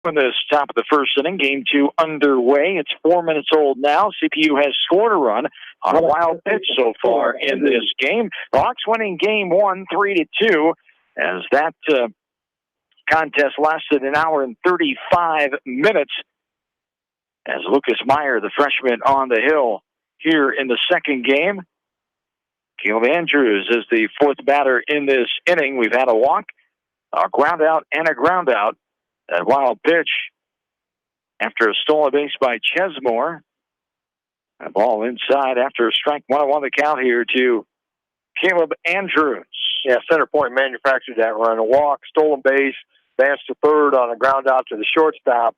In this top of the first inning, game 2 underway. It's 4 minutes old now. CPU has scored a run on a wild pitch so far in this game. The Hawks winning game 1, 3-2, as that contest lasted an hour and 35 minutes. As Lucas Meyer, the freshman on the hill here in the second game. Caleb Andrews is the fourth batter in this inning. We've had a walk, a ground out, and a ground out. That wild pitch after a stolen base by Chesmore. A ball inside after a strike. 1-1 the count here to Caleb Andrews. Yeah, Center Point manufactured that run. A walk, stolen base, advanced to third on a ground out to the shortstop,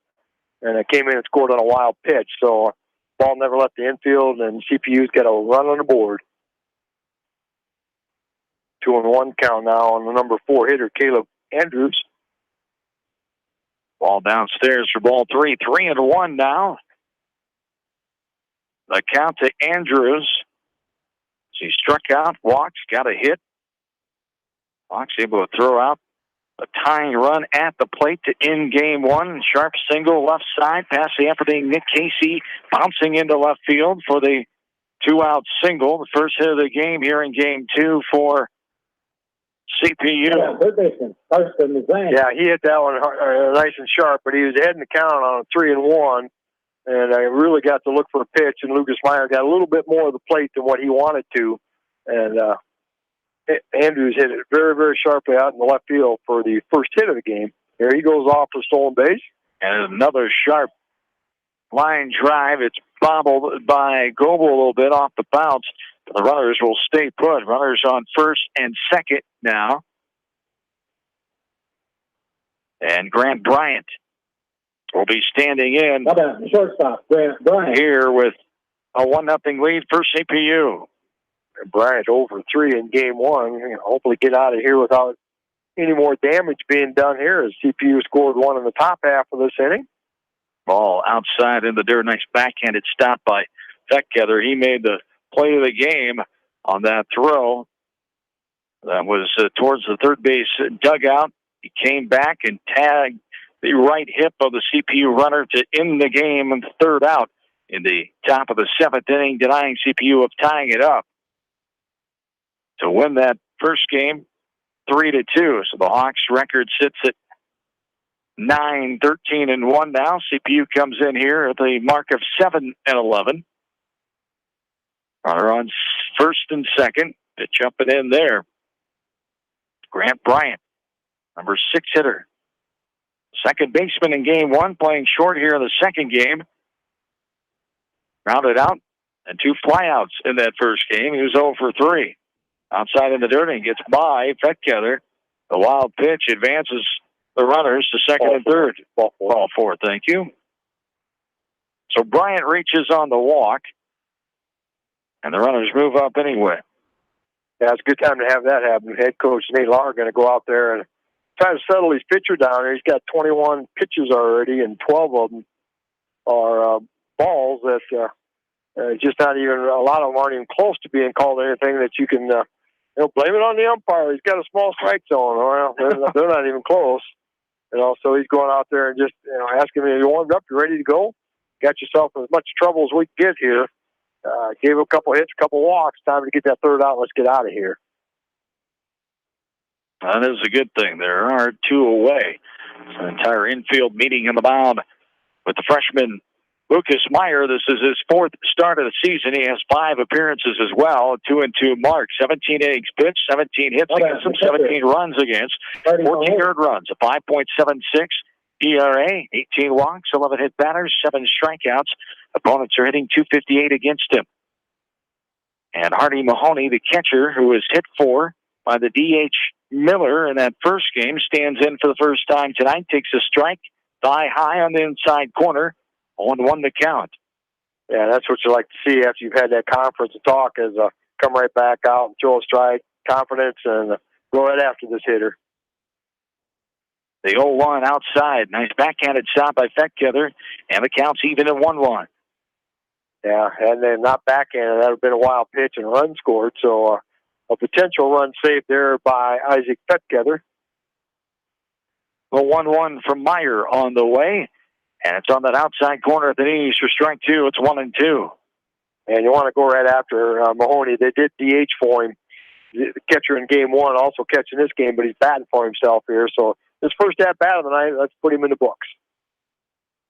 and it came in and scored on a wild pitch. So ball never left the infield, and CPU's got a run on the board. 2-1 count now on the number 4 hitter, Caleb Andrews. Ball downstairs for ball 3. 3-1 now. The count to Andrews. He struck out, walks, got a hit. Hawks able to throw out a tying run at the plate to end game 1. Sharp single left side past the efforting Nick Casey, bouncing into left field for the 2-out single. The first hit of the game here in game 2 for CPU. Yeah, he hit that one nice and sharp, but he was ahead in the count on a 3-1, and I really got to look for a pitch, and Lucas Meyer got a little bit more of the plate than what he wanted to, and Andrews hit it very, very sharply out in the left field for the first hit of the game. Here he goes off for stolen base. And another sharp line drive. It's bobbled by Goebel a little bit off the bounce. The runners will stay put. Runners on first and second now. And Grant Bryant will be standing in shortstop, Grant Bryant, here with a 1-0 lead for CPU. Bryant over 3 in game 1. Hopefully get out of here without any more damage being done here, as CPU scored 1 in the top half of this inning. Ball outside in the dirt. Nice backhanded stop by Feckgether. He made the play of the game on that throw. That was towards the third base dugout. He came back and tagged the right hip of the CPU runner to end the game and third out in the top of the 7th inning, denying CPU of tying it up to win that first game 3-2. So the Hawks record sits at 9-13-1 now. CPU comes in here at the mark of 7-11. Runner on first and second. Pitch up and in there. Grant Bryant, number 6 hitter. Second baseman in game 1, playing short here in the second game. Rounded out and 2 flyouts in that first game. He was 0 for 3. Outside in the dirt and gets by Feckgether. The wild pitch advances the runners to second and third. Ball 4, thank you. So Bryant reaches on the walk, and the runners move up anyway. Yeah, it's a good time to have that happen. Head coach Nate Lahr going to go out there and try to settle his pitcher down. He's got 21 pitches already, and 12 of them are balls that just not even, a lot of them aren't even close to being called anything that you can blame it on the umpire. He's got a small strike zone. Well, they're not even close. So he's going out there and just asking me, you warmed up, you ready to go? Got yourself in as much trouble as we can get here. Gave him a couple hits, a couple walks. Time to get that third out. Let's get out of here. That is a good thing. There are 2 away. It's an entire infield meeting in the mound with the freshman Lucas Meyer. This is his 4th start of the season. He has 5 appearances as well. 2-2 mark. 17 innings pitched, 17 hits against him, 17 runs against, 14 earned runs, a 5.76 ERA, 18 walks, 11 hit batters, 7 strikeouts. Opponents are hitting .258 against him. And Hardy Mahoney, the catcher, who was hit for by the DH Miller in that first game, stands in for the first time tonight, takes a strike, thigh high on the inside corner, 1-1 to count. Yeah, that's what you like to see after you've had that conference and talk, is come right back out and throw a strike, confidence, and go right after this hitter. The 0-1 outside. Nice backhanded stop by Feckgether, and the count's even at 1-1. Yeah, and then not backhanded. That would have been a wild pitch and run scored. So a potential run saved there by Isaac Feckgether. The 1-1 from Meyer on the way. And it's on that outside corner at the knees for strike two. It's 1-2. And you want to go right after Mahoney. They did DH for him. The catcher in game one, also catching this game, but he's batting for himself here. So his first at-bat of the night, let's put him in the books.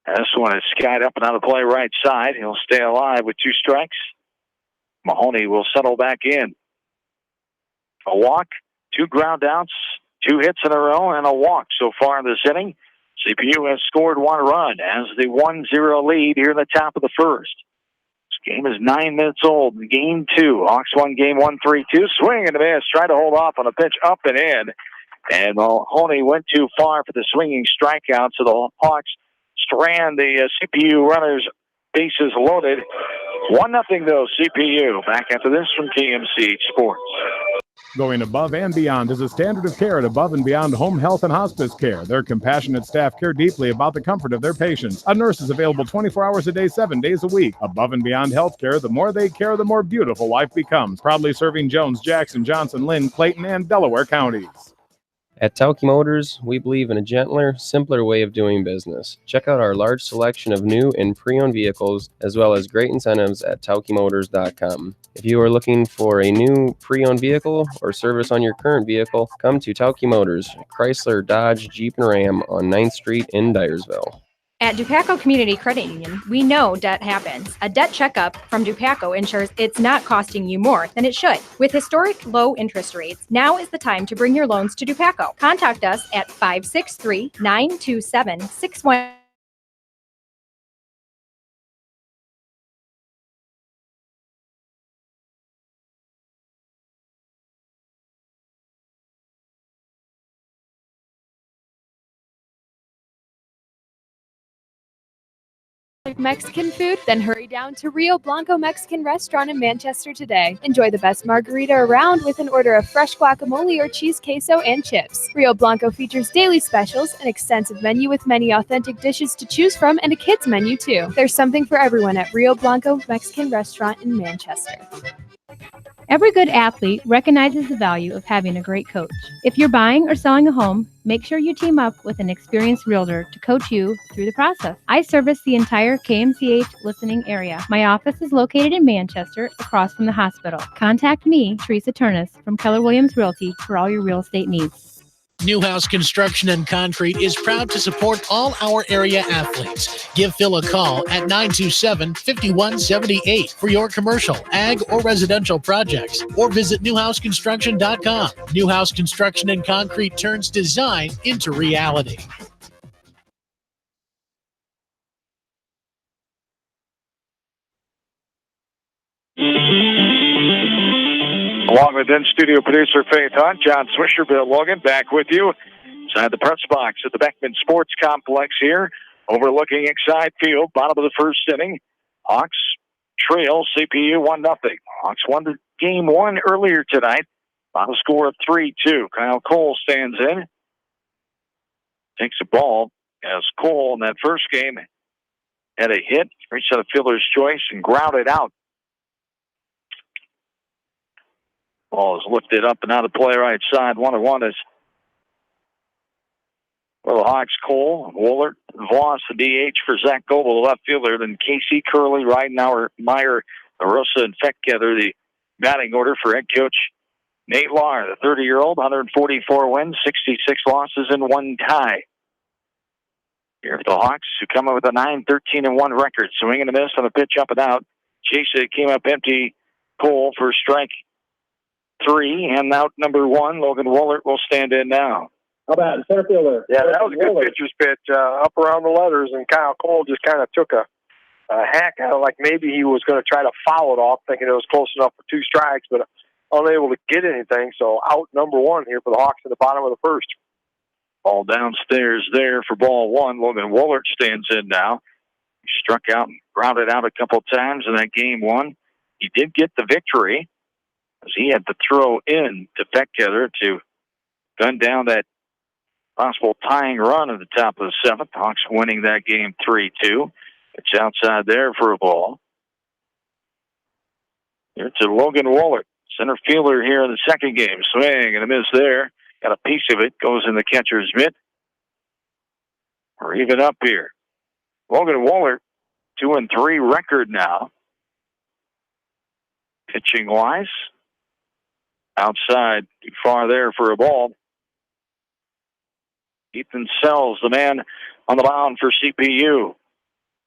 This one is skied up and out of play right side. He'll stay alive with 2 strikes. Mahoney will settle back in. A walk, 2 ground outs, 2 hits in a row, and a walk so far in this inning. CPU has scored 1 run as the 1-0 lead here in the top of the first. This game is 9 minutes old. Game 2. Hawks won game 1, 3-2. Swing and a miss. Tried to hold off on a pitch up and in. And Mahoney went too far for the swinging strikeout, so the Hawks strand the CPU runners, bases loaded. 1-0 though, CPU. Back after this from KMC Sports. Going above and beyond is a standard of care at Above and Beyond Home Health and Hospice Care. Their compassionate staff care deeply about the comfort of their patients. A nurse is available 24 hours a day, 7 days a week. Above and Beyond Healthcare, the more they care, the more beautiful life becomes. Proudly serving Jones, Jackson, Johnson, Lynn, Clayton, and Delaware counties. At Tauke Motors, we believe in a gentler, simpler way of doing business. Check out our large selection of new and pre-owned vehicles, as well as great incentives at TaukeMotors.com. If you are looking for a new pre-owned vehicle or service on your current vehicle, come to Tauke Motors, Chrysler, Dodge, Jeep, and Ram on 9th Street in Dyersville. At Dupaco Community Credit Union, we know debt happens. A debt checkup from Dupaco ensures it's not costing you more than it should. With historic low interest rates, now is the time to bring your loans to Dupaco. Contact us at 563-927-61. Mexican food? Then hurry down to Rio Blanco Mexican Restaurant in Manchester today. Enjoy the best margarita around with an order of fresh guacamole or cheese queso and chips. Rio Blanco features daily specials, an extensive menu with many authentic dishes to choose from, and a kids menu too. There's something for everyone at Rio Blanco Mexican Restaurant in Manchester. Every good athlete recognizes the value of having a great coach. If you're buying or selling a home, make sure you team up with an experienced realtor to coach you through the process. I service the entire KMCH listening area. My office is located in Manchester, across from the hospital. Contact me, Teresa Turnus, from Keller Williams Realty for all your real estate needs. Newhouse Construction and Concrete is proud to support all our area athletes. Give Phil a call at 927-5178 for your commercial, ag, or residential projects, or visit newhouseconstruction.com. Newhouse Construction and Concrete turns design into reality. Along with in-studio producer Faith Hunt, John Swisher, Bill Logan, back with you inside the press box at the Beckman Sports Complex here, overlooking Exide Field, bottom of the first inning. Hawks trail CPU 1-0. Hawks won the game 1 earlier tonight. Final score of 3-2. Kyle Cole stands in. Takes the ball as Cole in that first game had a hit, reached out a fielder's choice, and grounded out. Ball is lifted up and out of play right side. 1-1 is for the Hawks. Cole, Woolert, Voss, the DH for Zach Goebel, the left fielder. Then Casey, Curley, Ridenauer, Meyer, Arosa, and Fettgether, the batting order for head coach Nate Lahr, the 30-year-old, 144 wins, 66 losses, and 1 tie. Here are the Hawks, who come up with a 9-13-1 record. Swing and a miss on a pitch up and out. Chase came up empty. Cole for strike 3, and out number 1. Logan Woolert will stand in now. How about center fielder? Yeah, that was a good pitcher's pitch up around the letters, and Kyle Cole just kind of took a hack at it, like maybe he was going to try to foul it off, thinking it was close enough for 2 strikes, but unable to get anything. So out number 1 here for the Hawks in the bottom of the first. Ball downstairs there for ball 1. Logan Woolert stands in now. He struck out and grounded out a couple times in that game 1. He did get the victory, as he had to throw in to Fettgether to gun down that possible tying run at the top of the 7th. Hawks winning that game 3-2. It's outside there for a ball. Here to Logan Woolert, center fielder here in the second game. Swing and a miss there. Got a piece of it. Goes in the catcher's mitt. We're even up here. Logan Waller, 2-3 record now. Pitching wise, outside, too far there for a ball. Ethan Sells, the man on the mound for CPU.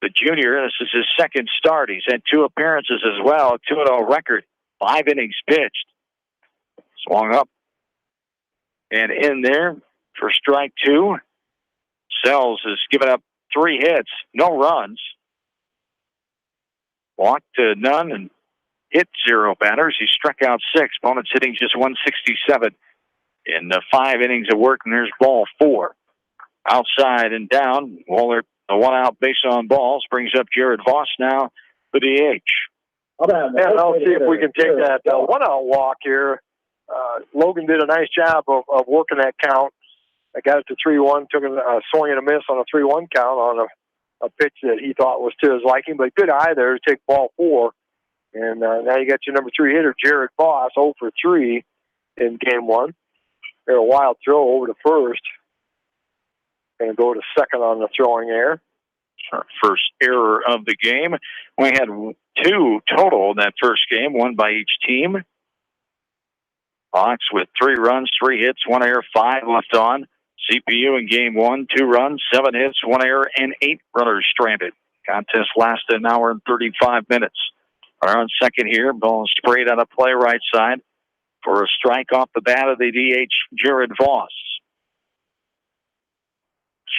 The junior, this is his second start. He's had 2 appearances as well, 2-0 record, 5 innings pitched. Swung up and in there for strike 2. Sells has given up 3 hits, no runs. Walked none and hit 0 batters. He struck out 6. Opponent's hitting just 167 in 5 innings of work, and there's ball 4. Outside and down. Waller, a 1-out base on balls, brings up Jared Voss now, the DH. And I'll see if we can take that 1-out walk here. Logan did a nice job of working that count. I got it to 3-1, took a swing and a miss on a 3-1 count on a pitch that he thought was to his liking, but good eye there to take ball 4. And now you got your number 3 hitter, Jared Voss, 0 for 3 in game 1. Got a wild throw over to first. Going to go to second on the throwing error. Our first error of the game. We had 2 total in that first game, 1 by each team. Hawks with 3 runs, 3 hits, 1 error, 5 left on. CPU in game 1, 2 runs, 7 hits, 1 error, and 8 runners stranded. Contest lasted an hour and 35 minutes. Our on second here, ball sprayed on a play right side for a strike off the bat of the DH, Jared Voss.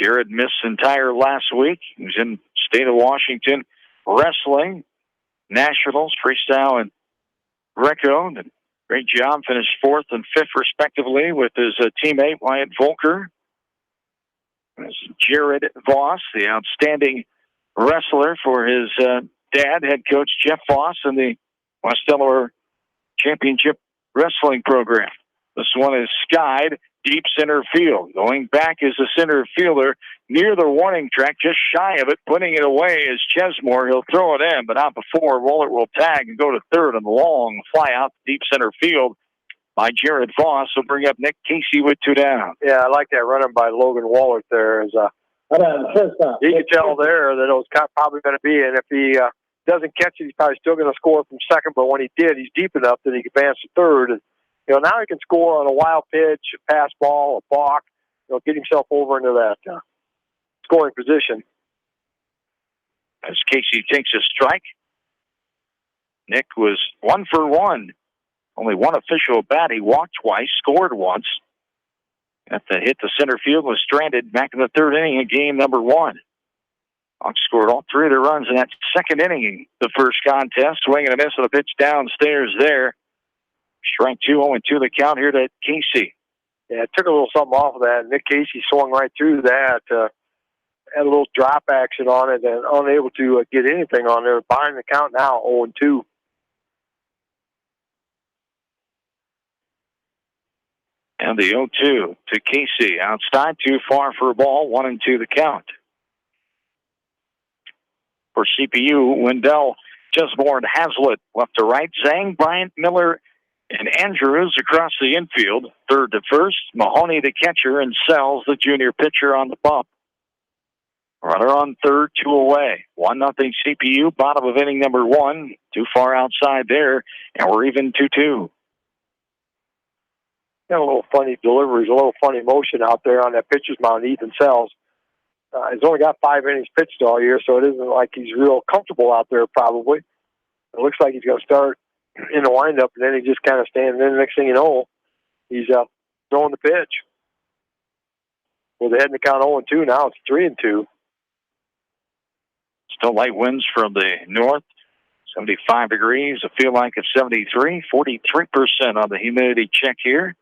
Jared missed entire last week. He was in state of Washington wrestling, nationals, freestyle, and Greco. And great job. Finished 4th and 5th, respectively, with his teammate, Wyatt Volker. There's Jared Voss, the outstanding wrestler for his dad, head coach Jeff Voss, in the West Delaware Championship Wrestling Program. This one is skied deep center field. Going back is the center fielder near the warning track, just shy of it. Putting it away is Chesmore. He'll throw it in, but not before Roller will tag and go to third, and the long fly out to deep center field by Jared Voss will bring up Nick Casey with 2 down. Yeah, I like that running by Logan Waller there. You can tell there that it was probably going to be, and if he doesn't catch it, he's probably still going to score from second, but when he did, he's deep enough that he can advance to third. And, now he can score on a wild pitch, a pass ball, a balk, get himself over into that scoring position. As Casey takes a strike, Nick was 1 for 1. Only 1 official bat. He walked twice, scored once. Got the hit to center field, was stranded back in the 3rd inning of game number 1. Hawks scored all 3 of their runs in that 2nd inning, the first contest. Swing and a miss on a pitch downstairs there. Strike 2, 0-2 the count here to Casey. Yeah, it took a little something off of that. Nick Casey swung right through that. Had a little drop action on it and unable to get anything on there. Behind the count now, 0-2. And the 0-2 to Casey. Outside, too far for a ball. 1-2 the count. For CPU, Wendell, Chesmore, and Hazlitt left to right. Zhang, Bryant, Miller, and Andrews across the infield. 3rd to 1st. Mahoney, the catcher, and Sells, the junior pitcher, on the bump. Runner on 3rd, 2 away. 1-0 CPU, bottom of inning number 1. Too far outside there, and we're even 2-2. Got a little funny deliveries, a little funny motion out there on that pitcher's mound, Ethan Sells. He's only got 5 innings pitched all year, so it isn't like he's real comfortable out there, probably. It looks like he's going to start in the windup, and then he just kind of stands. And then the next thing you know, he's throwing the pitch. With the head in the count 0-2, now it's 3-2. Still light winds from the north, 75 degrees. I feel like it's 73, 43% on the humidity check here.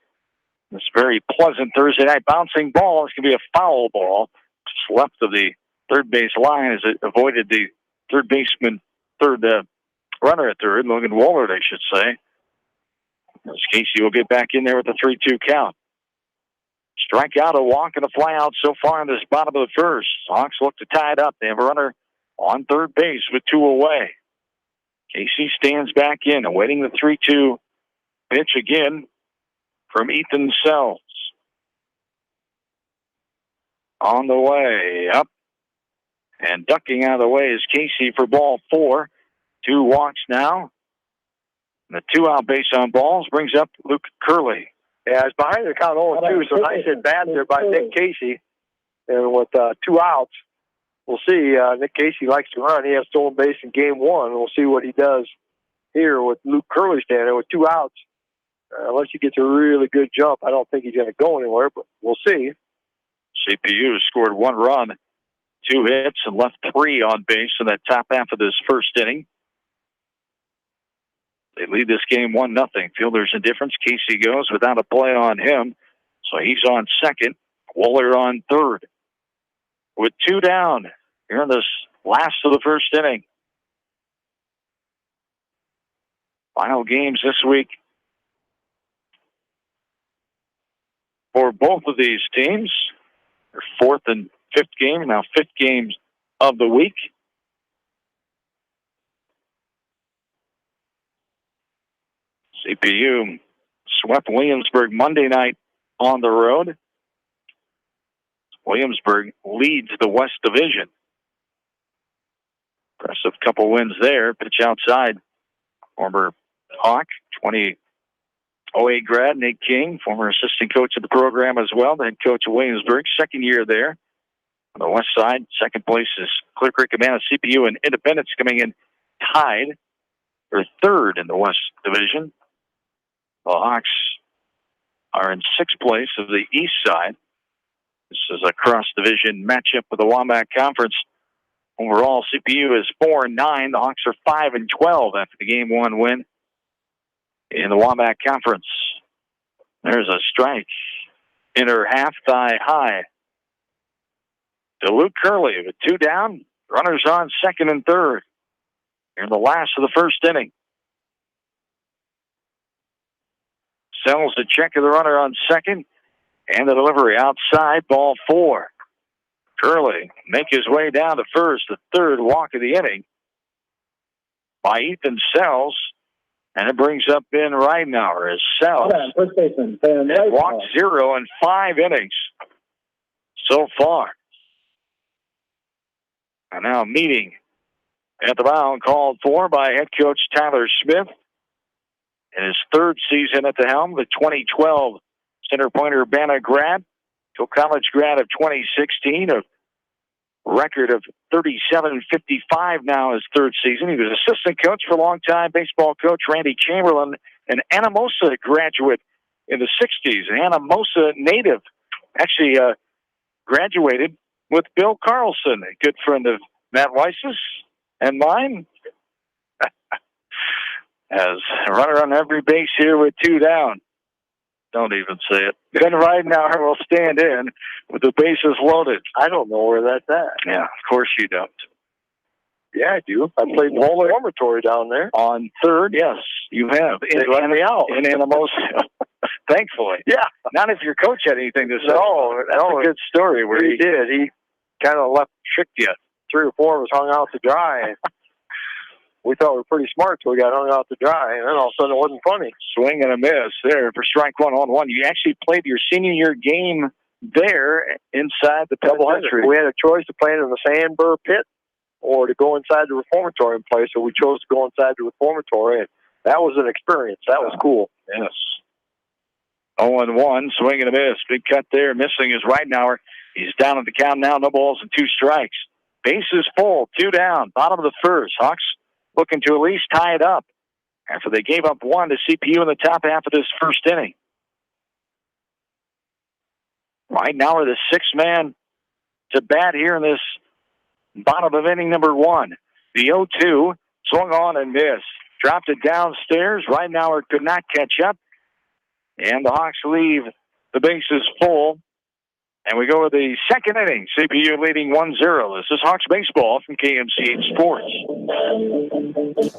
It's very pleasant Thursday night bouncing ball. It's going to be a foul ball. Just left of the third base line as it avoided the third baseman, runner at third, Logan Waller, I should say. As Casey will get back in there with the 3-2 count. Strike out, a walk, and a fly out so far in this bottom of the first. Hawks look to tie it up. They have a runner on third base with 2 away. Casey stands back in, awaiting the 3-2 pitch again from Ethan Sells. on the way up. And ducking out of the way is Casey for ball 4. 2 walks now. And the 2-out base on balls brings up Luke Curley. Yeah, it's behind the count 0-2, so nice at bat there by Nick Casey. And with 2 outs, we'll see. Nick Casey likes to run. He has stolen base in game 1. We'll see what he does here with Luke Curley standing there with 2 outs. Unless he gets a really good jump, I don't think he's going to go anywhere, but we'll see. CPU scored 1 run, 2 hits, and left 3 on base in that top half of this first inning. They lead this game 1-0. Fielders in difference. Casey goes without a play on him, so he's on second. Wooler on third. With 2 down here in this last of the first inning. Final games this week for both of these teams. Their 4th and 5th game, now 5th games of the week. CPU swept Williamsburg Monday night on the road. Williamsburg leads the West Division. Impressive couple wins there. Pitch outside. Former Hawk, 2008 grad, Nate King, former assistant coach of the program as well, the head coach of Williamsburg, 2nd year there. On the west side, 2nd place is Clear Creek, Amana, CPU, and Independence coming in tied, or 3rd in the West Division. The Hawks are in 6th place of the east side. This is a cross-division matchup with the Wombat Conference. Overall, CPU is 4-9. The Hawks are 5-12 after the game 1 win in the Wombat Conference. There's a strike. Inner half thigh high to Luke Curley with 2 down. Runners on 2nd and 3rd. Here in the last of the first inning. Sells the check of the runner on 2nd. And the delivery outside, ball 4. Curley make his way down to first, the 3rd walk of the inning by Ethan Sells. And it brings up Ben Ridenauer as Sells walked 0 in 5 innings so far. And now meeting at the mound called for by head coach Tyler Smith in his 3rd season at the helm, the 2012 Center Point Urbana grad, to college grad of 2016, a record of 37-55 now his 3rd season. He was assistant coach for longtime baseball coach Randy Chamberlain, an Anamosa graduate in the 60s, an Anamosa native. Actually graduated with Bill Carlson, a good friend of Matt Weiss's and mine. As a runner on every base here with 2 down. Don't even say it. Ben Ridenauer will stand in with the bases loaded. I don't know where that's at. Yeah, of course you don't. Yeah, I do. I played the whole reformatory down there. On 3rd, yes, you have. They let me out. In Anamosa. Thankfully. Yeah. Not if your coach had anything to say. No, that's a good story where he did. He kind of tricked you. 3 or 4 of us hung out to dry. We thought we were pretty smart, so we got hung out to dry, and then all of a sudden it wasn't funny. Swing and a miss there for strike 1 on 1. You actually played your senior year game there inside the Doubleheader. We had a choice to play in the Sandburr pit or to go inside the reformatory and play, so we chose to go inside the reformatory, and that was an experience. That was cool. Yes. 0-1, swing and a miss. Big cut there, missing is Ridenauer. He's down at the count now, no balls and 2 strikes. Bases full, 2 down, bottom of the 1st. Hawks looking to at least tie it up after they gave up 1 to CPU in the top half of this first inning. Right now, we're the 6th man to bat here in this bottom of inning number 1. The 0-2 swung on and missed. Dropped it downstairs. Right now, it could not catch up. And the Hawks leave the bases full. And we go to the 2nd inning. CPU leading 1-0. This is Hawks baseball from KMCH Sports.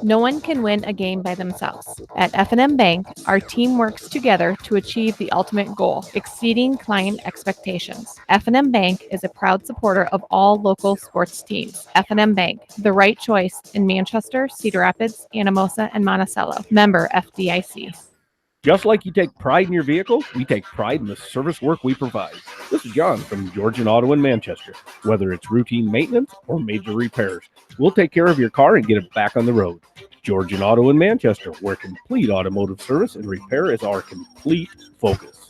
No one can win a game by themselves. At F&M Bank, our team works together to achieve the ultimate goal, exceeding client expectations. F&M Bank is a proud supporter of all local sports teams. F&M Bank, the right choice in Manchester, Cedar Rapids, Anamosa, and Monticello. Member FDIC. Just like you take pride in your vehicle, we take pride in the service work we provide. This is John from Georgian Auto in Manchester. Whether it's routine maintenance or major repairs, we'll take care of your car and get it back on the road. Georgian Auto in Manchester, where complete automotive service and repair is our complete focus.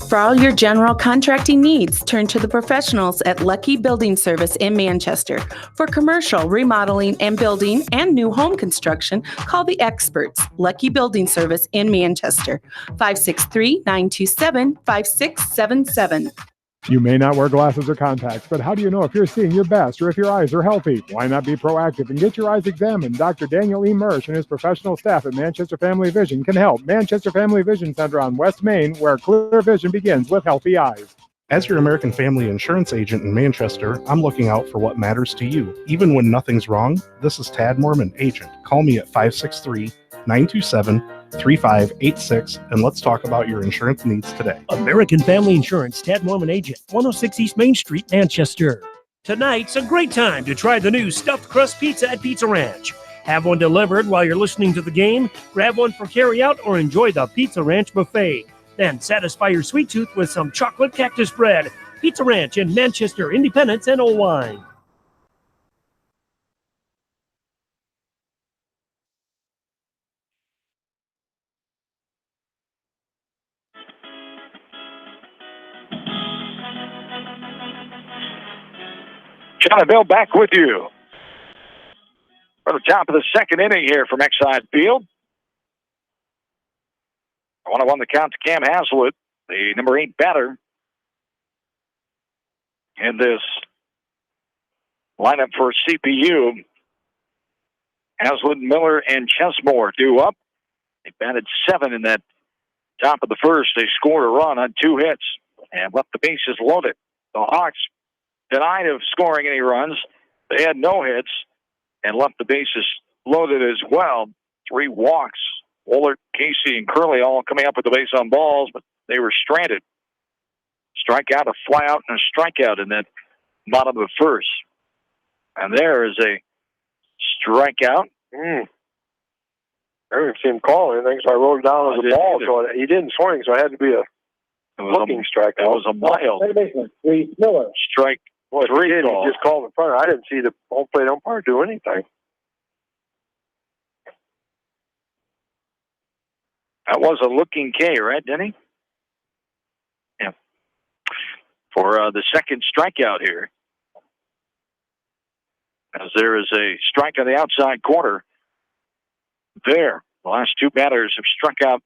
For all your general contracting needs, turn to the professionals at Lucky Building Service in Manchester. For commercial, remodeling, and building and new home construction, call the experts, Lucky Building Service in Manchester, 563-927-5677. You may not wear glasses or contacts, but how do you know if you're seeing your best or if your eyes are healthy? Why not be proactive and get your eyes examined? Dr. Daniel E. Mersch and his professional staff at Manchester Family Vision can help. Manchester Family Vision Center on West Main, where clear vision begins with healthy eyes. As your American Family Insurance agent in Manchester, I'm looking out for what matters to you. Even when nothing's wrong, this is Tad Mormon, agent. Call me at 563-927-3586, and let's talk about your insurance needs today. American Family Insurance, Tad Mormon agent, 106 East Main Street, Manchester. Tonight's a great time to try the new stuffed crust pizza at Pizza Ranch. Have one delivered while you're listening to the game, grab one for carryout, or enjoy the Pizza Ranch buffet. Then satisfy your sweet tooth with some chocolate cactus bread. Pizza Ranch in Manchester, Independence, and Old Wine. John and Bill back with you. For the top of the second inning here from Exide Field. 1-1 the count to Cam Haslett, the number 8 batter in this lineup for CPU. Haslett, Miller, and Chesmore due up. They batted 7 in that top of the first. They scored a run on 2 hits and left the bases loaded. The Hawks denied of scoring any runs. They had no hits and left the bases loaded as well. 3 walks. Woolert, Casey, and Curley all coming up with the base on balls, but they were stranded. Strikeout, a flyout, and a strikeout in that bottom of the first. And there is a strikeout. I didn't see him call anything, so I wrote it down as a ball. So he didn't swing, so it had to be a looking strikeout. That was a mild strike. Well, 3 call. He just called in front. I didn't see the home plate umpire do anything. That was a looking K, right, Denny? Yeah. For the second strikeout here. As there is a strike on the outside corner. There. The last 2 batters have struck out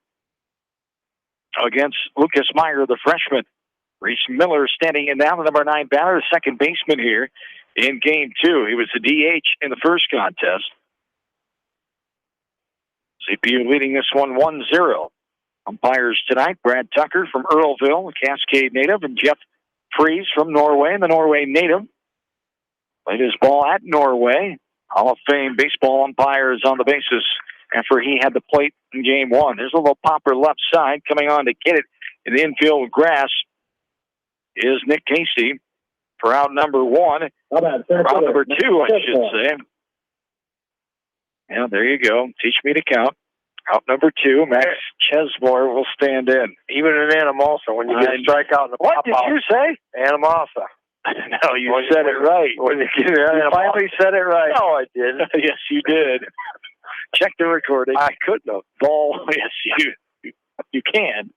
against Lucas Meyer, the freshman. Reese Miller standing in now, the number 9 batter, the second baseman here in game 2. He was the DH in the first contest. CPU leading this one 1-0. Umpires tonight, Brad Tucker from Earlville, a Cascade native, and Jeff Fries from Norway, the Norway native. Played his ball at Norway. Hall of Fame baseball umpires on the bases after he had the plate in game 1. There's a little popper left side coming on to get it in the infield grass is Nick Casey for out number 1. Out number 2, I should say. Yeah, there you go. Teach me to count. Out number 2, Max Chesmore will stand in. Even in Anamosa, when you get a strikeout in the What did you say? Anamosa. No, you said it right. When you get You finally said it right. No, I didn't. Yes, you did. Check the recording. I couldn't have. Ball. Yes, you can.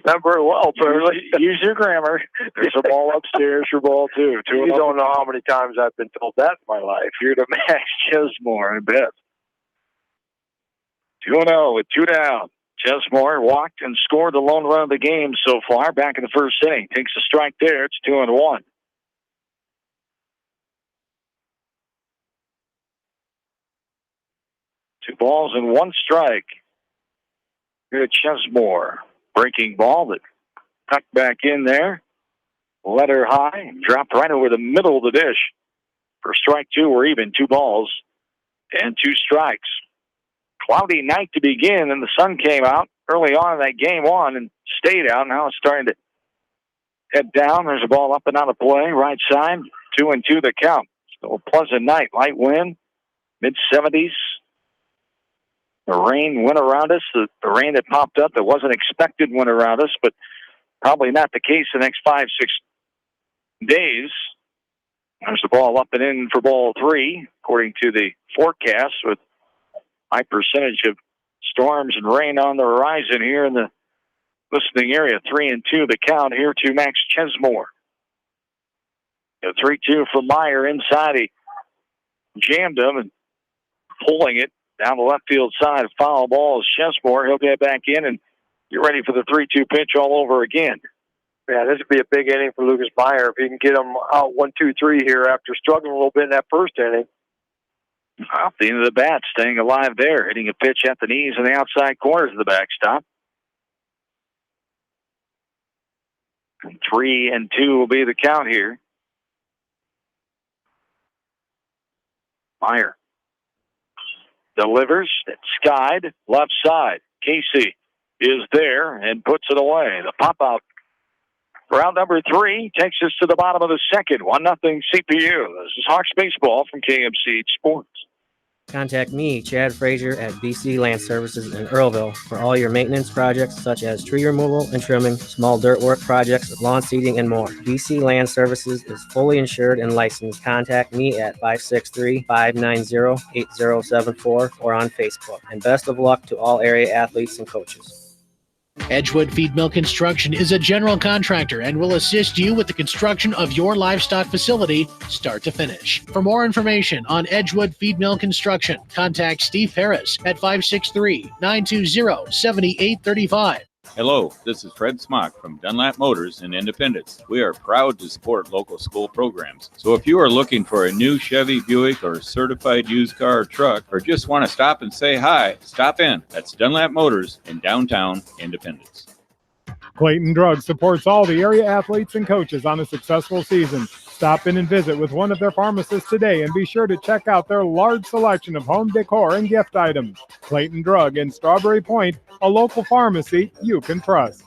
Not very well, Burley. Use your grammar. There's a ball upstairs for ball 2. You don't know how many times I've been told that in my life. You're to Max Chesmore, I bet. 2-0 with 2 down. Chesmore walked and scored the lone run of the game so far. Back in the first inning. Takes a strike there. It's 2-1. Two balls and 1 strike. Here to Chesmore. Breaking ball that tucked back in there. Let her high. Dropped right over the middle of the dish. For strike 2, we're even. 2 balls and 2 strikes. Cloudy night to begin, and the sun came out early on in that game 1 and stayed out. Now it's starting to head down. There's a ball up and out of play. Right side. 2-2 the count. Still a pleasant night. Light wind. Mid-70s. The rain went around us. The rain that popped up that wasn't expected went around us, but probably not the case the next 5-6 days. There's the ball up and in for ball 3, according to the forecast, with high percentage of storms and rain on the horizon here in the listening area. 3-2 the count here to Max Chesmore. The 3-2 from Meyer inside. He jammed him and pulling it down the left field side. Foul ball is Chesmore. He'll get back in and get ready for the 3-2 pitch all over again. Yeah, this would be a big inning for Lucas Meyer if he can get him out 1-2-3 here after struggling a little bit in that first inning. Off the end of the bat, staying alive there, hitting a pitch at the knees and the outside corners of the backstop. 3-2 will be the count here. Meyer delivers. It's skied left side. Casey is there and puts it away. The pop out. Round number 3 takes us to the bottom of the second. 1-0 CPU. This is Hawks baseball from KMC Sports. Contact me, Chad Frazier, at BC Land Services in Earlville for all your maintenance projects such as tree removal and trimming, small dirt work projects, lawn seeding, and more. BC Land Services is fully insured and licensed. Contact me at 563-590-8074 or on Facebook. And best of luck to all area athletes and coaches. Edgewood Feed Mill Construction is a general contractor and will assist you with the construction of your livestock facility, start to finish. For more information on Edgewood Feed Mill Construction, contact Steve Harris at 563-920-7835. Hello, this is Fred Smock from Dunlap Motors in Independence. We are proud to support local school programs. So if you are looking for a new Chevy, Buick, or certified used car or truck, or just want to stop and say hi, stop in. That's Dunlap Motors in downtown Independence. Clayton Drug supports all the area athletes and coaches on a successful season. Stop in and visit with one of their pharmacists today and be sure to check out their large selection of home decor and gift items. Clayton Drug in Strawberry Point, a local pharmacy you can trust.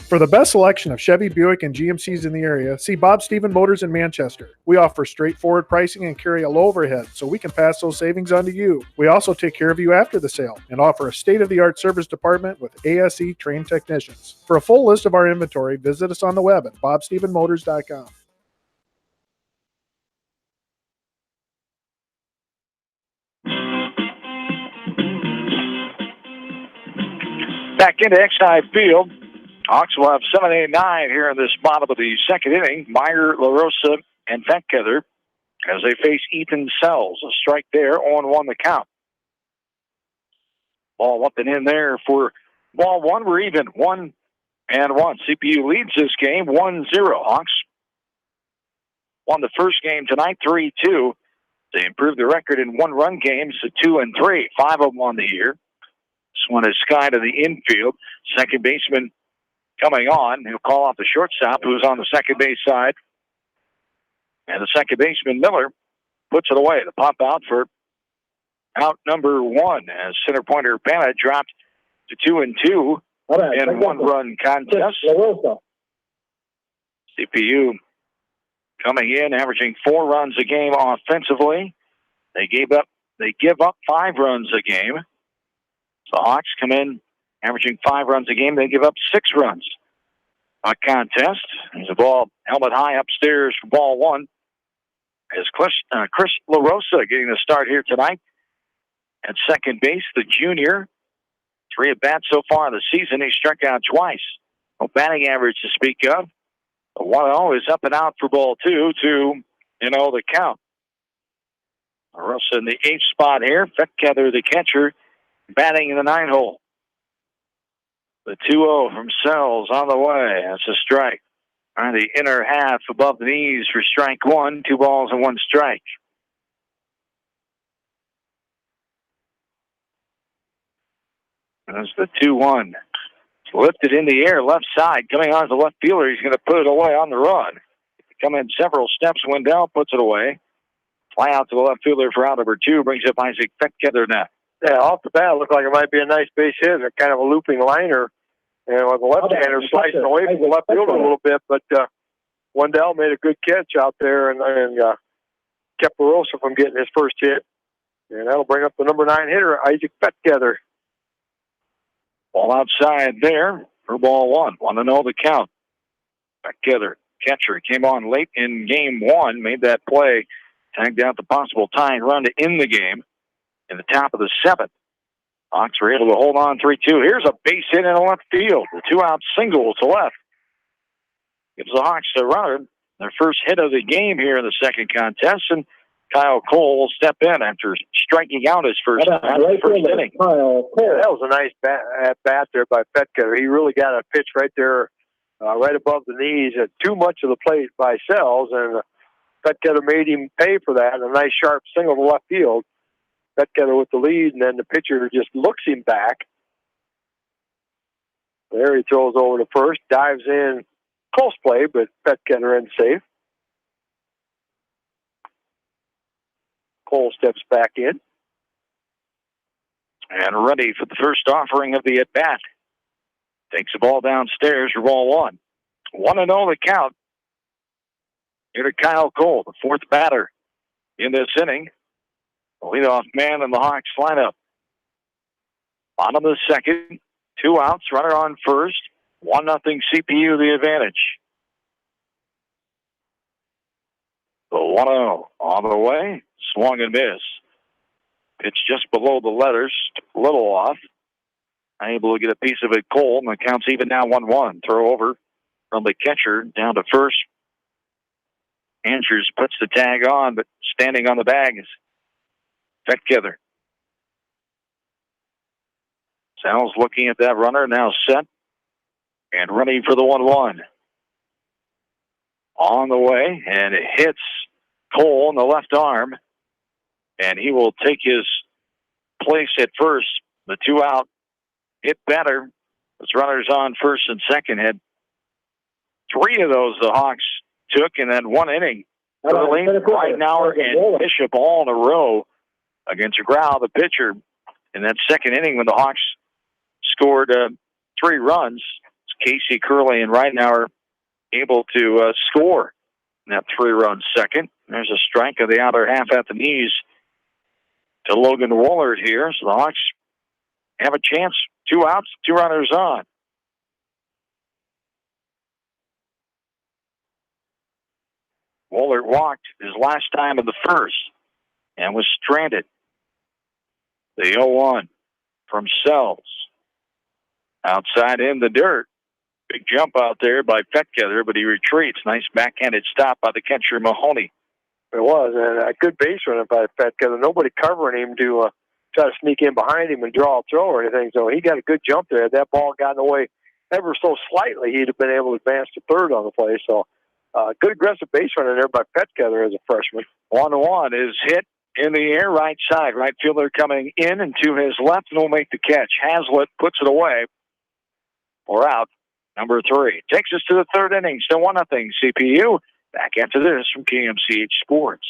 For the best selection of Chevy, Buick, and GMCs in the area, see Bob Stephen Motors in Manchester. We offer straightforward pricing and carry a low overhead, so we can pass those savings on to you. We also take care of you after the sale and offer a state-of-the-art service department with ASE trained technicians. For a full list of our inventory, visit us on the web at bobstephenmotors.com. Back into Exide Field. Hawks will have 7, 8, 9 here in this bottom of the second inning. Meyer, LaRosa, and Fettkeather as they face Ethan Sells. A strike there, 0-1 the count. Ball up and in there for ball 1. We're even, 1-1. CPU leads this game 1-0. Hawks won the first game tonight 3-2. They improved the record in one-run games to 2-3. 5 of them on the year. This one is Sky to the infield. Second baseman coming on. He'll call off the shortstop, who's on the second base side. And the second baseman, Miller, puts it away. The pop out for out number 1 as center pointer Banna dropped to 2-2 in one-run contest. CPU coming in, averaging 4 runs a game offensively. They give up 5 runs a game. The Hawks come in averaging 5 runs a game. They give up 6 runs a contest. There's a ball helmet high upstairs for ball 1. As Chris LaRosa getting the start here tonight at second base, the junior. 3 at-bats so far in the season. He struck out twice. No batting average to speak of. The 1-0 is up and out for ball 2 to, the count. LaRosa in the 8th spot here. Fettkeather, the catcher, batting in the 9 hole. The 2-0 from Sells on the way. That's a strike. On the inner half above the knees for strike 1. 2 balls and 1 strike. That's the 2-1. It's lifted in the air, left side. Coming on to the left fielder. He's going to put it away on the run. Come in several steps. Wendell puts it away. Fly out to the left fielder for out number 2. Brings up Isaac Fettkeather now. Yeah, off the bat, it looked like it might be a nice base hit, a kind of a looping liner. And with the left-hander slicing away from the left fielder a little bit, but Wendell made a good catch out there and kept LaRosa from getting his first hit. And that'll bring up the number 9 hitter, Isaac Fettkeather. Ball outside there for ball one. Want to know the count. Back together. Catcher came on late in game one, made that play, tagged out the possible tying run to end the game in the top of the seventh. Hawks were able to hold on 3-2. Here's a base hit in the left field. The 2-out single to left. Gives the Hawks a runner. Their first hit of the game here in the second contest, and Kyle Cole will step in after striking out his first inning. That was a nice bat there by Petketter. He really got a pitch right there, right above the knees at too much of the plate by Sells, and Petketter made him pay for that. A nice sharp single to left field. Petketter with the lead, and then the pitcher just looks him back. There he throws over to first, dives in. Close play, but Petketter in safe. Cole steps back in. And ready for the first offering of the at-bat. Takes the ball downstairs for ball one. 1-0 the count. Here to Kyle Cole, the fourth batter in this inning. The leadoff man in the Hawks lineup. Bottom of the second. 2 outs, runner on first. 1-0 CPU the advantage. The 1-0 on the way. Swung and miss. Pitch just below the letters. A little off. Able to get a piece of it cold. And the count's even now 1-1. Throw over from the catcher down to first. Andrews puts the tag on, but standing on the bag is Petketter. Sal's looking at that runner, now set and running for the 1-1. On the way, and it hits Cole in the left arm, and he will take his place at first. The 2-out hit better. As runners on first and second, had 3 of those the Hawks took in that 1 inning. Early, Ridenauer and Bishop all in a row against Grau, the pitcher, in that second inning when the Hawks scored 3 runs. Casey, Curley, and Ridenauer able to score in that 3-run second. There's a strike of the outer half at the knees to Logan Woolard here. So the Hawks have a chance. 2 outs, 2 runners on. Woolard walked his last time in the first and was stranded. The 0-1 from Sells. Outside in the dirt. Big jump out there by Petketter, but he retreats. Nice backhanded stop by the catcher, Mahoney. It was, and a good base runner by Petketter. Nobody covering him to try to sneak in behind him and draw a throw or anything. So he got a good jump there. Had that ball gotten away ever so slightly, he'd have been able to advance to third on the play. So good aggressive base runner there by Petketter as a freshman. 1-1 is hit in the air, right side. Right fielder coming in and to his left, and will make the catch. Hazlitt puts it away. Or out. Number 3. Takes us to the third inning. Still 1-0 CPU. Back after this from KMCH Sports.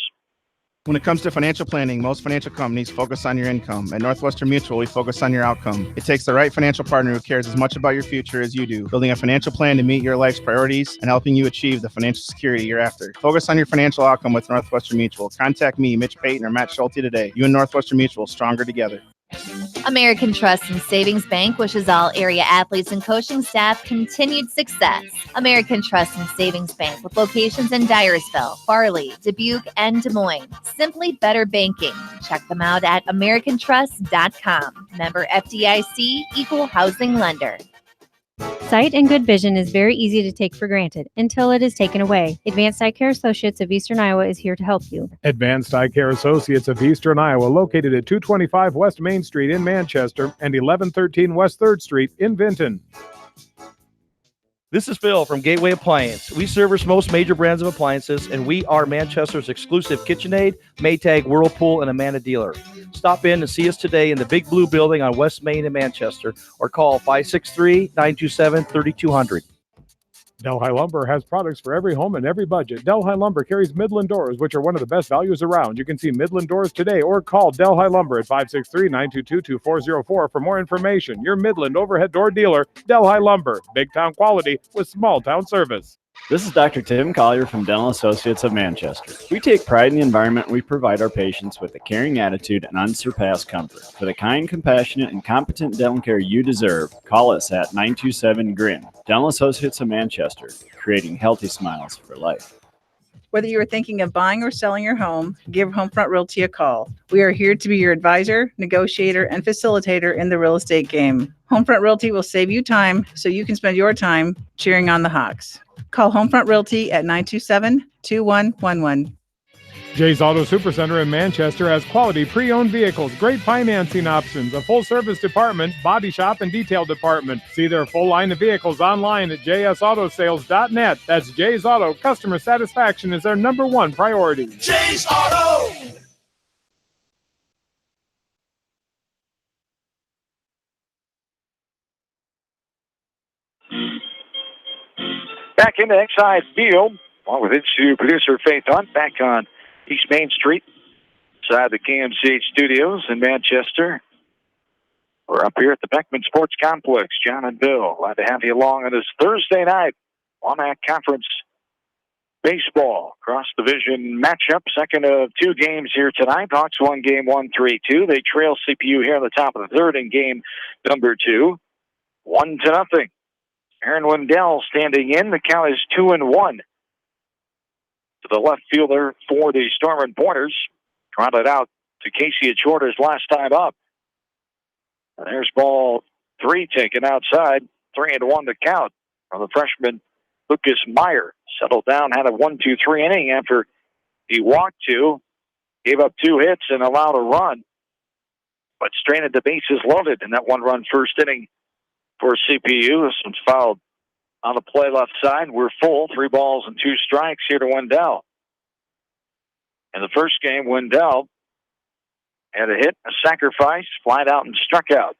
When it comes to financial planning, most financial companies focus on your income. At Northwestern Mutual, we focus on your outcome. It takes the right financial partner who cares as much about your future as you do, building a financial plan to meet your life's priorities and helping you achieve the financial security you're after. Focus on your financial outcome with Northwestern Mutual. Contact me, Mitch Payton, or Matt Schulte today. You and Northwestern Mutual, stronger together. American Trust and Savings Bank wishes all area athletes and coaching staff continued success. American Trust and Savings Bank with locations in Dyersville, Farley, Dubuque, and Des Moines. Simply better banking. Check them out at americantrust.com. Member FDIC, equal housing lender. Sight and good vision is very easy to take for granted until it is taken away. Advanced Eye Care Associates of Eastern Iowa is here to help you. Advanced Eye Care Associates of Eastern Iowa, located at 225 West Main Street in Manchester and 1113 West 3rd Street in Vinton. This is Phil from Gateway Appliance. We service most major brands of appliances, and we are Manchester's exclusive KitchenAid, Maytag, Whirlpool, and Amana dealer. Stop in and see us today in the Big Blue Building on West Main in Manchester, or call 563-927-3200. Delhi Lumber has products for every home and every budget. Delhi Lumber carries Midland doors, which are one of the best values around. You can see Midland doors today or call Delhi Lumber at 563-922-2404 for more information. Your Midland overhead door dealer, Delhi Lumber. Big town quality with small town service. This is Dr. Tim Collier from Dental Associates of Manchester. We take pride in the environment we provide our patients with a caring attitude and unsurpassed comfort. For the kind, compassionate, and competent dental care you deserve, call us at 927-GRIN. Dental Associates of Manchester, creating healthy smiles for life. Whether you are thinking of buying or selling your home, give Homefront Realty a call. We are here to be your advisor, negotiator, and facilitator in the real estate game. Homefront Realty will save you time so you can spend your time cheering on the Hawks. Call Homefront Realty at 927-2111. Jay's Auto Supercenter in Manchester has quality pre-owned vehicles, great financing options, a full-service department, body shop, and detail department. See their full line of vehicles online at jsautosales.net. That's Jay's Auto. Customer satisfaction is their #1 priority. Jay's Auto! Back into Exide Field, along with into producer Faith Hunt, back on East Main Street, inside the KMCH studios in Manchester. We're up here at the Beckman Sports Complex. John and Bill, glad to have you along on this Thursday night WAMAC Conference baseball cross-division matchup. Second of 2 games here tonight. Hawks won game 1, 3-2. They trail CPU here on the top of the third in game number 2, 1-0. Aaron Wendell standing in. The count is 2-1. To the left fielder for the Storm and Pointers. Grounded out to Casey at short his last time up. And there's ball 3 taken outside. 3-1 to count from the freshman Lucas Meyer. Settled down, had a 1-2-3 inning after he walked 2, gave up 2 hits and allowed a run. But stranded the bases loaded in that 1-run first inning for CPU. This one's fouled on the play left side. We're full. 3 balls and 2 strikes here to Wendell. In the first game, Wendell had a hit, a sacrifice, flied out and struck out.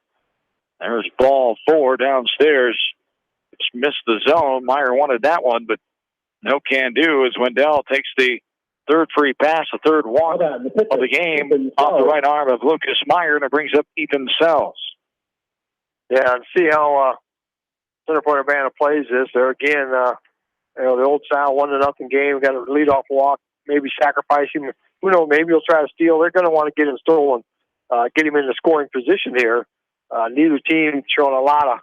There's ball 4 downstairs. Just missed the zone. Meyer wanted that one, but no can do as Wendell takes the third free pass, the third walk of the game off the right arm of Lucas Meyer, and it brings up Ethan Sells. Yeah, and see how center point Urbana plays this. There again, the old style 1-0 game. Got a leadoff walk, maybe sacrifice him. Who knows? Maybe he'll try to steal. They're going to want to get him stolen, get him in the scoring position here. Neither team showing a lot of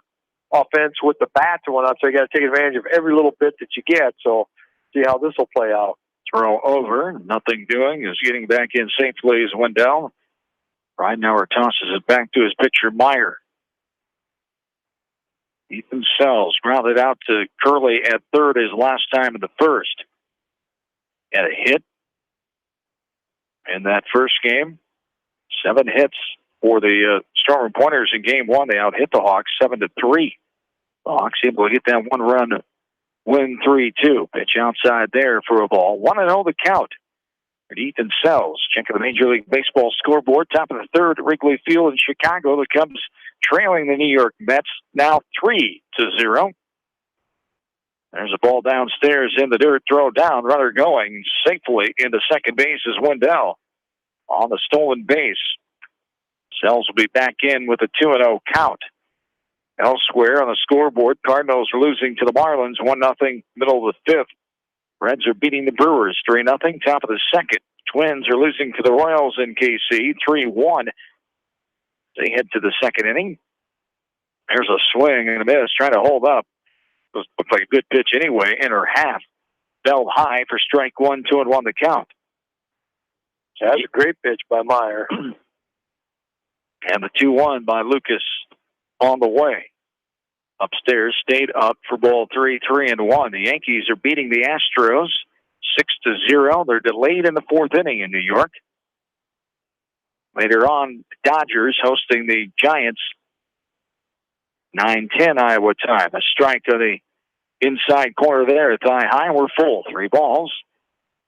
offense with the bats and whatnot, so you got to take advantage of every little bit that you get. So see how this will play out. Throw over, nothing doing, is getting back in safely as Wendell. Ridenauer tosses it back to his pitcher Meyer. Ethan Sells grounded out to Curley at third his last time in the first. Had a hit in that first game. 7 hits for the Storm and Pointers in game 1. They out-hit the Hawks 7-3. The Hawks able to get that 1-run win 3-2. Pitch outside there for a ball. 1-0 the count. And Ethan Sells checking the Major League Baseball scoreboard. Top of the third at Wrigley Field in Chicago. The Cubs trailing the New York Mets now 3-0. There's a ball downstairs in the dirt. Throw down. Runner going safely into second base is Wendell on the stolen base. Sells will be back in with a 2-0 count. Elsewhere on the scoreboard, Cardinals are losing to the Marlins 1-0 middle of the 5th. Reds are beating the Brewers 3-0 top of the 2nd. Twins are losing to the Royals in KC 3-1. They head to the 2nd inning. There's a swing and a miss, trying to hold up. Looked like a good pitch anyway. Enter half. Belled high for strike 1, 2-1 the count. That's a great pitch by Meyer. And the 2-1 by Lucas on the way. Upstairs, stayed up for ball 3, 3-1. The Yankees are beating the Astros 6-0. They're delayed in the 4th inning in New York. Later on, Dodgers hosting the Giants 9:10 Iowa time. A strike to the inside corner there at thigh high. We're full. 3 balls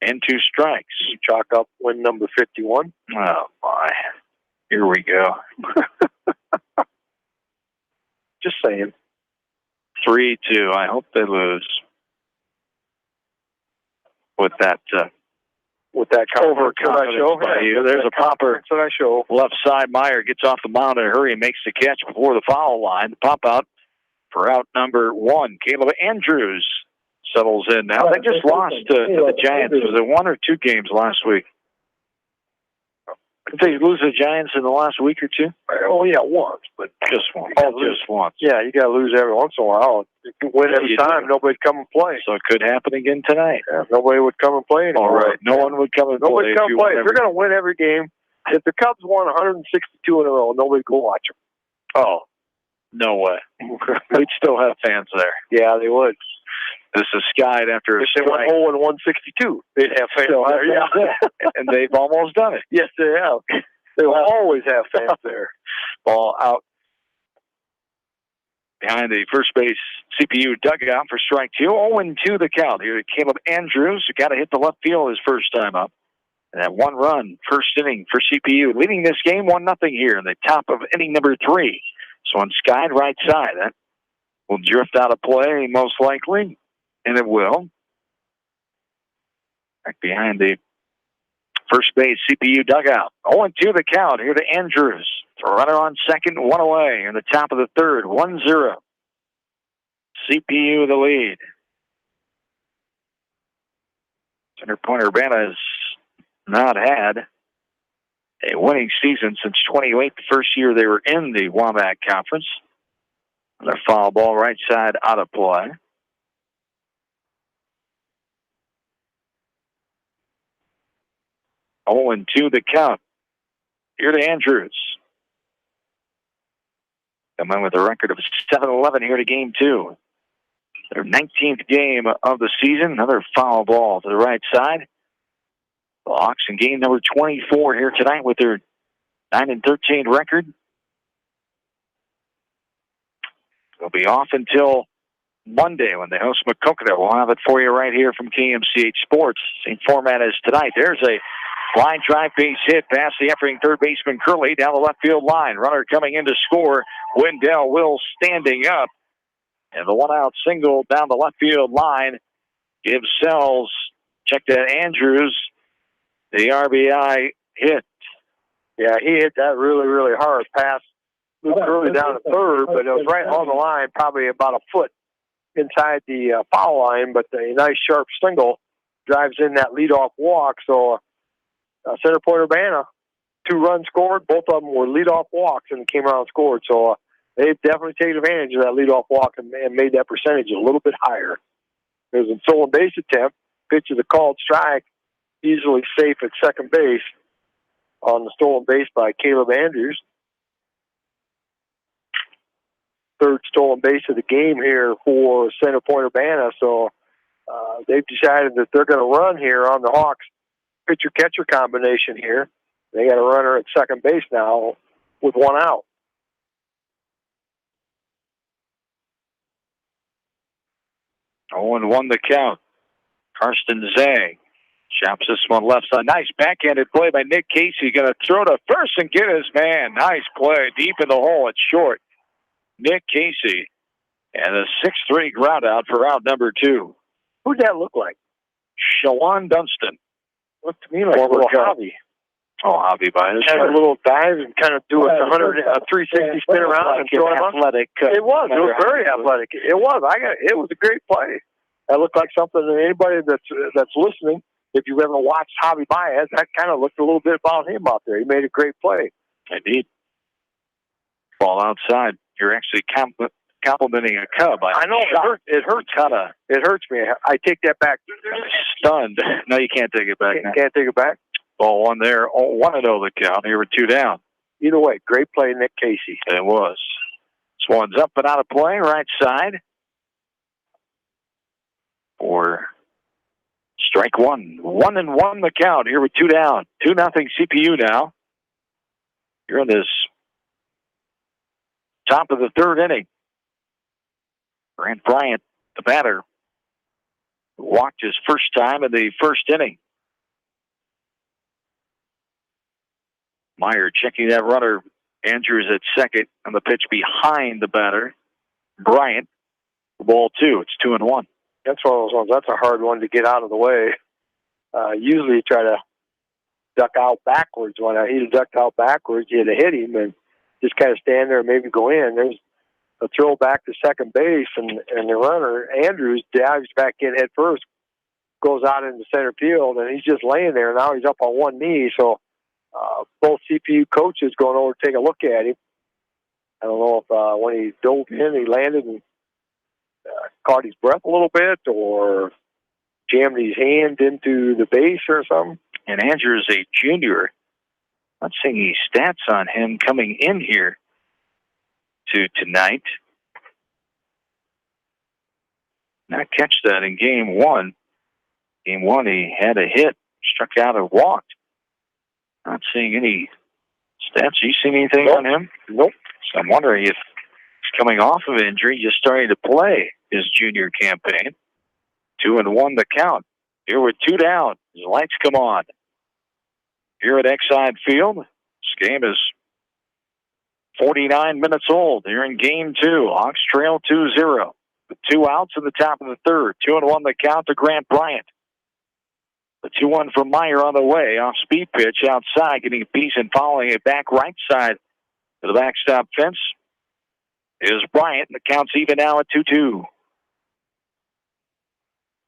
and 2 strikes. Chalk up win number 51. Oh, my. Here we go. Just saying. 3-2. I hope they lose. With that overconfidence by you. There's a popper. That's what I show. Left side, Meyer gets off the mound in a hurry and makes the catch before the foul line. The pop out for out number 1. Caleb Andrews settles in now. They just lost to the Giants. Was it 1 or 2 games last week? Did they lose the Giants in the last week or 2? Oh, yeah, once, but just once. Just once. Yeah, you got to lose every once in a while. You can win every time. Nobody'd come and play. So it could happen again tonight. Yeah, nobody would come and play anymore. All right. No one would come and play. Nobody come and play. If you're going to win every game, if the Cubs won 162 in a row, nobody'd go watch them. Oh, no way. We'd still have fans there. Yeah, they would. This is skied after a if they went 0 and 162, they'd have fans there. Yeah. And they've almost done it. Yes, they have. They will always have fans there. Ball out behind the first base CPU dugout for strike 2. 0-2 the count. Here Caleb Andrews, who got to hit the left field his first time up. And that 1 run, first inning for CPU, leading this game 1-0 here in the top of inning number 3. So on skied right side, that will drift out of play most likely, and it will. Back behind the first base CPU dugout. 0-2 the count. Here to Andrews. A runner on second, 1 away in the top of the third. 1-0. CPU the lead. Center point Urbana has not had a winning season since 28, the first year they were in the WAMAC Conference. Another foul ball right side out of play. Oh, and 2 the count. Here to Andrews. Come in with a record of 7-11 here to game 2. Their 19th game of the season. Another foul ball to the right side. The Hawks in game number 24 here tonight with their 9-13 record. They'll be off until Monday when they host Maquoketa. We'll have it for you right here from KMCH Sports. Same format as tonight. There's a line drive base hit past the efforting third baseman Curley down the left field line. Runner coming in to score. Wendell Will standing up. And the 1-out single down the left field line gives Sells, check that, Andrews, the RBI hit. Yeah, he hit that really, really hard. Pass Luke Curley down to third, but it was right on the line, probably about a foot inside the foul line, but a nice sharp single drives in that leadoff walk. So Center Point Urbana, 2 runs scored. Both of them were leadoff walks and came around and scored. So they've definitely taken advantage of that leadoff walk and made that percentage a little bit higher. There's a stolen base attempt. Pitch is a called strike. Easily safe at second base on the stolen base by Caleb Andrews. Third stolen base of the game here for Center Point Urbana. So they've decided that they're going to run here on the Hawks pitcher-catcher combination here. They got a runner at second base now with 1 out. Oh, and 1 the count. Karsten Zang chops this one left side. Nice backhanded play by Nick Casey. Going to throw to first and get his man. Nice play. Deep in the hole. It's short. Nick Casey. And a 6-3 ground out for out number 2. Who'd that look like? Shawan Dunston. Looked to me like a little hobby. Oh, hobby by his Had a little dive and kind of do a 360 spin around and throw it up. Athletic. It was very athletic. It was. It was a great play. That looked like something that anybody that's listening, if you've ever watched Javi Baez, that kind of looked a little bit about him out there. He made a great play. Indeed. Ball outside. You're actually complimenting a Cub. I know. It hurts. It hurts me. I take that back. Stunned. No, you can't take it back now. Can't take it back. Ball 1 there. 1-0 the count. Here with 2 down. Either way, great play, Nick Casey. It was. This one's up and out of play, right side. For strike 1. 1-1 the count. Here with 2 down. 2-0 CPU now. You're in this top of the third inning. Grant Bryant, the batter, walked his first time in the first inning. Meyer checking that runner. Andrews at second on the pitch behind the batter. Bryant, ball 2. It's 2-1. That's one of those ones. That's a hard one to get out of the way. Usually you try to duck out backwards. When he'd have ducked out backwards, you'd have hit him and just kind of stand there and maybe go in. There's a throw back to second base, and the runner, Andrews, dives back in head first, goes out into center field, and he's just laying there. Now he's up on one knee, so both CPU coaches going over to take a look at him. I don't know if when he dove in, he landed and caught his breath a little bit or jammed his hand into the base or something. And Andrews is a junior. Not seeing any stats on him coming in here to tonight. Not catch that in game one. Game one, he had a hit, struck out and walked. Not seeing any stats. You seen anything on him? Nope. So I'm wondering if he's coming off of injury, just starting to play his junior campaign. 2-1 the count. Here with 2 down. His lights come on. Here at Exide Field, this game is 49 minutes old. Here in game 2, Hawks trail 2-0. With 2 outs in the top of the third. 2-1 the count to Grant Bryant. The 2-1 from Meyer on the way. Off speed pitch outside, getting a piece and following it back right side to the backstop fence is Bryant. And the count's even now at 2-2.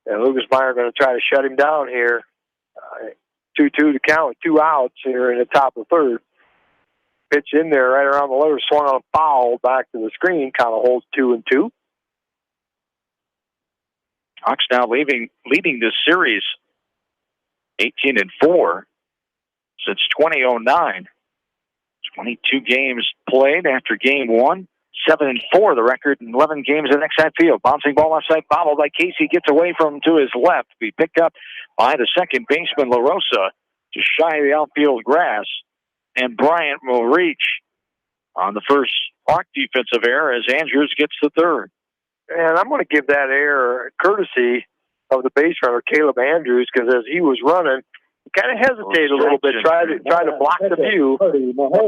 And Lucas Meyer going to try to shut him down here. 2-2 to count with 2 outs here in the top of the third. Pitch in there right around the letter, swung on a foul back to the screen, kind of holds 2-2. Hawks now leading this series 18-4 since 2009. 22 games played after game 1. 7-4 the record in 11 games at Exide Field. Bouncing ball left side, fouled by Casey, gets away from him to his left. Be picked up by the second baseman, La Rosa, just shy of the outfield grass. And Bryant will reach on the first Hawk defensive error as Andrews gets the third. And I'm going to give that error courtesy of the base runner, Caleb Andrews, because as he was running, he kind of hesitated a little bit, tried to block the view of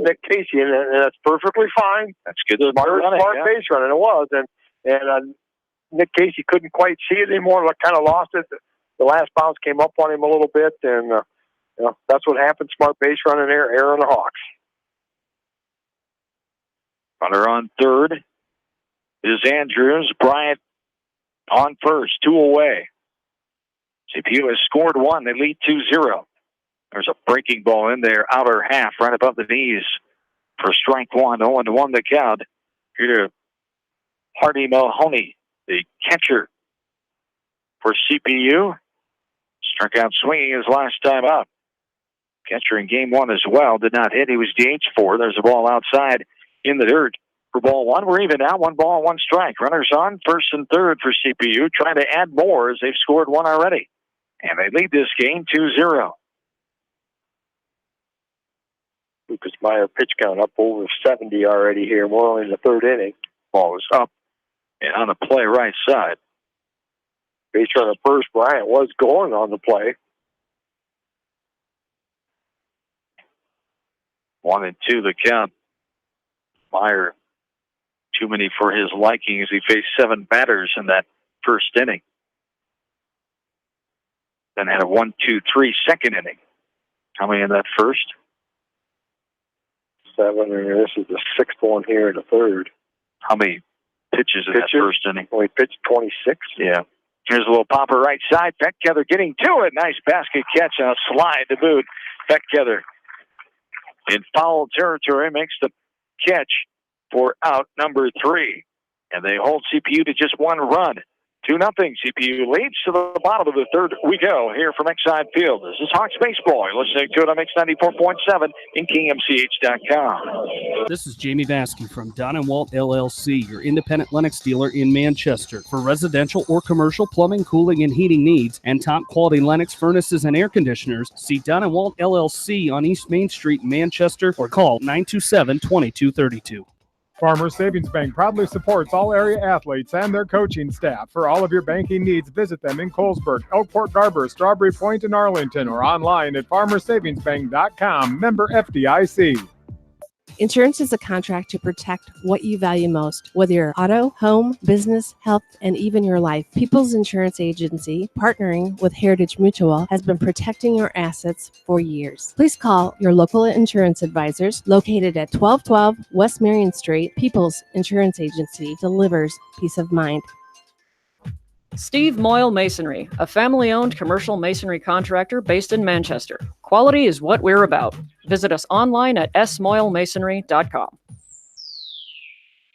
Nick Casey, and that's perfectly fine. That's good. Smart base running it was, and Nick Casey couldn't quite see it anymore. Kind of lost it. The last bounce came up on him a little bit, and that's what happened. Smart base running there, error on the Hawks. Runner on third is Andrews. Bryant on first, 2 away. CPU has scored 1. They lead 2-0. There's a breaking ball in there, outer half, right above the knees for strike 1. 0-1 the count. Here to Hardy Mahoney, the catcher for CPU. Struck out swinging his last time up. Catcher in game 1 as well. Did not hit. He was DH for. There's a ball outside in the dirt for ball 1. We're even now. 1 ball, 1 strike. Runners on first and third for CPU. Trying to add more as they've scored 1 already. And they lead this game 2-0. Lucas Meyer pitch count up over 70 already here. We're only in the third inning. Ball is up and on the play right side. Base runner first, Bryant was going on the play. 1-2 the count. Meyer, too many for his liking as he faced 7 batters in that first inning. Then had a 1-2-3 second inning. How many in that first? 7, and this is the 6th one here in the third. How many pitches in that first inning? We pitched 26. Yeah. Here's a little popper right side. Beckether getting to it. Nice basket catch and a slide to boot. Beckether in foul territory makes the catch for out number 3. And they hold CPU to just 1 run. 2-0. CPU leads to the bottom of the third. We go here from Exide Field. This is Hawks Baseball. You're listening to it on Mix 94.7 in KMCH.com. This is Jamie Vaskey from Don & Walt LLC, your independent Lennox dealer in Manchester. For residential or commercial plumbing, cooling, and heating needs, and top-quality Lennox furnaces and air conditioners, see Don & Walt LLC on East Main Street in Manchester or call 927-2232. Farmers Savings Bank proudly supports all area athletes and their coaching staff. For all of your banking needs, visit them in Colesburg, Elkport Garber, Strawberry Point, and Arlington, or online at farmersavingsbank.com. Member FDIC. Insurance is a contract to protect what you value most, whether you're auto, home, business, health, and even your life. People's Insurance Agency, partnering with Heritage Mutual, has been protecting your assets for years. Please call your local insurance advisors located at 1212 West Marion Street. People's Insurance Agency delivers peace of mind. Steve Moyle Masonry, a family-owned commercial masonry contractor based in Manchester. Quality is what we're about. Visit us online at smoylemasonry.com.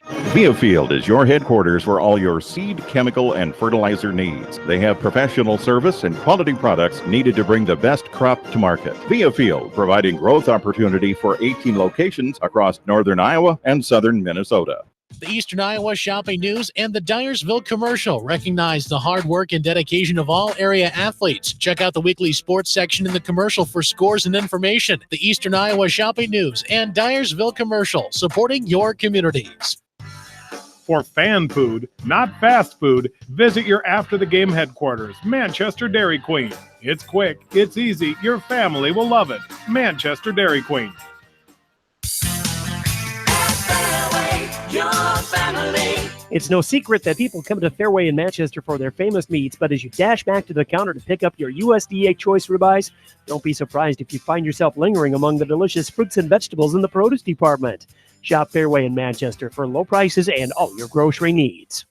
Viafield is your headquarters for all your seed, chemical, and fertilizer needs. They have professional service and quality products needed to bring the best crop to market. Viafield, providing growth opportunity for 18 locations across northern Iowa and southern Minnesota. The Eastern Iowa Shopping News and the Dyersville Commercial recognize the hard work and dedication of all area athletes. Check out the weekly sports section in the commercial for scores and information. The Eastern Iowa Shopping News and Dyersville Commercial, supporting your communities. For fan food, not fast food, visit your after-the-game headquarters, Manchester Dairy Queen. It's quick, it's easy, your family will love it. Manchester Dairy Queen. Your family. It's no secret that people come to Fairway in Manchester for their famous meats, but as you dash back to the counter to pick up your USDA choice ribeyes, don't be surprised if you find yourself lingering among the delicious fruits and vegetables in the produce department. Shop Fairway in Manchester for low prices and all your grocery needs.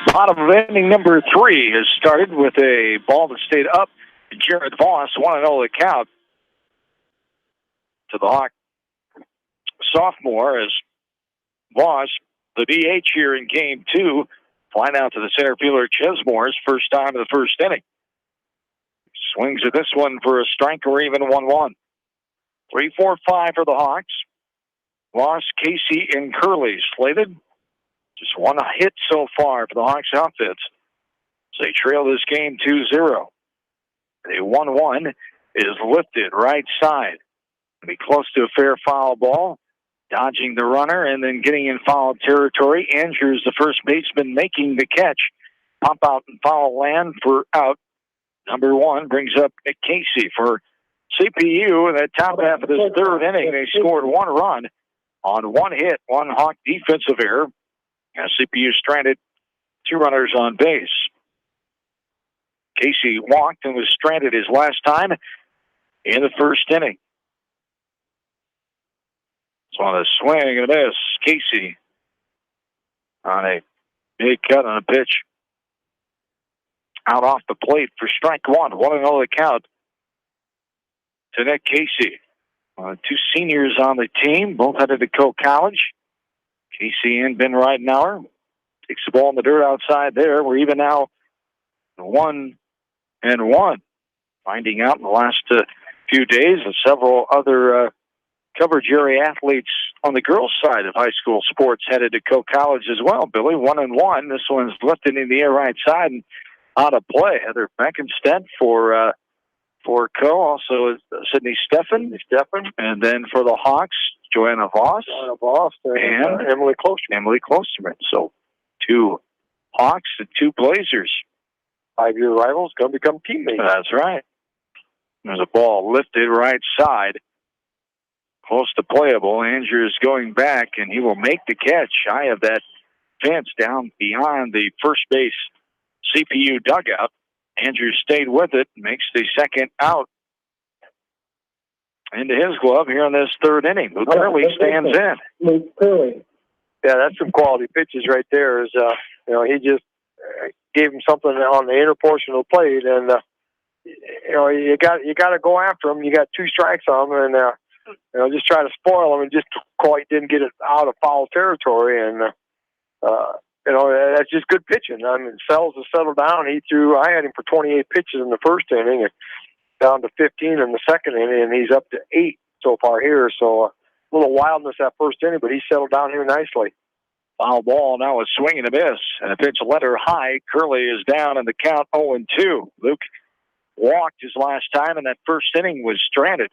Bottom of inning number 3 has started with a ball that stayed up. Jared Voss, 1-0 the count to the Hawk sophomore as Voss, the DH here in game 2, flying out to the center fielder Chesmore's first time in the first inning. Swings at this one for a strike or even 1-1. 3-4-5 for the Hawks. Voss, Casey, and Curley slated. Just one hit so far for the Hawks outfits. So they trail this game 2-0. The 1-1 is lifted right side. Be close to a fair foul ball, dodging the runner and then getting in foul territory. Andrews, the first baseman, making the catch. Pump out in foul land for out. Number 1 brings up Nick Casey for CPU. In the top half of this third inning, they scored 1 run on 1 hit, 1 Hawk defensive error. And CPU stranded 2 runners on base. Casey walked and was stranded his last time in the first inning. So on a swing and a miss, Casey on a big cut on a pitch. Out off the plate for strike 1. 1-0 the count to Nick Casey. 2 seniors on the team, both headed to Coe College. Casey and Ben Ridenauer. Takes the ball in the dirt outside there. We're even now 1-1. Finding out in the last few days that several other coverage area athletes on the girls' side of high school sports headed to Coe College as well, Billy. 1-1. This one's lifted in the air right side and out of play. Heather Beckenstedt for Coe. Also Sydney Steffen. And then for the Hawks, Joanna Voss. And Emily Klosterman. So 2 Hawks and 2 Blazers. 5-year rivals going to become teammates. That's right. There's a ball lifted right side. Close to playable. Andrews going back, and he will make the catch shy of that fence down behind the first base CPU dugout. Andrews stayed with it, makes the second out into his glove here in this third inning. Luke Curley stands in. Luke Curley. Yeah, that's some quality pitches right there. He just gave him something on the inner portion of the plate, and you got to go after him. You got 2 strikes on him, and just try to spoil him, and just quite didn't get it out of foul territory. And that's just good pitching. I mean, Sells has settled down. I had him for 28 pitches in the first inning, and down to 15 in the second inning, and he's up to 8 so far here. So a little wildness that first inning, but he settled down here nicely. Foul ball, now a swing and a miss. And a pitch letter high. Curley is down in the count 0-2. Luke walked his last time, and that first inning was stranded.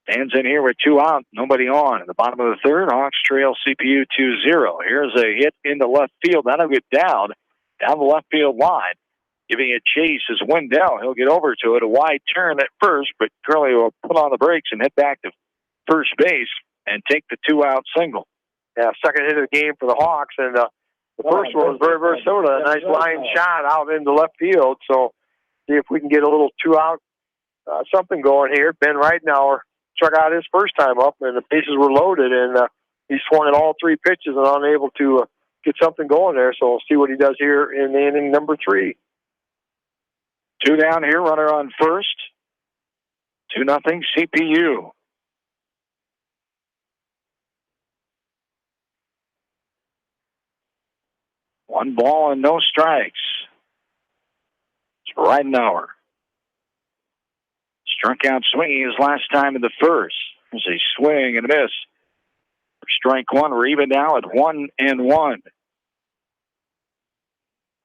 Stands in here with 2 out, nobody on. In the bottom of the third, Hawks trail CPU 2-0. Here's a hit into left field. That'll get down the left field line. giving it chase is Wendell. He'll get over to it, a wide turn at first, but Curley will put on the brakes and head back to first base and take the 2-out single. Yeah, second hit of the game for the Hawks, and the first one was very, very similar. A nice line shot out into left field. So see if we can get a little 2-out something going here. Ben Reitenauer struck out his first time up, and the bases were loaded, and he swung at all 3 pitches and unable to get something going there. So we'll see what he does here in inning number 3. 2 down here, runner on first. 2-0 CPU. One ball and no strikes. It's Reitenauer. Struck out swinging his last time in the first. There's a swing and a miss. Strike one. We're even now at 1-1.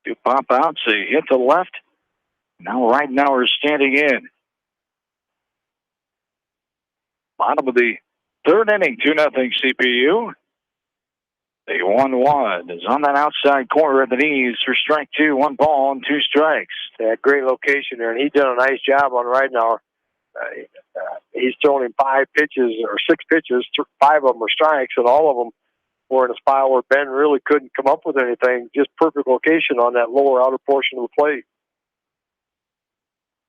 2 pop outs. A hit to left. Now Reitenauer is standing in. Bottom of the third inning. 2-0 CPU. The 1-1 is on that outside corner at the knees for strike 2. 1 ball and 2 strikes. Yeah, great location there, and he's done a nice job on Reitenauer. He's thrown him 5 pitches or 6 pitches. 5 of them were strikes, and all of them were in a spot where Ben really couldn't come up with anything. Just perfect location on that lower outer portion of the plate.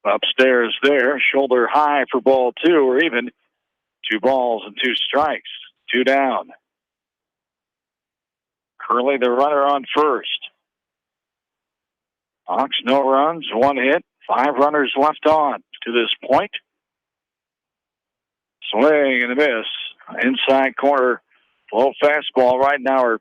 Upstairs there, shoulder high for ball 2, or even 2 balls and 2 strikes. 2 down. Curley, the runner on first. Hawks, no runs, 1 hit, 5 runners left on to this point. Swing and a miss. Inside corner, low fastball. Reitenauer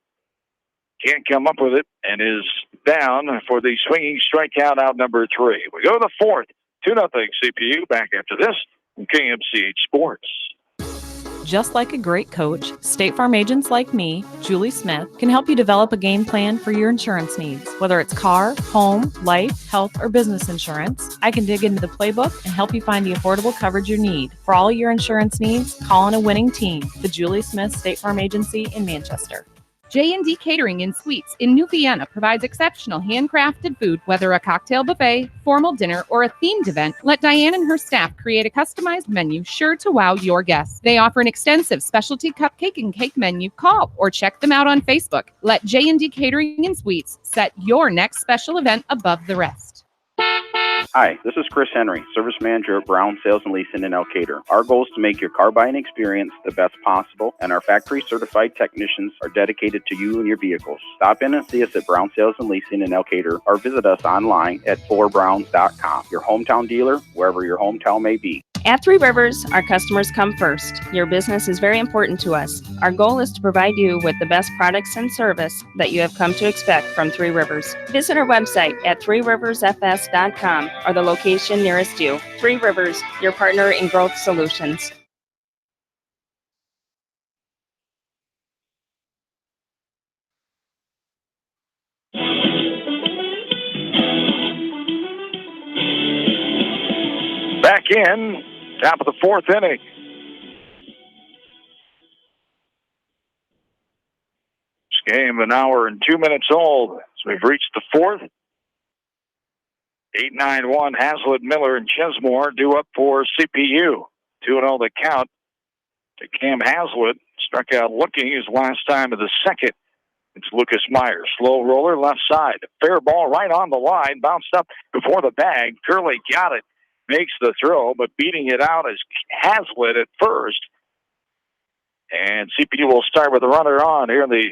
can't come up with it and is down for the swinging strikeout out number 3. We go to the 4th. 2-0 CPU. Back after this from KMCH Sports. Just like a great coach, State Farm agents like me, Julie Smith, can help you develop a game plan for your insurance needs. Whether it's car, home, life, health, or business insurance, I can dig into the playbook and help you find the affordable coverage you need. For all your insurance needs, call on a winning team. The Julie Smith State Farm Agency in Manchester. J&D Catering and Suites in New Vienna provides exceptional handcrafted food, whether a cocktail buffet, formal dinner, or a themed event. Let Diane and her staff create a customized menu sure to wow your guests. They offer an extensive specialty cupcake and cake menu. Call or check them out on Facebook. Let J&D Catering and Suites set your next special event above the rest. Hi, this is Chris Henry, Service Manager at Brown Sales and Leasing in Elkader. Our goal is to make your car buying experience the best possible, and our factory-certified technicians are dedicated to you and your vehicles. Stop in and see us at Brown Sales and Leasing in Elkader, or visit us online at 4browns.com. Your hometown dealer, wherever your hometown may be. At Three Rivers, our customers come first. Your business is very important to us. Our goal is to provide you with the best products and service that you have come to expect from Three Rivers. Visit our website at threeriversfs.com or the location nearest you. Three Rivers, your partner in growth solutions. Back in, top of the 4th inning. This game an hour and 2 minutes old. So we've reached the 4th. 8-9-1, Hazlitt, Miller, and Chesmore due up for CPU. 2-0 the count to Cam Hazlitt. Struck out looking his last time of the 2nd. It's Lucas Myers. Slow roller left side. Fair ball right on the line. Bounced up before the bag. Curley got it. Makes the throw, but beating it out is Hazlitt at first. And CPU will start with the runner on here in the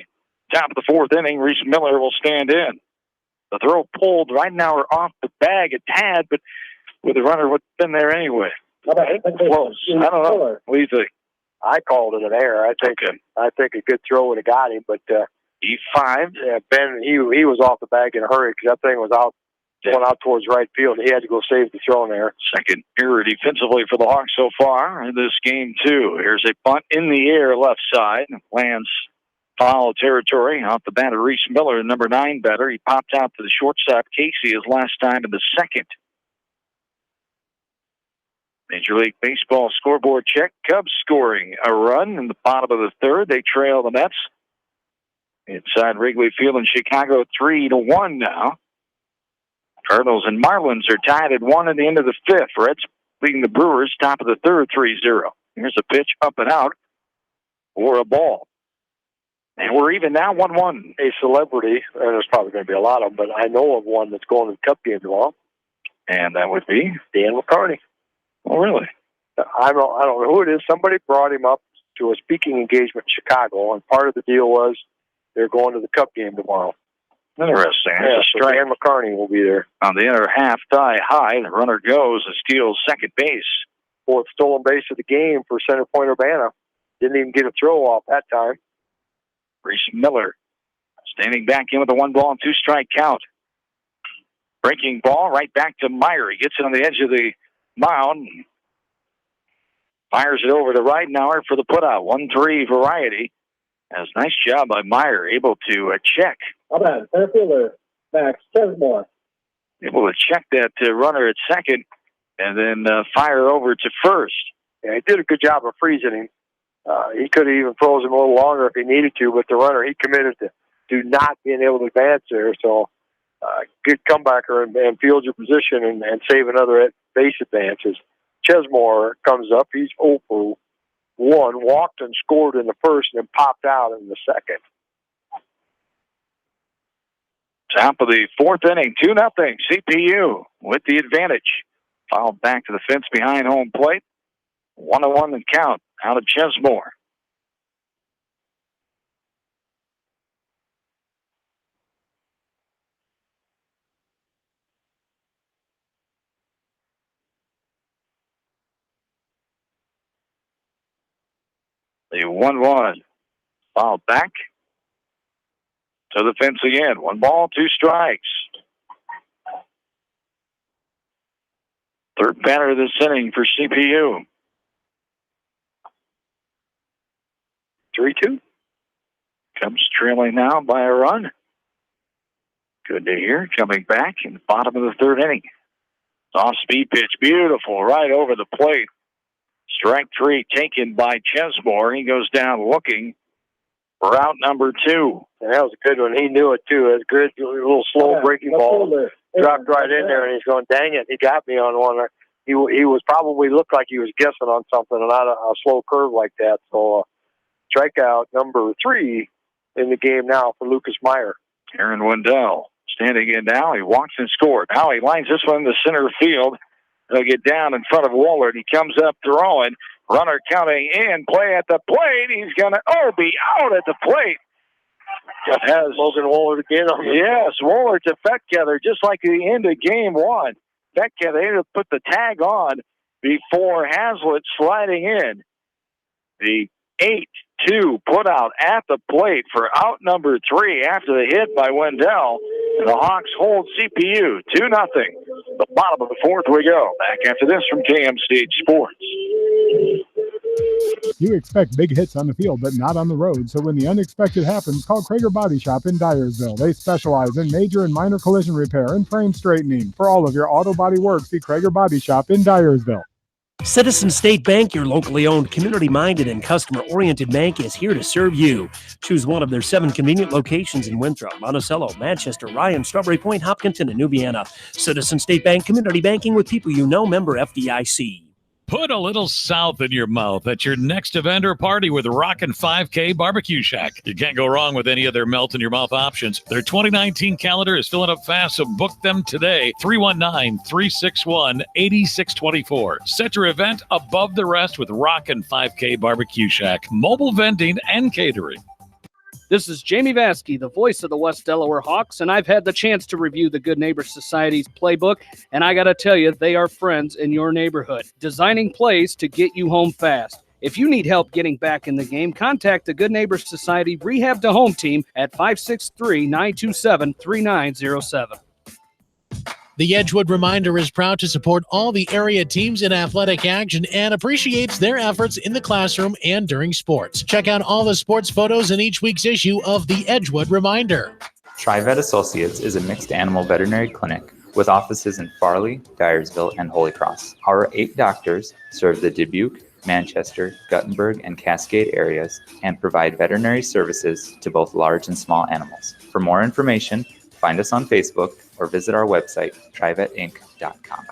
top of the 4th inning. Reese Miller will stand in. The throw pulled right now off the bag a tad, but with the runner would have been there anyway. Close. I don't know. What do you think? I called it an error. I think a good throw would have got him, but E5. Yeah, Ben, he was off the bag in a hurry because that thing was out. Going out towards right field. He had to go save the throw in there. Second error defensively for the Hawks so far in this game, too. Here's a bunt in the air left side. Lands foul territory off the bat of Reese Miller, number 9 batter. He popped out to the shortstop, Casey, his last time in the 2nd. Major League Baseball scoreboard check. Cubs scoring a run in the bottom of the 3rd. They trail the Mets inside Wrigley Field in Chicago 3-1 now. Cardinals and Marlins are tied at 1 at the end of the 5th. Reds leading the Brewers, top of the 3rd, 3-0. Here's a pitch up and out for a ball. And we're even now, 1-1. A celebrity, and there's probably going to be a lot of them, but I know of one that's going to the Cup game tomorrow. And that would be? Dan McCarney. Oh, really? I don't know who it is. Somebody brought him up to a speaking engagement in Chicago, and part of the deal was they're going to the Cup game tomorrow. Interesting. Yeah, so Dan McCarney will be there. On the inner half, thigh high, the runner goes and steals second base. 4th stolen base of the game for center point Urbana. Didn't even get a throw off that time. Reese Miller standing back in with a 1-2-strike count. Breaking ball right back to Meyer. He gets it on the edge of the mound. Fires it over to Ridenauer for the putout. 1-3 variety. That's a nice job by Meyer, able to check. How about center fielder, Max Chesmore? Able to check that runner at second and then fire over to first. Yeah, he did a good job of freezing him. He could have even frozen him a little longer if he needed to, but the runner, he committed to not being able to advance there. So good comebacker and field your position and save another base advances. Chesmore comes up. He's 0 for 1, walked and scored in the first and then popped out in the second. Top of the 4th inning, 2-0. CPU with the advantage. Fouled back to the fence behind home plate. 1-1 the count out of Chesmore. The 1-1 fouled back to the fence again. 1 ball, 2 strikes. Third batter of this inning for CPU. 3-2. Comes trailing now by a run. Good to hear. Coming back in the bottom of the 3rd inning. Off-speed pitch. Beautiful. Right over the plate. Strike 3 taken by Chesmore. He goes down looking for out number 2. And that was a good one. He knew it, too. It was good. A little slow breaking ball. Dropped right in there, and he's going, dang it, he got me on one. He was probably looked like he was guessing on something and not a slow curve like that. So strikeout number 3 in the game now for Lucas Meyer. Aaron Wendell standing in now. He walks and scored. Now he lines this one to center field. He'll get down in front of Woolard. He comes up throwing. Runner counting in. Play at the plate. He's going to be out at the plate. Has Logan Woolard again on the Yes, Woolard to Fettkeather, just like the end of game 1. Fettkeather able to put the tag on before Hazlitt sliding in. The 8-2 put out at the plate for out number 3 after the hit by Wendell. And the Hawks hold CPU 2-0. The bottom of the 4th we go. Back after this from KMCH Sports. You expect big hits on the field, but not on the road. So when the unexpected happens, call Krager Body Shop in Dyersville. They specialize in major and minor collision repair and frame straightening. For all of your auto body work, see Krager Body Shop in Dyersville. Citizen State Bank, your locally owned, community-minded, and customer-oriented bank, is here to serve you. Choose one of their 7 convenient locations in Winthrop, Monticello, Manchester, Ryan, Strawberry Point, Hopkinton, and New Vienna. Citizen State Bank, community banking with people you know, member FDIC. Put a little south in your mouth at your next event or party with Rockin' 5K Barbecue Shack. You can't go wrong with any of their melt-in-your-mouth options. Their 2019 calendar is filling up fast, so book them today. 319-361-8624. Set your event above the rest with Rockin' 5K Barbecue Shack. Mobile vending and catering. This is Jamie Vaskey, the voice of the West Delaware Hawks, and I've had the chance to review the Good Neighbor Society's playbook, and I got to tell you, they are friends in your neighborhood, designing plays to get you home fast. If you need help getting back in the game, contact the Good Neighbor Society Rehab to Home team at 563-927-3907. The Edgewood Reminder is proud to support all the area teams in athletic action and appreciates their efforts in the classroom and during sports. Check out all the sports photos in each week's issue of the Edgewood Reminder. TriVet Associates is a mixed animal veterinary clinic with offices in Farley, Dyersville, and Holy Cross. Our 8 doctors serve the Dubuque, Manchester, Guttenberg, and Cascade areas and provide veterinary services to both large and small animals. For more information, Find us on Facebook or visit our website, trivetinc.com.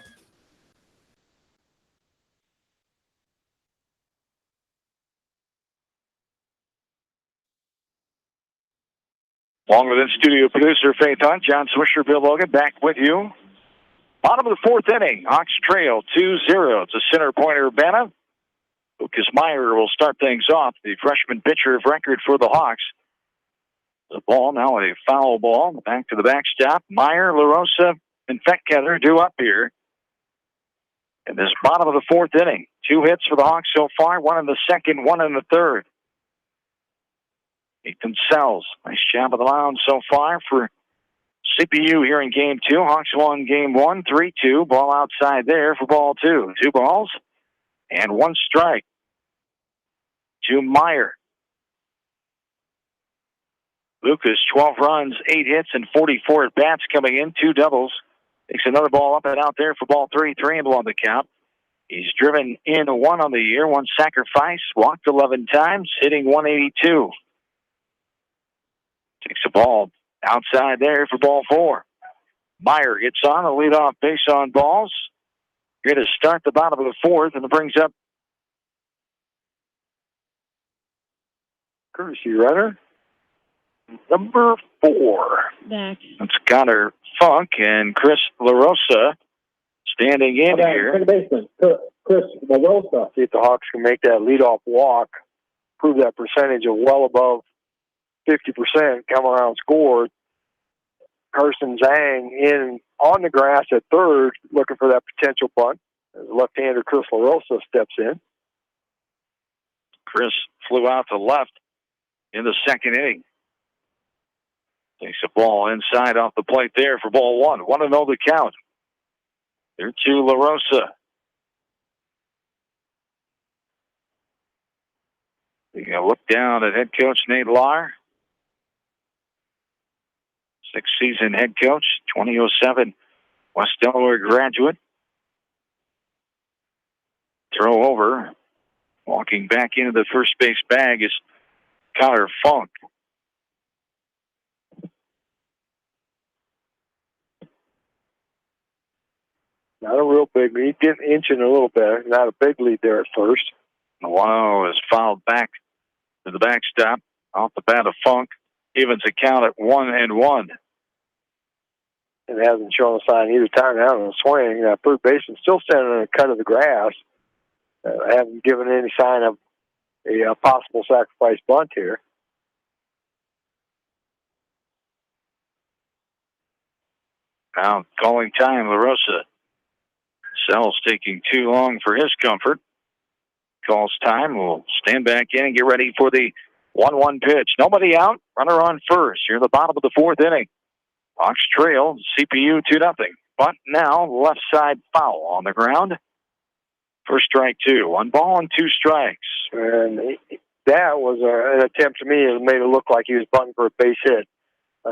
Along with in-studio producer Faith Hunt, John Swisher, Bill Logan, back with you. Bottom of the fourth inning, Hawks trail 2-0. It's a center pointer, Urbana. Lucas Meyer will start things off, the freshman pitcher of record for the Hawks. The ball now a foul ball. Back to the backstop. Meyer, LaRosa, and Fettketter due up here. In this bottom of the fourth inning, 2 hits for the Hawks so far, 1 in the second, 1 in the third. Ethan Sells, nice job of the mound so far for CPU here in game 2. Hawks won game 1, 3-2. Ball outside there for ball 2. 2 balls and 1 strike to Meyer. Lucas, 12 runs, 8 hits, and 44 at-bats coming in, 2 doubles. Takes another ball up and out there for ball 3, 3-1 on the count. He's driven in 1 on the year, 1 sacrifice, walked 11 times, hitting 182. Takes the ball outside there for ball 4. Meyer gets on a leadoff base on balls. Here to start the bottom of the fourth, and it brings up courtesy runner number 4. Back. It's Connor Funk and Chris LaRosa standing in here. Second baseman, Chris LaRosa. See if the Hawks can make that leadoff walk, prove that percentage of well above 50%, come around scored. Carson Zhang in on the grass at third, looking for that potential bunt. Left-hander Chris LaRosa steps in. Chris flew out to left in the second inning. Takes the ball inside off the plate there for ball 1. 1-0 the count. There to LaRosa. You can look down at head coach Nate Lahr. 6th-season head coach, 2007 West Delaware graduate. Throw over. Walking back into the first base bag is Connor Funk. Not a real big lead. He's getting inching a little bit. Not a big lead there at first. The 1-0 is fouled back to the backstop. Off the bat of Funk. Evens the count at 1-1. And hasn't shown a sign either time down on a swing. Third baseman still standing on a cut of the grass. Haven't given any sign of a possible sacrifice bunt here. Now calling time, LaRosa. Sells taking too long for his comfort. Calls time. We'll stand back in and get ready for the 1-1 pitch. Nobody out. Runner on first. Here in the bottom of the fourth inning. Hawks trail. CPU 2-0. But now left side foul on the ground. First strike 2. 1 ball and 2 strikes. And that was an attempt to me. It made it look like he was bunting for a base hit.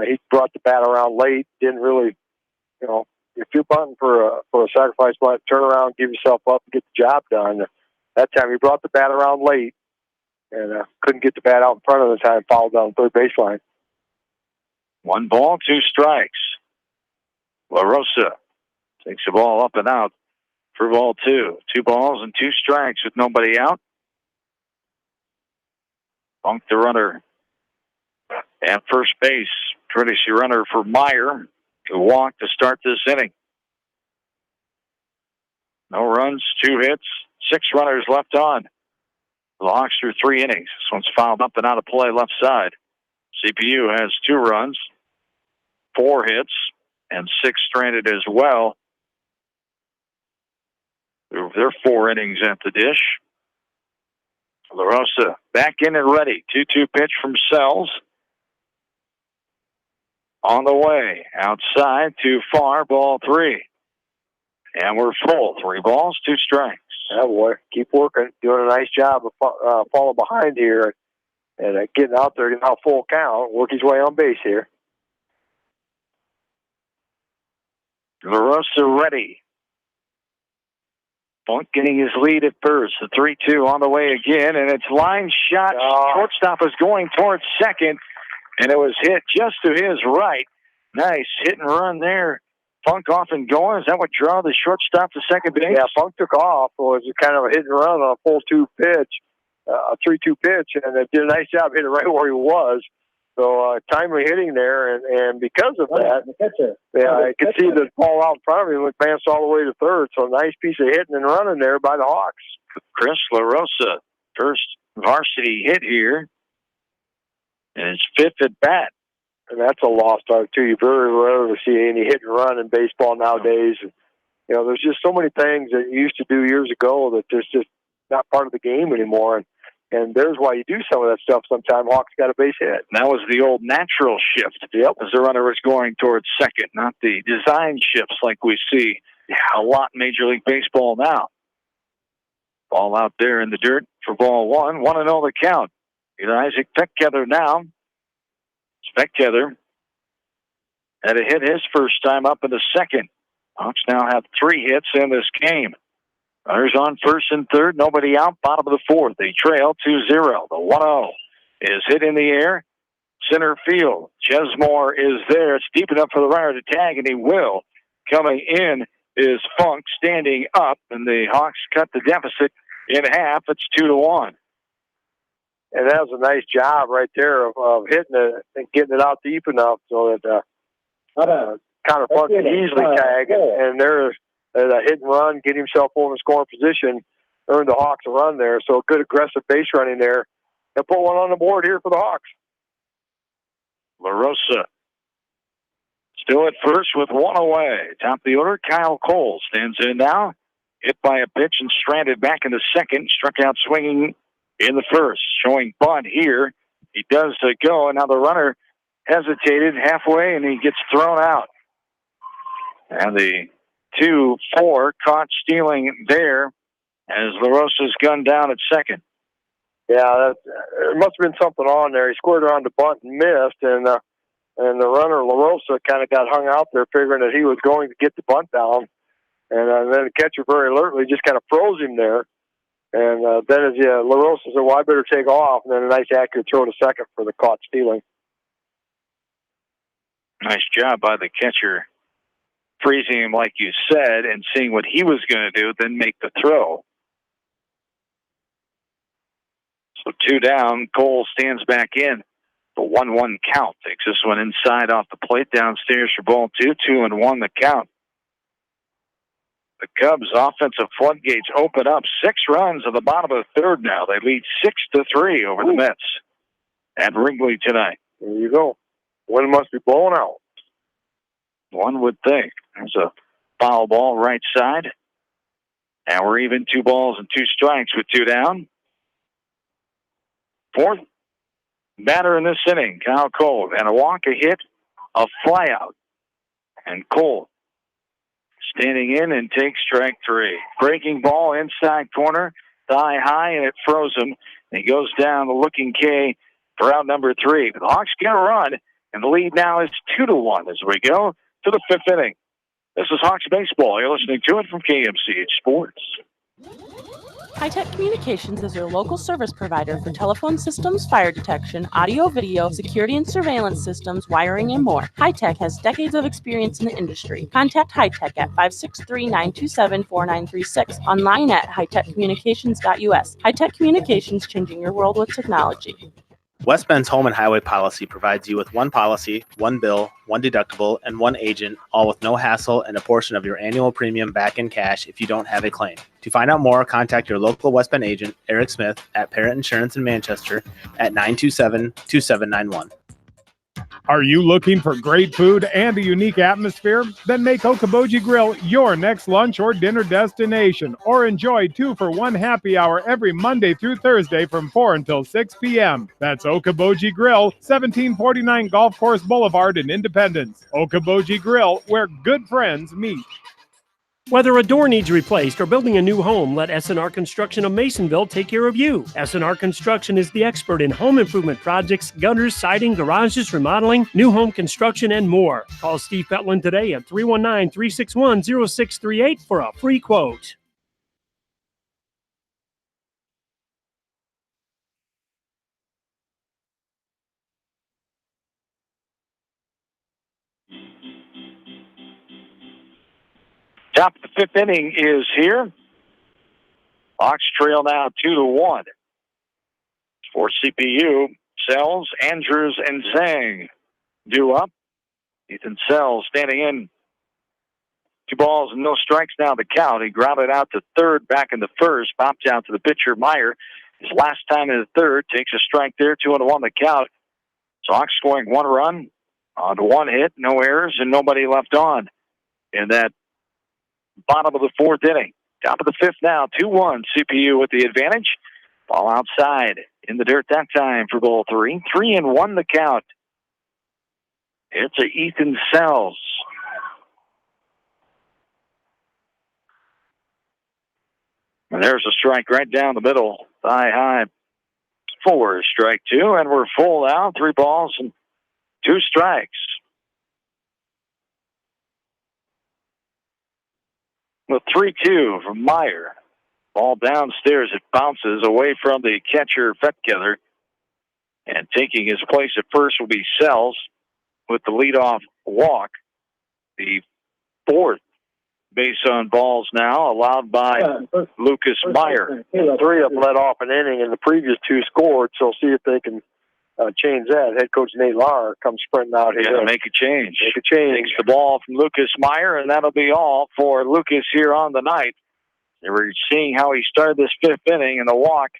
He brought the bat around late. Didn't really, if you're bunting for a sacrifice bunt, turn around, give yourself up, and get the job done. That time he brought the bat around late and couldn't get the bat out in front of the time, fouled down third baseline. 1 ball, 2 strikes. LaRosa takes the ball up and out for ball 2. 2 balls and 2 strikes with nobody out. Funk the runner at first base. Courtesy runner for Meyer, who walked to start this inning. No runs, 2 hits, 6 runners left on. The Hawks through 3 innings. This one's fouled up and out of play left side. CPU has 2 runs, 4 hits, and 6 stranded as well. They're 4 innings at the dish. LaRosa back in and ready. 2-2 pitch from Sells. On the way. Outside, too far, ball 3. And we're full. 3 balls, 2 strikes. Yeah, boy. Keep working. Doing a nice job of falling behind here and getting out there, getting out full count. Work his way on base here. LaRosa ready. Funk getting his lead at first. The 3-2 on the way again, and it's line shot. Shortstop is going towards second, and it was hit just to his right. Nice hit and run there. Funk off and going. Is that what draw the shortstop to second base? Yeah, Funk took off. It was kind of a hit and run on a full 2 pitch, a 3-2 pitch, and it did a nice job hitting right where he was. So timely hitting there, and because of that, I could see the ball out in front of him advanced all the way to third. So nice piece of hitting and running there by the Hawks. Chris LaRosa, first varsity hit here, and his 5th at bat. And that's a lost art, too. You very rarely see any hit and run in baseball nowadays. And, there's just so many things that you used to do years ago that there's just not part of the game anymore. And there's why you do some of that stuff sometime. Hawks got a base hit. That was the old natural shift. Yep. As the runner was going towards second, not the design shifts like we see a lot in Major League Baseball now. Ball out there in the dirt for ball 1. 1-0 the count. Either Isaac Peckether now. Peckether had a hit his first time up in the second. Hawks now have 3 hits in this game. Runners on first and third, nobody out, bottom of the 4th. They trail 2-0. The 1-0 is hit in the air. Center field. Chesmore is there. It's deep enough for the runner to tag, and he will. Coming in is Funk standing up, and the Hawks cut the deficit in half. It's 2-1. And that was a nice job right there of hitting it and getting it out deep enough so that Connor Funk can easily tag. And there's a hit and run, get himself over in scoring position, earned the Hawks a run there. So good aggressive base running there. And put one on the board here for the Hawks. LaRosa still at first with 1 away. Top of the order, Kyle Cole stands in now. Hit by a pitch and stranded back in the second. Struck out swinging in the first, showing bunt here. He does go, and now the runner hesitated halfway, and he gets thrown out. And the 2-4 caught stealing there as LaRosa's gunned down at second. Yeah, there must have been something on there. He squared around the bunt and missed, and the runner, LaRosa, kind of got hung out there figuring that he was going to get the bunt down. And then the catcher very alertly just kind of froze him there. And then as LaRosa said, well, I better take off. And then a nice accurate throw to second for the caught stealing. Nice job by the catcher, freezing him like you said and seeing what he was going to do, then make the throw. So 2 down, Cole stands back in. The 1-1 count. Takes this one inside off the plate, downstairs for ball 2. 2-1 the count. The Cubs' offensive floodgates open up. 6 runs at the bottom of the 3rd now. They lead 6-3 over the Mets at Wrigley tonight. There you go. Wind must be blowing out. One would think. There's a foul ball right side. Now we're even 2 balls and 2 strikes with 2 down. 4th batter in this inning, Kyle Cole. And a walk, a hit, a fly out. And Cole standing in and takes strike 3. Breaking ball inside corner, thigh high, and it froze him. And he goes down the looking K for out number 3. The Hawks get a run, and the lead now is 2-1 as we go to the 5th inning. This is Hawks baseball. You're listening to it from KMCH Sports. High-Tech Communications is your local service provider for telephone systems, fire detection, audio, video, security and surveillance systems, wiring, and more. High-Tech has decades of experience in the industry. Contact High-Tech at 563-927-4936, online at hightechcommunications.us. High-Tech Communications, changing your world with technology. West Bend's home and highway policy provides you with one policy, one bill, one deductible, and one agent, all with no hassle and a portion of your annual premium back in cash if you don't have a claim. To find out more, contact your local West Bend agent, Eric Smith, at Parrott Insurance in Manchester at 927-2791. Are you looking for great food and a unique atmosphere? Then make Okoboji Grill your next lunch or dinner destination, or enjoy 2-for-1 happy hour every Monday through Thursday from 4 until 6 p.m. That's Okoboji Grill, 1749 Golf Course Boulevard in Independence. Okoboji Grill, where good friends meet. Whether a door needs replaced or building a new home, let S&R Construction of Masonville take care of you. S&R Construction is the expert in home improvement projects, gutters, siding, garages, remodeling, new home construction, and more. Call Steve Petland today at 319-361-0638 for a free quote. Top of the fifth inning is here. Hawks trail now 2-1. For CPU, Sells, Andrews, and Zhang due up. Ethan Sells standing in. 2 balls and no strikes now the count. He grounded out to third back in the first. Popped out to the pitcher, Meyer. His last time in the third. Takes a strike there, 2-1 the count. So Hawks scoring 1 run on 1 hit, no errors, and nobody left on in that bottom of the fourth inning. Top of the fifth now, 2-1. CPU with the advantage. Ball outside in the dirt that time for ball 3. 3-1 the count. It's a Ethan Sells. And there's a strike right down the middle. High. 4, strike 2, and we're full now. 3 balls and 2 strikes. The 3-2 from Meyer. Ball downstairs. It bounces away from the catcher, Fetkether. And taking his place at first will be Sells with the leadoff walk. The 4th base on balls now allowed by Lucas Meyer. 3 of them led off an inning, and the previous 2 scored, so see if they can change that. Head coach Nate Lauer comes sprinting out here. Yeah, make a change. Takes the ball from Lucas Meyer, and that'll be all for Lucas here on the night. And we're seeing how he started this 5th inning, and the walk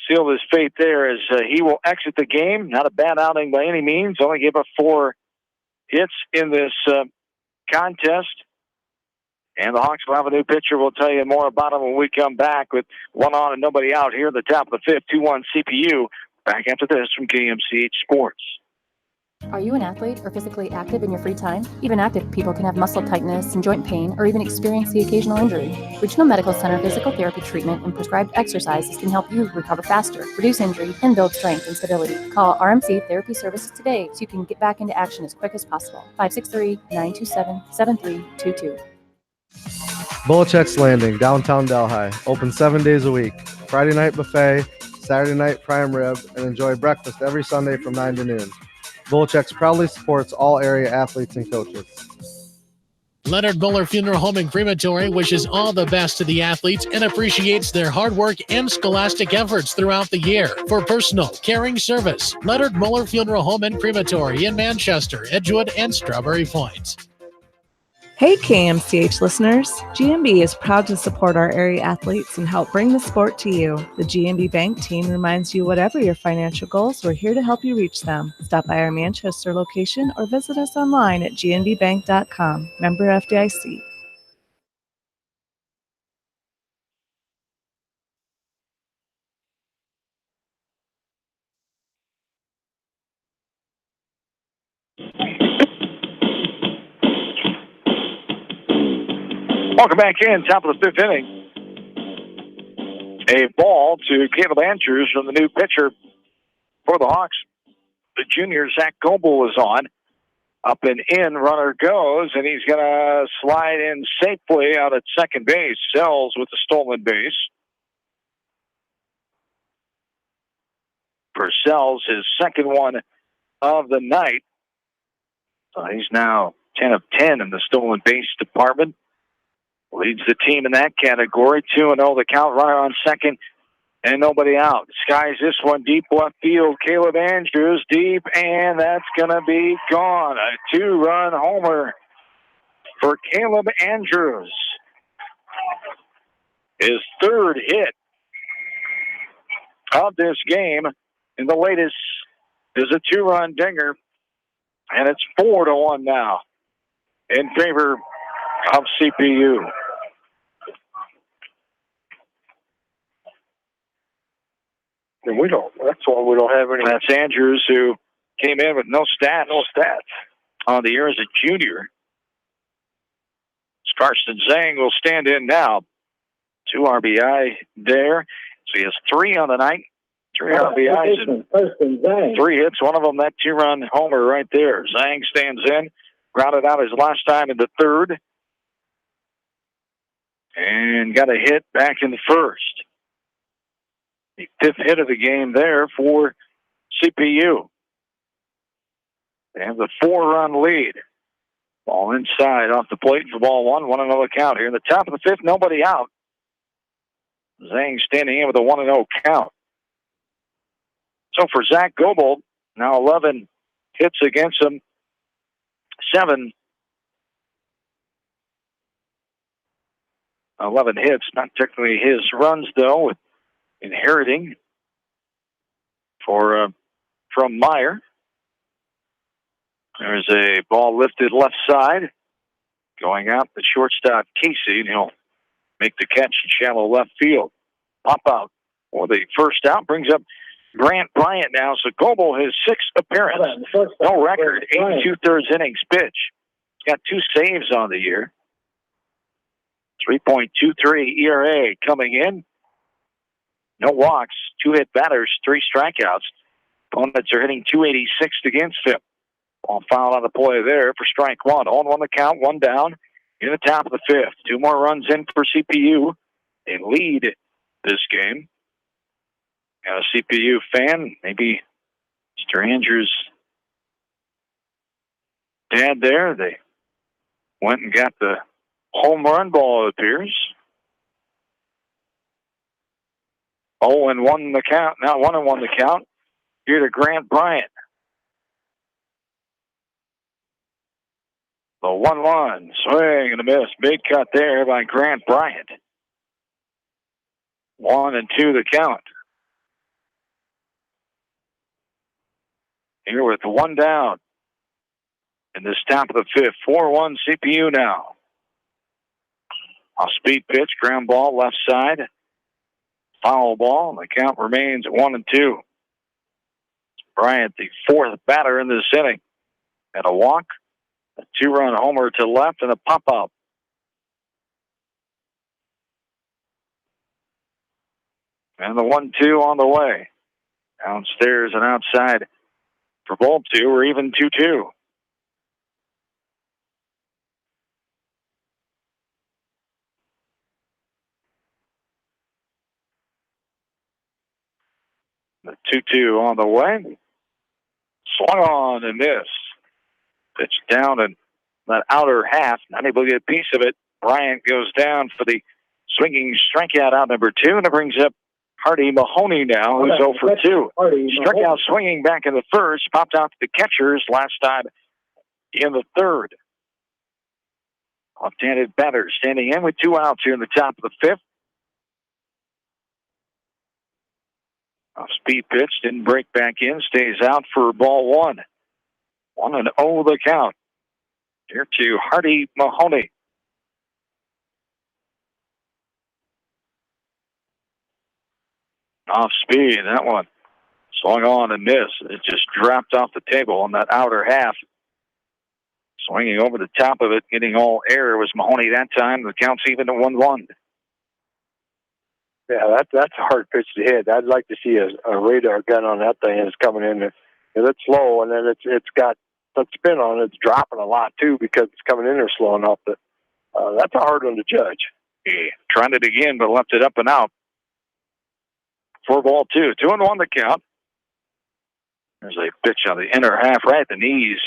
sealed his fate there as he will exit the game. Not a bad outing by any means. Only gave up 4 hits in this contest. And the Hawks will have a new pitcher. We'll tell you more about him when we come back with 1 on and nobody out here at the top of the 5th. 2-1 CPU. Back after this from KMCH Sports. Are you an athlete or physically active in your free time? Even active people can have muscle tightness and joint pain or even experience the occasional injury. Regional Medical Center physical therapy treatment and prescribed exercises can help you recover faster, reduce injury, and build strength and stability. Call RMC Therapy Services today so you can get back into action as quick as possible. 563-927-7322. Bolichek's Landing, downtown Delhi. Open 7 days a week. Friday night buffet, Saturday night prime rib, and enjoy breakfast every Sunday from 9 to noon. Bolichek's proudly supports all area athletes and coaches. Leonard Muller Funeral Home and Crematory wishes all the best to the athletes and appreciates their hard work and scholastic efforts throughout the year. For personal, caring service, Leonard Muller Funeral Home and Crematory in Manchester, Edgewood, and Strawberry Point. Hey KMCH listeners, GMB is proud to support our area athletes and help bring the sport to you. The GMB Bank team reminds you whatever your financial goals, we're here to help you reach them. Stop by our Manchester location or visit us online at gnbbank.com. Member FDIC. Welcome back in, top of the 5th inning. A ball to Caleb Andrews from the new pitcher for the Hawks. The junior, Zach Goebel, is on. Up and in, runner goes, and he's going to slide in safely out at second base. Sells with the stolen base. Purcell's his second one of the night. So he's now 10 of 10 in the stolen base department. Leads the team in that category. 2-0 the count, runner on second, and nobody out. Skies this one deep left field. Caleb Andrews deep, and that's going to be gone. A 2-run homer for Caleb Andrews. His 3rd hit of this game, and the latest is a 2-run dinger, and it's 4-1 now in favor of CPU. And that's why we don't have any. That's Andrews, who came in with no stats on the year as a junior. Carson Zhang will stand in now. 2 RBI there. So he has 3 on the night. 3 RBIs and 3 hits. One of them, that 2-run homer right there. Zhang stands in. Grounded out his last time in the 3rd. And got a hit back in the 1st. The 5th hit of the game there for CPU. They have the 4-run lead. Ball inside off the plate for ball one. 1-0 count here in the top of the fifth. Nobody out. Zhang standing in with a 1-0 count. So for Zach Goebold, now 11 hits against him. 11 hits, not technically his runs though, with inheriting from Meyer. There's a ball lifted left side, going out the shortstop Casey, and he'll make the catch in shallow left field. Pop out for the first out brings up Grant Bryant now. So Goebold, his sixth appearance, no record, 8 2/3 innings pitch. He's got 2 saves on the year. 3.23 ERA coming in. No walks, 2 hit batters, 3 strikeouts. Opponents are hitting .286 against him. Ball foul on the play there for strike one. 0-1 the count, 1 down in the top of the fifth. 2 more runs in for CPU. They lead this game. Got a CPU fan, maybe Mr. Andrews' dad there. They went and got the home run ball, it appears. 0-1 the count. Now 1-1 the count. Here to Grant Bryant. The 1-1 swing and a miss. Big cut there by Grant Bryant. 1-2 the count. Here with 1 down in this top of the fifth. 4-1 CPU now. Off speed pitch, ground ball left side. Foul ball. The count remains at 1-2. Bryant, the 4th batter in this inning. And a walk, a 2-run homer to left, and a pop-up. And the 1-2 on the way. Downstairs and outside for ball 2. We're even 2-2. The 2-2 on the way. Swung on and missed. Pitch down in that outer half. Not able to get a piece of it. Bryant goes down for the swinging strikeout out number 2, and it brings up Hardy Mahoney now, who's 0 for 2. Struck out swinging back in the first. Popped out to the catchers last time in the third. Left-handed batter standing in with 2 outs here in the top of the fifth. Off speed pitch, didn't break back in, stays out for ball 1. 1-0 the count. Here to Hardy Mahoney. Off speed, that one swung on and missed. It just dropped off the table on that outer half. Swinging over the top of it, getting all air was Mahoney that time. The count's even at 1-1. Yeah, that's a hard pitch to hit. I'd like to see a radar gun on that thing. It's coming in. It's slow, and then it's got some spin on it. It's dropping a lot, too, because it's coming in there slow enough. But that's a hard one to judge. He tried it again, but left it up and out. For ball 2. 2-1 the count. There's a pitch on the inner half, right at the knees.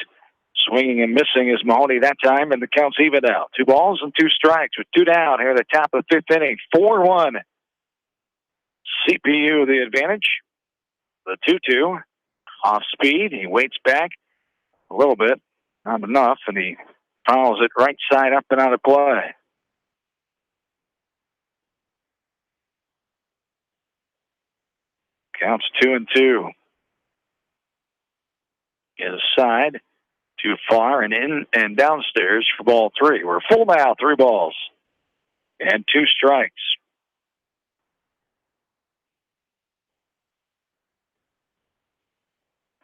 Swinging and missing is Mahoney that time, and the count's even out. 2 balls and 2 strikes with 2 down here at the top of the fifth inning. 4-1. CPU the advantage. The 2-2. Off speed. He waits back a little bit. Not enough, and he fouls it right side up and out of play. Counts 2-2. Inside, too far, and in and downstairs for ball 3. We're full now, 3 balls and 2 strikes.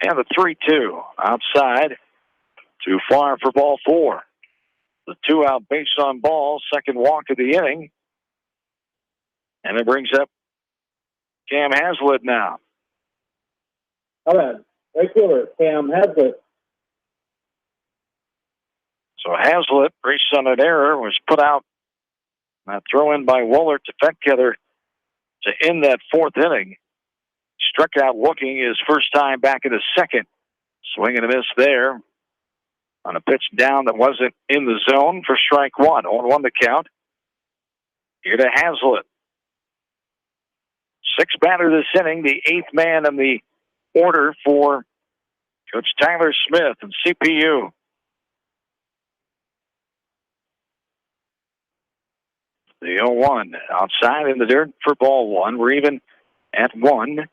And the 3-2 outside, too far for ball 4. The 2 out base on ball, second walk of the inning. And it brings up Cam Hazlitt now. All right, right fielder, Cam Hazlitt. So Hazlitt, based on an error, was put out. That throw in by Wohlert to Fettkeather to end that 4th inning. Struck out looking his first time back in the second. Swing and a miss there on a pitch down that wasn't in the zone for strike one. 0-1 the count. Here to Hazlitt. Sixth batter this inning, the eighth man in the order for Coach Tyler Smith and CPU. The 0-1 outside in the dirt for ball one. We're even at 1-1.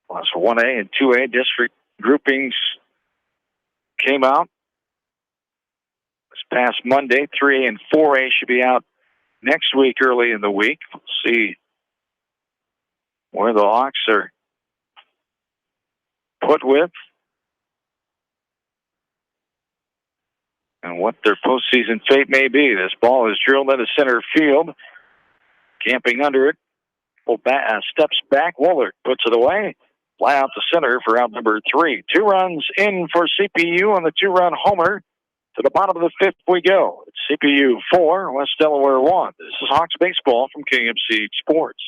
Plus 1A and 2A district groupings came out this past Monday. 3A and 4A should be out next week, early in the week. We'll see where the Hawks are put with and what their postseason fate may be. This ball is drilled into center field. Camping under it. Steps back. Woolard puts it away. Fly out to center for out number 3. 2 runs in for CPU on the 2-run homer. To the bottom of the 5th we go. It's CPU 4, West Delaware 1. This is Hawks baseball from KMC Sports.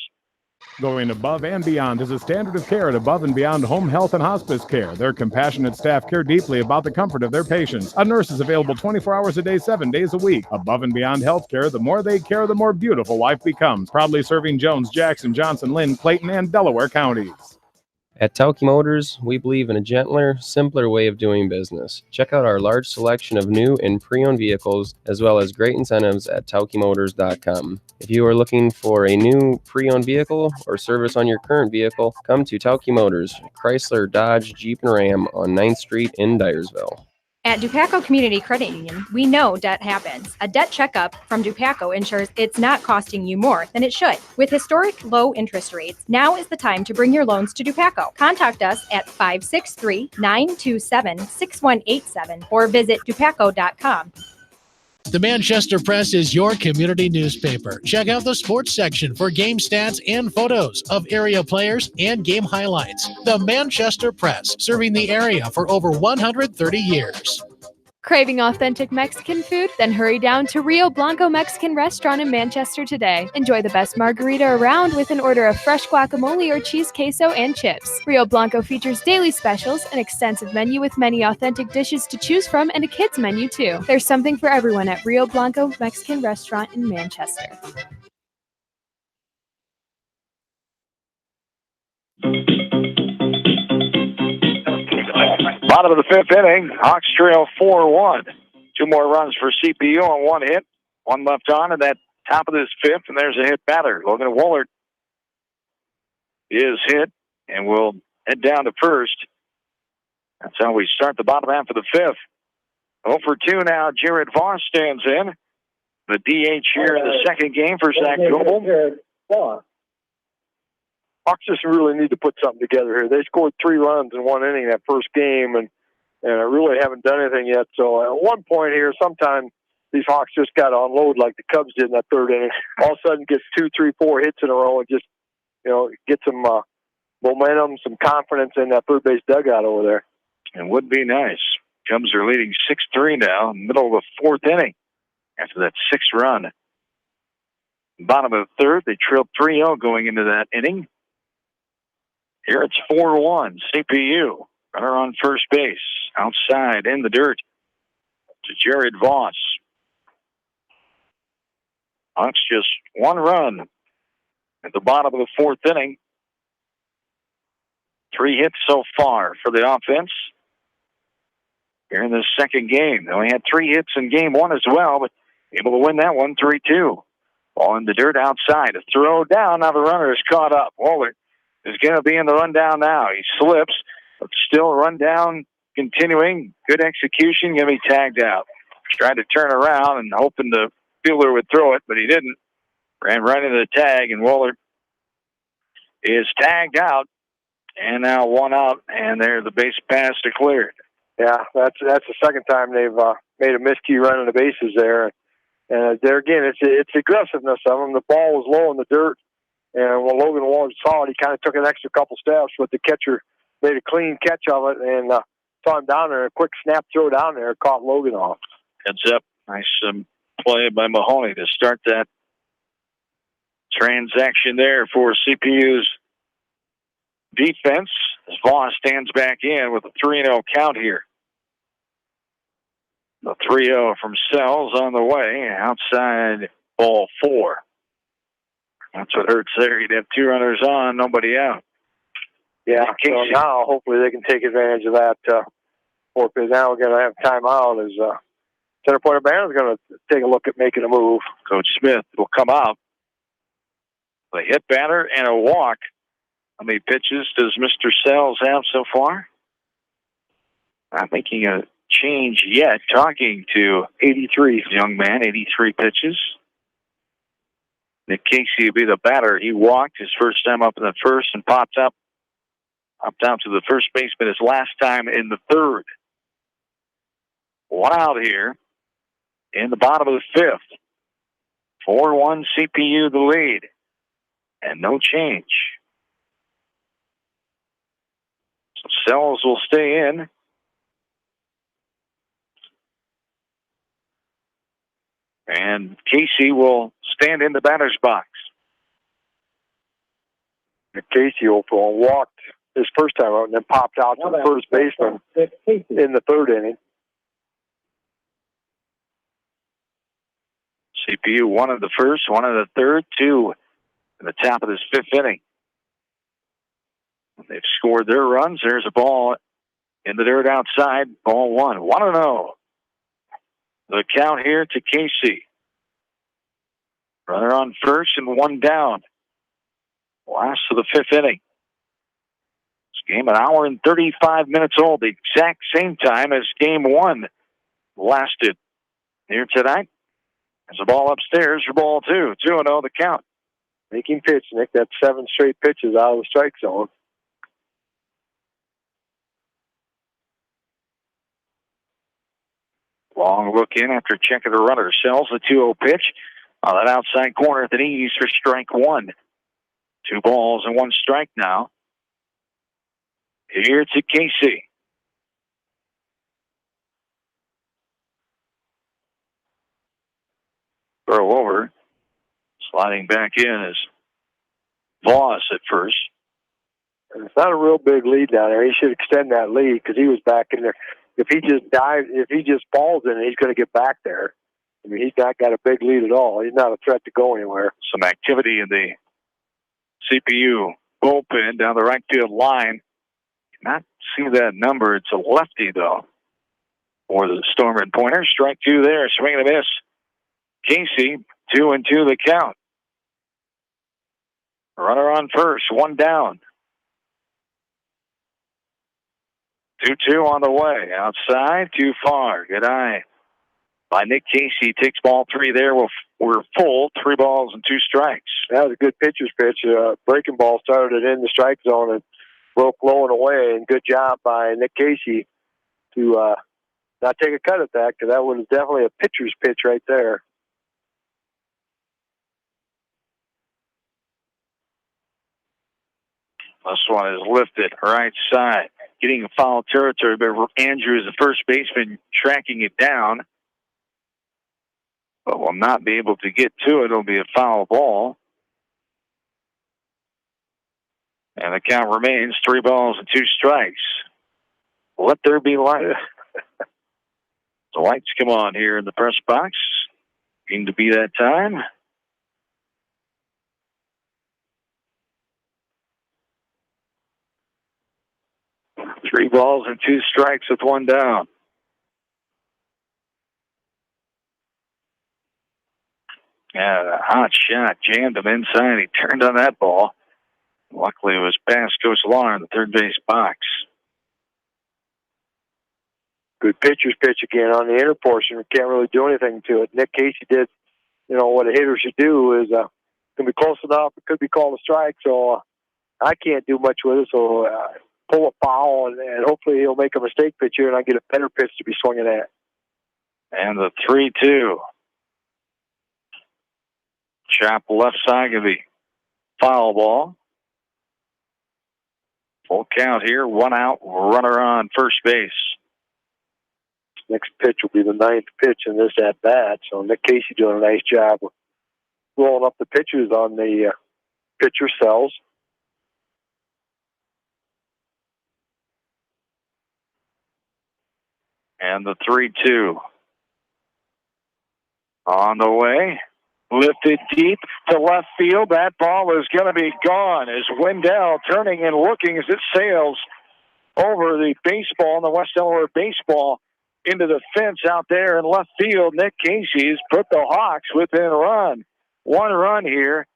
Going above and beyond is a standard of care at Above and Beyond Home Health and Hospice Care. Their compassionate staff care deeply about the comfort of their patients. A nurse is available 24 hours a day, 7 days a week. Above and Beyond Healthcare, the more they care, the more beautiful life becomes. Proudly serving Jones, Jackson, Johnson, Lynn, Clayton, and Delaware counties. At Tauke Motors, we believe in a gentler, simpler way of doing business. Check out our large selection of new and pre-owned vehicles, as well as great incentives at taukemotors.com. If you are looking for a new pre-owned vehicle or service on your current vehicle, come to Tauke Motors, Chrysler, Dodge, Jeep, and Ram on 9th Street in Dyersville. At Dupaco Community Credit Union, we know debt happens. A debt checkup from Dupaco ensures it's not costing you more than it should. With historic low interest rates, now is the time to bring your loans to Dupaco. Contact us at 563-927-6187 or visit dupaco.com. The Manchester Press is your community newspaper. Check out the sports section for game stats and photos of area players and game highlights. The Manchester Press, serving the area for over 130 years. Craving authentic Mexican food? Then hurry down to Rio Blanco Mexican Restaurant in Manchester today. Enjoy the best margarita around with an order of fresh guacamole or cheese queso and chips. Rio Blanco features daily specials, an extensive menu with many authentic dishes to choose from, and a kids menu too. There's something for everyone at Rio Blanco Mexican Restaurant in Manchester. Bottom of the 5th inning, Hawks trail 4-1. 2 more runs for CPU on 1 hit. 1 left on at that top of this 5th, and there's a hit batter. Logan Woolard is hit, and we'll head down to first. That's how we start the bottom half of the 5th. 0 for 2 now, Jared Voss stands in. The DH here in the second game for Zach Goebel. Hawks just really need to put something together here. They scored 3 runs in 1 inning that first game, and I really haven't done anything yet. So at one point here, sometime these Hawks just got to unload like the Cubs did in that 3rd inning. All of a sudden, gets 2, 3, 4 hits in a row, and just get some momentum, some confidence in that third base dugout over there. It would be nice. Cubs are leading 6-3 now, middle of the 4th inning after that 6th run. Bottom of the 3rd, they trailed 3-0 going into that inning. Here it's 4-1, CPU. Runner on first base, outside in the dirt to Jared Voss. Hawks just 1 run at the bottom of the 4th inning. 3 hits so far for the offense here in this second game. They only had 3 hits in game 1 as well, but able to win that one 3-2. Ball in the dirt outside. A throw down. Now the runner is caught up. Woolard is going to be in the rundown now. He slips, but still rundown continuing. Good execution. Going to be tagged out. Tried to turn around and hoping the fielder would throw it, but he didn't. Ran right into the tag, and Woolard is tagged out. And now 1 out, and there the base pass declared. Yeah, that's the second time they've made a miscue running the bases there. And there again, it's aggressiveness of them. The ball was low in the dirt. And when Logan Woolard saw it, he kind of took an extra couple steps, but the catcher made a clean catch of it and saw him down there. A quick snap throw down there, caught Logan off. Heads up. Nice play by Mahoney to start that transaction there for CPU's defense as Voss stands back in with a 3-0 count here. The 3-0 from Sells on the way. Outside ball 4. That's what hurts there. You'd have 2 runners on, nobody out. Yeah, so now hopefully they can take advantage of that. Because now we're going to have timeout. As center point of band is going to take a look at making a move. Coach Smith will come out. A hit batter and a walk. How many pitches does Mr. Sells have so far? Not making a change yet. Talking to 83, young man, 83 pitches. Nick Casey will be the batter. He walked his first time up in the first and popped out to the first baseman his last time in the third. 1 out here in the bottom of the 5th. 4-1 CPU the lead. And no change. So Sells will stay in. And Casey will stand in the batter's box. Casey walked his first time out and then popped out to the first baseman in the 3rd inning. CPU 1 of the first, 1 of the 3rd, 2 in the top of this 5th inning. They've scored their runs. There's a ball in the dirt outside. Ball 1. 1-0. The count here to Casey. Runner on first and 1 down. Last of the 5th inning. This game 1 hour and 35 minutes old. The exact same time as game 1 lasted here tonight. There's a ball upstairs for ball 2. 2-0 the count. Making pitch, Nick. That's 7 straight pitches out of the strike zone. Long look in after checking the runner. Sells the 2-0 pitch on that outside corner at the knees for strike 1. 2 balls and 1 strike now. Here to Casey. Throw over. Sliding back in is Voss at first. And it's not a real big lead down there. He should extend that lead because he was back in there. If he just dives, if he just falls in it, he's going to get back there. I mean, he's not got a big lead at all. He's not a threat to go anywhere. Some activity in the CPU bullpen down the right field line. Not see that number. It's a lefty, though, for the Storm and Pointer. Strike 2 there. Swing and a miss. Casey, 2-2 the count. Runner on first, 1 down. 2-2 on the way. Outside, too far. Good eye by Nick Casey. Takes ball 3 there. We're full. 3 balls and 2 strikes. That was a good pitcher's pitch. Breaking ball started in the strike zone and broke low and away. And good job by Nick Casey to not take a cut at that, because that was definitely a pitcher's pitch right there. This one is lifted right side. Getting foul territory, but Andrews, the first baseman, tracking it down. But will not be able to get to it. It'll be a foul ball. And the count remains 3 balls and 2 strikes. Let there be light. The lights come on here in the press box. Seemed to be that time. Three balls and 2 strikes with 1 down. Yeah, a hot shot. Jammed him inside. He turned on that ball. Luckily, it was past Coach Lahr in the third base box. Good pitcher's pitch again on the inner portion. We can't really do anything to it. Nick Casey did, what a hitter should do is can be close enough. It could be called a strike, so I can't do much with it. So pull a foul, and hopefully he'll make a mistake pitch here, and I get a better pitch to be swinging at. And the 3-2. Chop left side of the foul ball. Full count here. 1 out. Runner on first base. Next pitch will be the 9th pitch in this at bat. So Nick Casey doing a nice job of rolling up the pitches on the pitcher cells. And the 3-2. On the way. Lifted deep to left field. That ball is going to be gone as Wendell turning and looking as it sails over the baseball, the West Delaware baseball, into the fence out there in left field. Nick Casey's put the Hawks within a run. One run here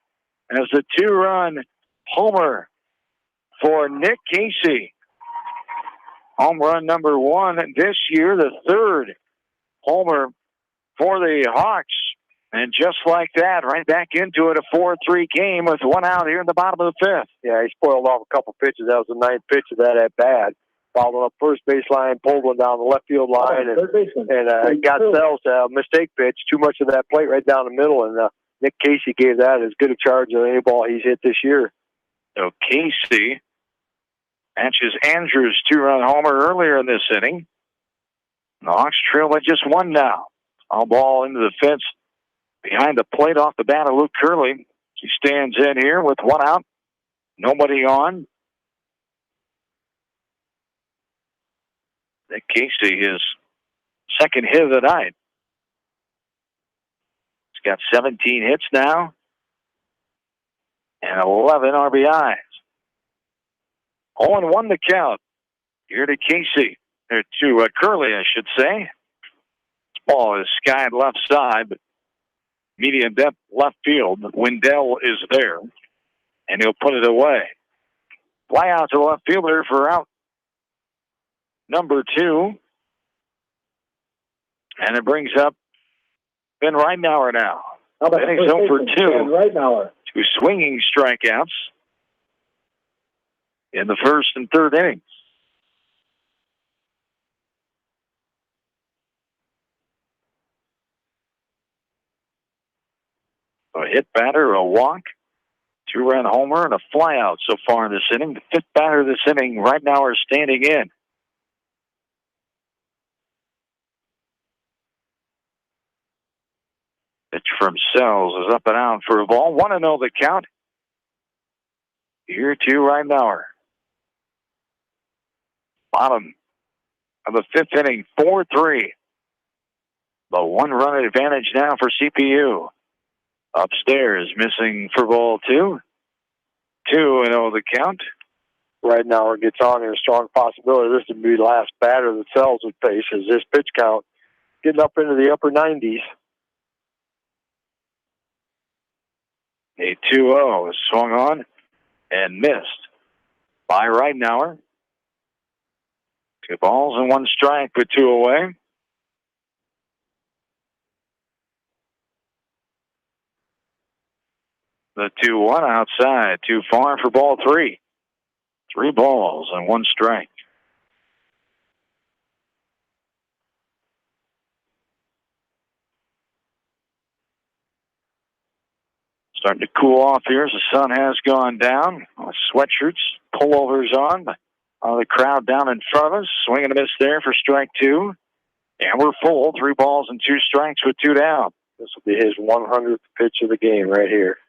as the 2-run homer for Nick Casey. Home run number 1 this year, the 3rd homer for the Hawks. And just like that, right back into it, a 4-3 game with 1 out here in the bottom of the 5th. Yeah, he spoiled off a couple pitches. That was the 9th pitch of that at bat. Followed up first baseline, pulled one down the left field line, and got Sells a mistake pitch. Too much of that plate right down the middle, and Nick Casey gave that as good a charge as any ball he's hit this year. So Casey matches Andrews' 2-run homer earlier in this inning. The Hawks trail by just 1 now. All ball into the fence. Behind the plate off the bat of Luke Curley. He stands in here with 1 out. Nobody on. Nick Casey, his 2nd hit of the night. He's got 17 hits now. And 11 RBIs. 0-1 the count. Here to Casey. Or to Curley, I should say. This ball is skied left side, but medium depth left field. Wendell is there, and he'll put it away. Fly out to the left fielder for out number 2. And it brings up Ben Reitnauer now. He's 0 for 2. Reitnauer. 2 swinging strikeouts in the 1st and 3rd innings. A hit batter, a walk, 2-run homer, and a flyout so far in this inning. The 5th batter of this inning, right now, is standing in. Pitch from Sells is up and out for a ball. 1-0 the count. Here to Reitnauer. Bottom of the 5th inning, 4-3. The 1-run advantage now for CPU. Upstairs, missing for ball 2. 2-0 the count. Reitnauer gets on here, strong possibility. This would be the last batter that Sells would face as this pitch count getting up into the upper 90s. A 2-0 is swung on and missed by Reitnauer. 2 balls and 1 strike with 2 away. The 2-1 outside, too far for ball 3. 3 balls and 1 strike. Starting to cool off here as the sun has gone down. Sweatshirts, pullovers on. The crowd down in front of us. Swing and a miss there for strike 2. And we're full. 3 balls and 2 strikes with 2 down. This will be his 100th pitch of the game right here.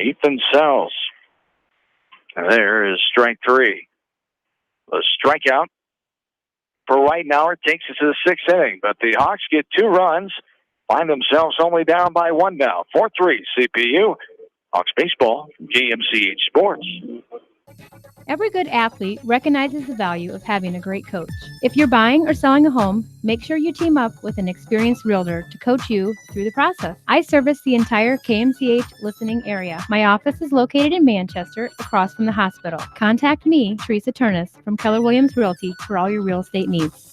Ethan Sells. And there is strike 3. The strikeout for Reitnauer takes us to the 6th inning. But the Hawks get 2 runs. Find themselves only down by 1 now. 4-3 CPU. Hawks baseball from GMCH Sports. Every good athlete recognizes the value of having a great coach. If you're buying or selling a home, make sure you team up with an experienced realtor to coach you through the process. I service the entire KMCH listening area. My office is located in Manchester, across from the hospital. Contact me, Teresa Turnus, from Keller Williams Realty for all your real estate needs.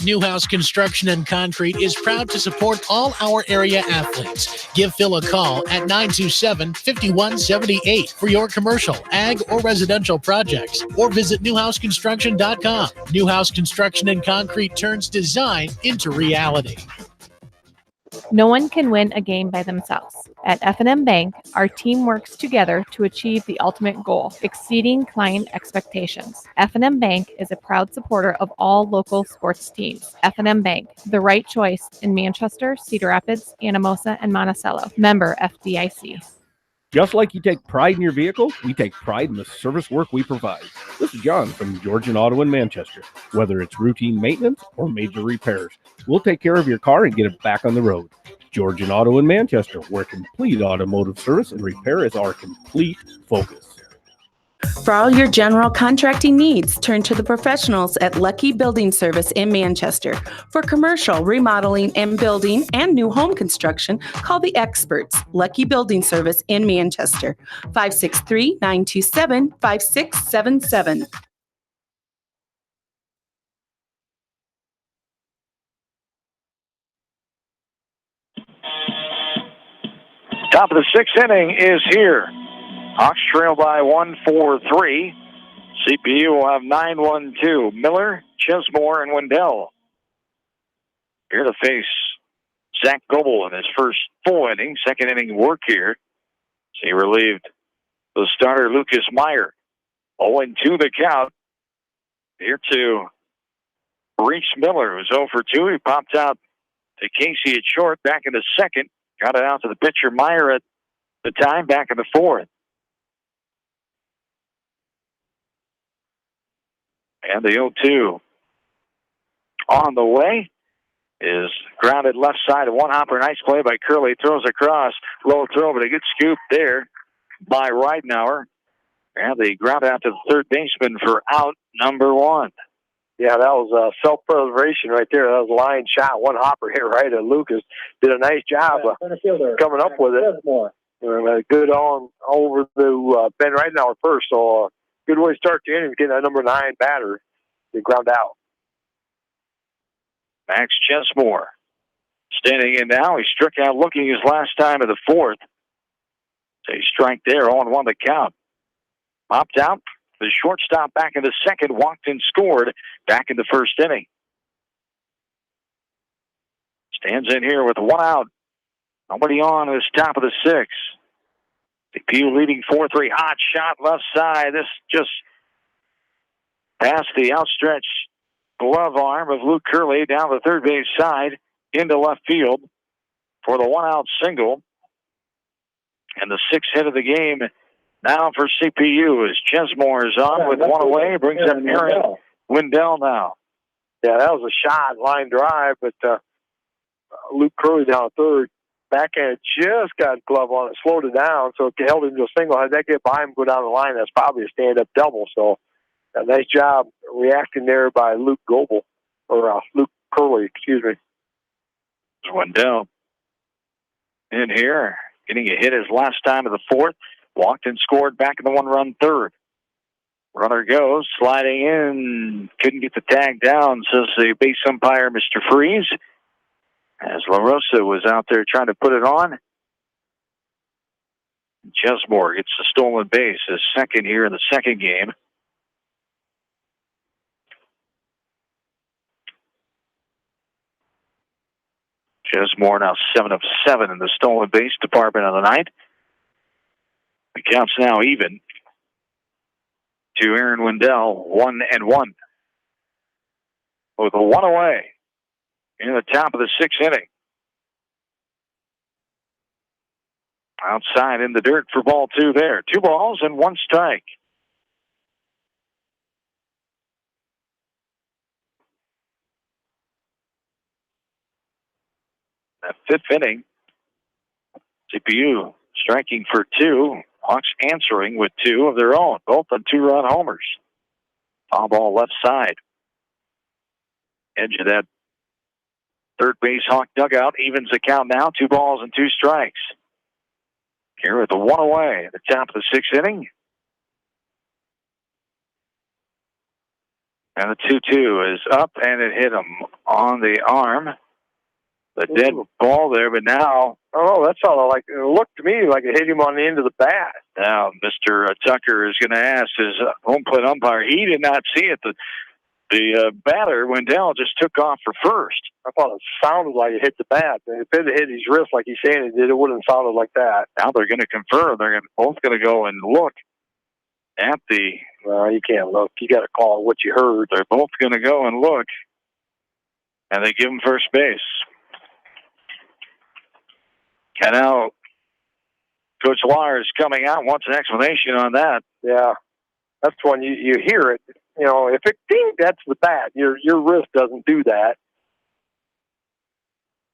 Newhouse Construction and Concrete is proud to support all our area athletes. Give Phil a call at 927-5178 for your commercial, ag, or residential projects, or visit newhouseconstruction.com. Newhouse Construction and Concrete turns design into reality. No one can win a game by themselves. At F&M Bank, our team works together to achieve the ultimate goal, exceeding client expectations. F&M Bank is a proud supporter of all local sports teams. F&M Bank, the right choice in Manchester, Cedar Rapids, Anamosa, and Monticello. Member FDIC. Just like you take pride in your vehicle, we take pride in the service work we provide. This is John from Georgian Auto in Manchester. Whether it's routine maintenance or major repairs, we'll take care of your car and get it back on the road. Georgian Auto in Manchester, where complete automotive service and repair is our complete focus. For all your general contracting needs, turn to the professionals at Lucky Building Service in Manchester. For commercial, remodeling and building and new home construction, call the experts, Lucky Building Service in Manchester, 563-927-5677. Top of the sixth inning is here. Hawks trail by 1-4-3. CPU will have 9-1-2. Miller, Chesmore, and Wendell here to face Zach Goebel in his first full inning, second inning work here. He relieved the starter Lucas Meyer. 0-2 the count. Here to Reese Miller, who's 0 for 2. He popped out to Casey at short, back in the second. Got it out to the pitcher Meyer at the time, back in the fourth. And the 0-2 on the way is grounded left side. One hopper, nice play by Curley. Throws across, low throw, but a good scoop there by Ridenauer. And they ground out to the third baseman for out number one. Yeah, that was self-preservation right there. That was a line shot. One hopper hit right at Lucas. Did a nice job coming up with it. Good on over to Ben Ridenauer first. So good way to start the inning, getting that number 9 batter. They ground out. Max Chesmore standing in now. He struck out looking his last time in the fourth. So he strike there, 0-1 the count. Popped out. The shortstop back in the second, walked and scored back in the first inning. Stands in here with one out. Nobody on this top of the sixth. CPU leading 4-3. Hot shot left side. This just past the outstretched glove arm of Luke Curley down the third base side into left field for the one-out single. And the sixth hit of the game now for CPU as Chesmore is on with one away. Brings up Aaron Wendell now. Yeah, that was a shot, line drive, but Luke Curley down third. Backhand just got glove on it, slowed it down, so it held him to a single. Had that get by him, go down the line, that's probably a stand-up double. So a nice job reacting there by Luke Goebel, or Luke Curley, excuse me. Wendell in here, getting a hit his last time of the fourth. Walked and scored back in the one-run third. Runner goes, sliding in. Couldn't get the tag down, says the base umpire, Mr. Freeze. As La Rosa was out there trying to put it on. Chesmore gets the stolen base, his second here in the second game. Chesmore now 7 of 7 in the stolen base department of the night. The count's now even to Aaron Wendell, 1-1. With a one away in the top of the sixth inning. Outside in the dirt for ball 2 there. 2 balls and 1 strike. That fifth inning, CPU striking for 2. Hawks answering with 2 of their own, both on 2-run homers. Foul ball left side. Edge of that third base Hawk dugout evens the count now. 2 balls and 2 strikes. Here with the one away at the top of the sixth inning. And the 2-2 is up, and it hit him on the arm. The dead ball there, but now... Oh, that sounded like... It looked to me like it hit him on the end of the bat. Now, Mr. Tucker is going to ask his home plate umpire. He did not see it. The batter, Wendell, just took off for first. I thought it sounded like it hit the bat. If it had hit his wrist like he's saying it did, it wouldn't have sounded like that. Now they're going to confirm. They're both going to go and look at the... Well, you can't look. You got to call what you heard. They're both going to go and look. And they give him first base. And now Coach Lars coming out wants an explanation on that. Yeah, that's when you hear it. You know, if it ding, that's the bat. Your wrist doesn't do that.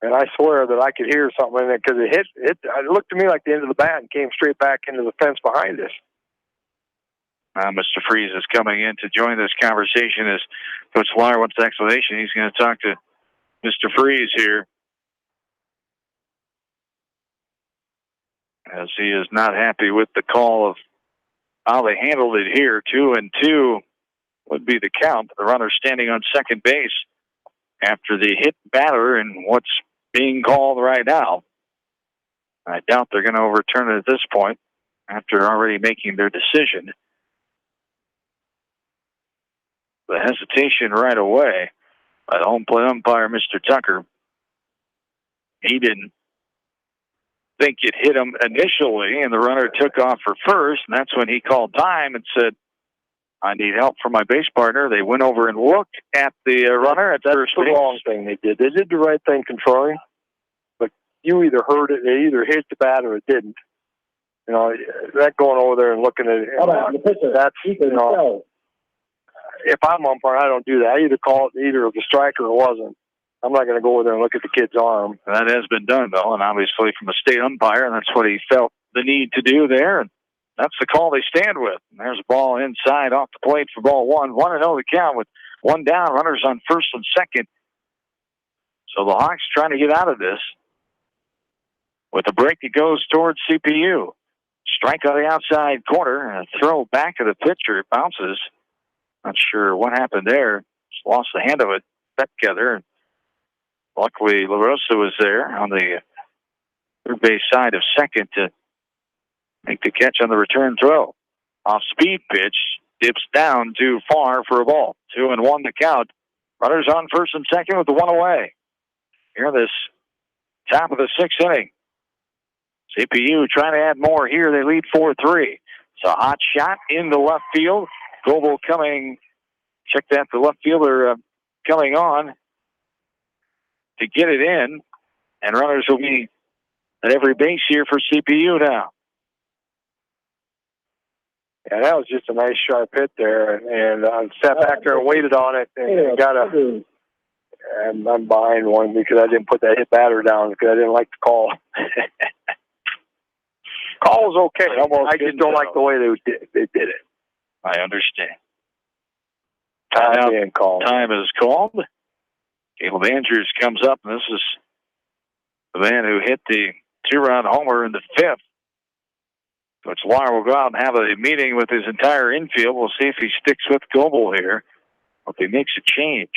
And I swear that I could hear something in it because it hit. It looked to me like the end of the bat and came straight back into the fence behind us. Mr. Freeze is coming in to join this conversation as Coach Lars wants an explanation. He's going to talk to Mr. Freeze here, as he is not happy with the call of how they handled it here. 2-2 would be the count. The runner standing on second base after the hit batter and what's being called right now. I doubt they're going to overturn it at this point after already making their decision. The hesitation right away by the home plate umpire, Mr. Tucker. He didn't think it hit him initially, and the runner took off for first, and that's when he called time and said, I need help from my base partner. They went over and looked at the runner at first base. That's the wrong thing they did. They did the right thing controlling, but you either heard it, it either hit the bat or it didn't. You know, that going over there and looking at it, that's, you know, if I'm umpire, I don't do that. I either call it either of the striker or it wasn't. I'm not going to go over there and look at the kid's arm. That has been done, though, and obviously from a state umpire, and that's what he felt the need to do there. And that's the call they stand with. And there's a ball inside off the plate for ball one. 1-0 the count with one down, runners on first and second. So the Hawks trying to get out of this with a break that goes towards CPU. Strike on the outside corner and a throw back to the pitcher. It bounces. Not sure what happened there. Just lost the hand of it. Back together. Luckily, LaRosa was there on the third base side of second to make the catch on the return throw. Off speed pitch, dips down too far for a ball. 2-1 the count. Runners on first and second with the one away. Here this top of the sixth inning. CPU trying to add more here. They lead 4-3. It's a hot shot in the left field. Goebel coming. Check that. The left fielder coming on to get it in. And runners will be at every base here for CPU now. Yeah, that was just a nice sharp hit there, and I sat back there and waited on it, and got a. And I'm behind one because I didn't put that hit batter down because I didn't like the call. Call was okay. I just don't like the way they did it. I understand. Time being called. Time is called. Caleb Andrews comes up, and this is the man who hit the two-run homer in the fifth. Coach Lars will go out and have a meeting with his entire infield. We'll see if he sticks with Goebel here, or if he makes a change.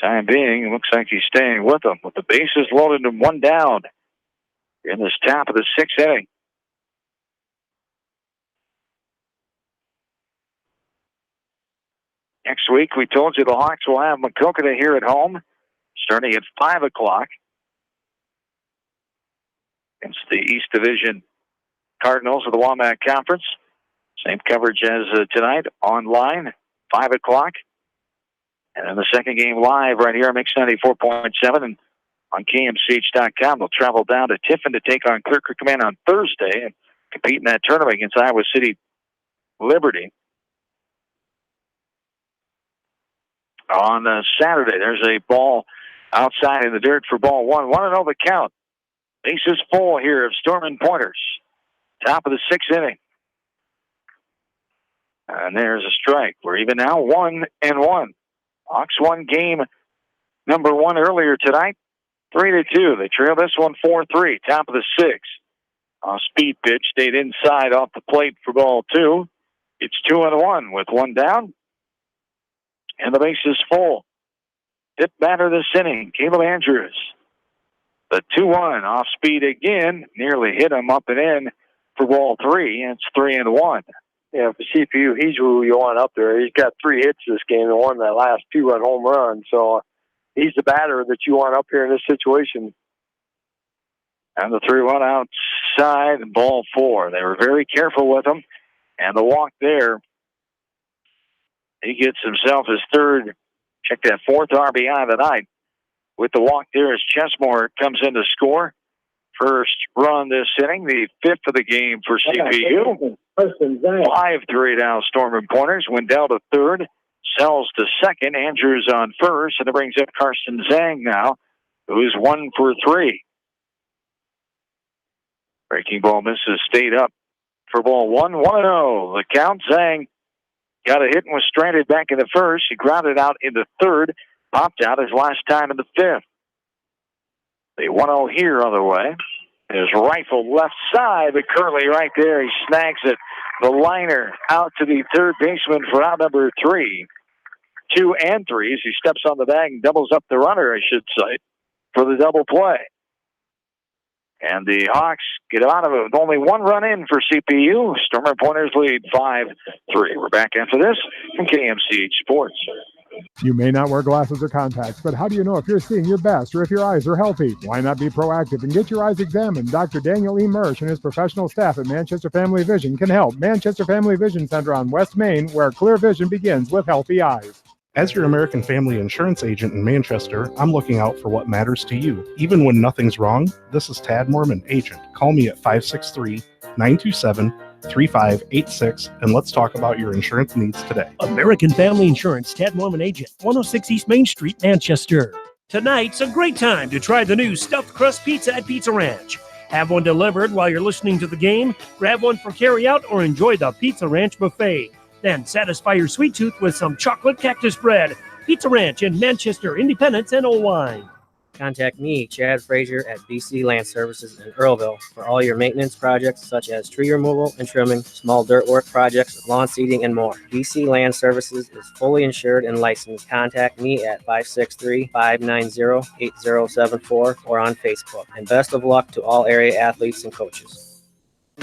Time being, it looks like he's staying with them, with the bases loaded and one down in this top of the sixth inning. Next week, we told you the Hawks will have Maquoketa here at home, starting at 5 o'clock. Against the East Division Cardinals of the Wamac Conference. Same coverage as tonight, online, 5 o'clock. And then the second game live right here on Mix 94.7 and on KMCH.com. They'll travel down to Tiffin to take on Clear Creek Command on Thursday and compete in that tournament against Iowa City Liberty. On Saturday, there's a ball outside in the dirt for ball one. 1-0 the count. Bases full here of Stormin' Pointers. Top of the sixth inning. And there's a strike. We're even now 1-1. Hawks won game number one earlier tonight, 3-2. They trail this one 4-3. Top of the sixth. Speed pitch stayed inside off the plate for ball two. It's 2-1 with one down. And the base is full. Hit batter this inning, Caleb Andrews. The 2-1 off speed again, nearly hit him up and in for ball three. And it's 3-1. Yeah, for CPU, he's who you want up there. He's got 3 hits this game and won that last 2-run home run. So he's the batter that you want up here in this situation. And the 3-1 outside and ball four. They were very careful with him. And the walk there, he gets himself his third, check that, 4th RBI of the night. With the walk there as Chesmore comes in to score First run this inning, the fifth of the game for CPU. 5-3 now, Storm Pointers. Wendell to third, Sells to second, Andrews on first, and it brings up Carson Zhang now, who's 1 for 3. Breaking ball misses, stayed up for ball 1-0. The count. Zhang got a hit and was stranded back in the first. He grounded out in the third, popped out his last time in the fifth. The 1-0 here on the way. His rifle left side, but Curley right there. He snags it. The liner out to the third baseman for out number 3. 2 and 3s. He steps on the bag and doubles up the runner, I should say, for the double play. And the Hawks get out of it with only 1 run in for CPU. Stormer Pointers lead 5-3. We're back after this from KMCH Sports. You may not wear glasses or contacts, but how do you know if you're seeing your best or if your eyes are healthy? Why not be proactive and get your eyes examined? Dr. Daniel E. Mersch and his professional staff at Manchester Family Vision can help. Manchester Family Vision Center on West Main, where clear vision begins with healthy eyes. As your American Family Insurance agent in Manchester, I'm looking out for what matters to you. Even when nothing's wrong, this is Tad Mormon, agent. Call me at 563-927-3586 and let's talk about your insurance needs today. American Family Insurance, Tad Mormon Agent, 106 East Main Street, Manchester. Tonight's a great time to try the new stuffed crust pizza at Pizza Ranch. Have one delivered while you're listening to the game, grab one for carryout, or enjoy the Pizza Ranch buffet. Then satisfy your sweet tooth with some chocolate cactus bread. Pizza Ranch in Manchester, Independence, and Owine. Contact me, Chad Frazier, at BC Land Services in Earlville for all your maintenance projects such as tree removal and trimming, small dirt work projects, lawn seeding, and more. BC Land Services is fully insured and licensed. Contact me at 563-590-8074 or on Facebook. And best of luck to all area athletes and coaches.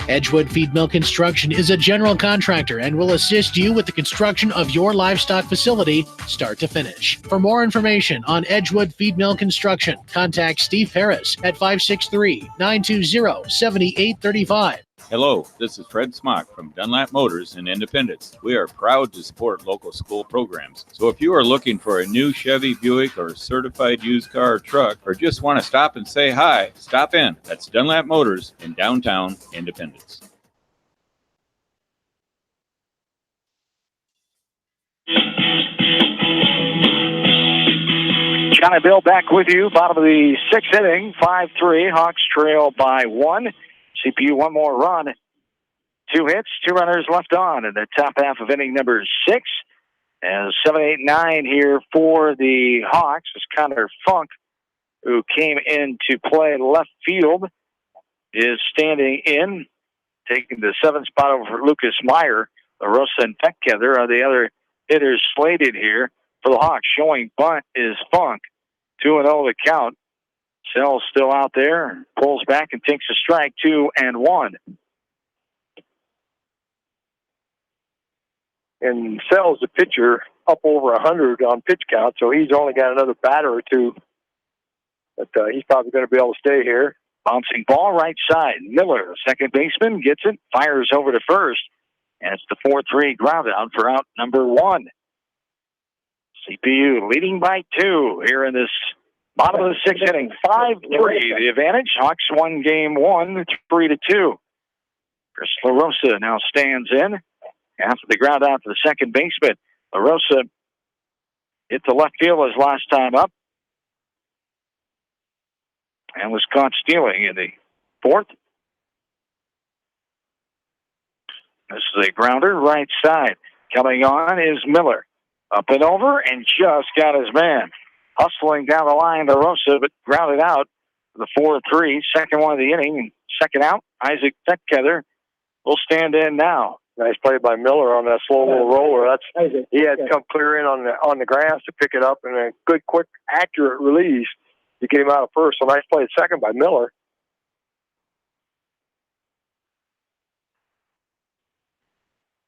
Edgewood Feed Mill Construction is a general contractor and will assist you with the construction of your livestock facility start to finish. For more information on Edgewood Feed Mill Construction, contact Steve Harris at 563-920-7835. Hello, this is Fred Smock from Dunlap Motors in Independence. We are proud to support local school programs. So if you are looking for a new Chevy, Buick, or certified used car or truck, or just want to stop and say hi, stop in. That's Dunlap Motors in downtown Independence. Johnny Bill back with you. Bottom of the 6th inning, 5-3. Hawks trail by 1. CPU 1 more run. 2 hits, 2 runners left on in the top half of inning number 6. And 7, 8, 9 here for the Hawks is Connor Funk, who came in to play left field, is standing in, taking the 7th spot over for Lucas Meyer. LaRosa and Peckether are the other hitters slated here for the Hawks. Showing bunt is Funk. 2-0 the count. Sells still out there, pulls back and takes a strike, 2-1. And Sells the pitcher up over 100 on pitch count, so he's only got another batter or 2. But he's probably going to be able to stay here. Bouncing ball right side. Miller, second baseman, gets it, fires over to first. And it's the 4-3 ground out for out number 1. CPU leading by 2 here in this bottom of the 6th inning. 5-3 the advantage. Hawks won game 1, 3-2. Chris LaRosa now stands in after the ground out to the second baseman. LaRosa hit the left field his last time up and was caught stealing in the 4th. This is a grounder right side. Coming on is Miller. Up and over and just got his man. Hustling down the line, LaRosa, but grounded out for the 4-3. Second one of the inning. Second out, Isaac Peckether will stand in now. Nice play by Miller on that slow little roller. He had to come clear in on the grass to pick it up, and a good, quick, accurate release to get him out of first. So nice play at second by Miller.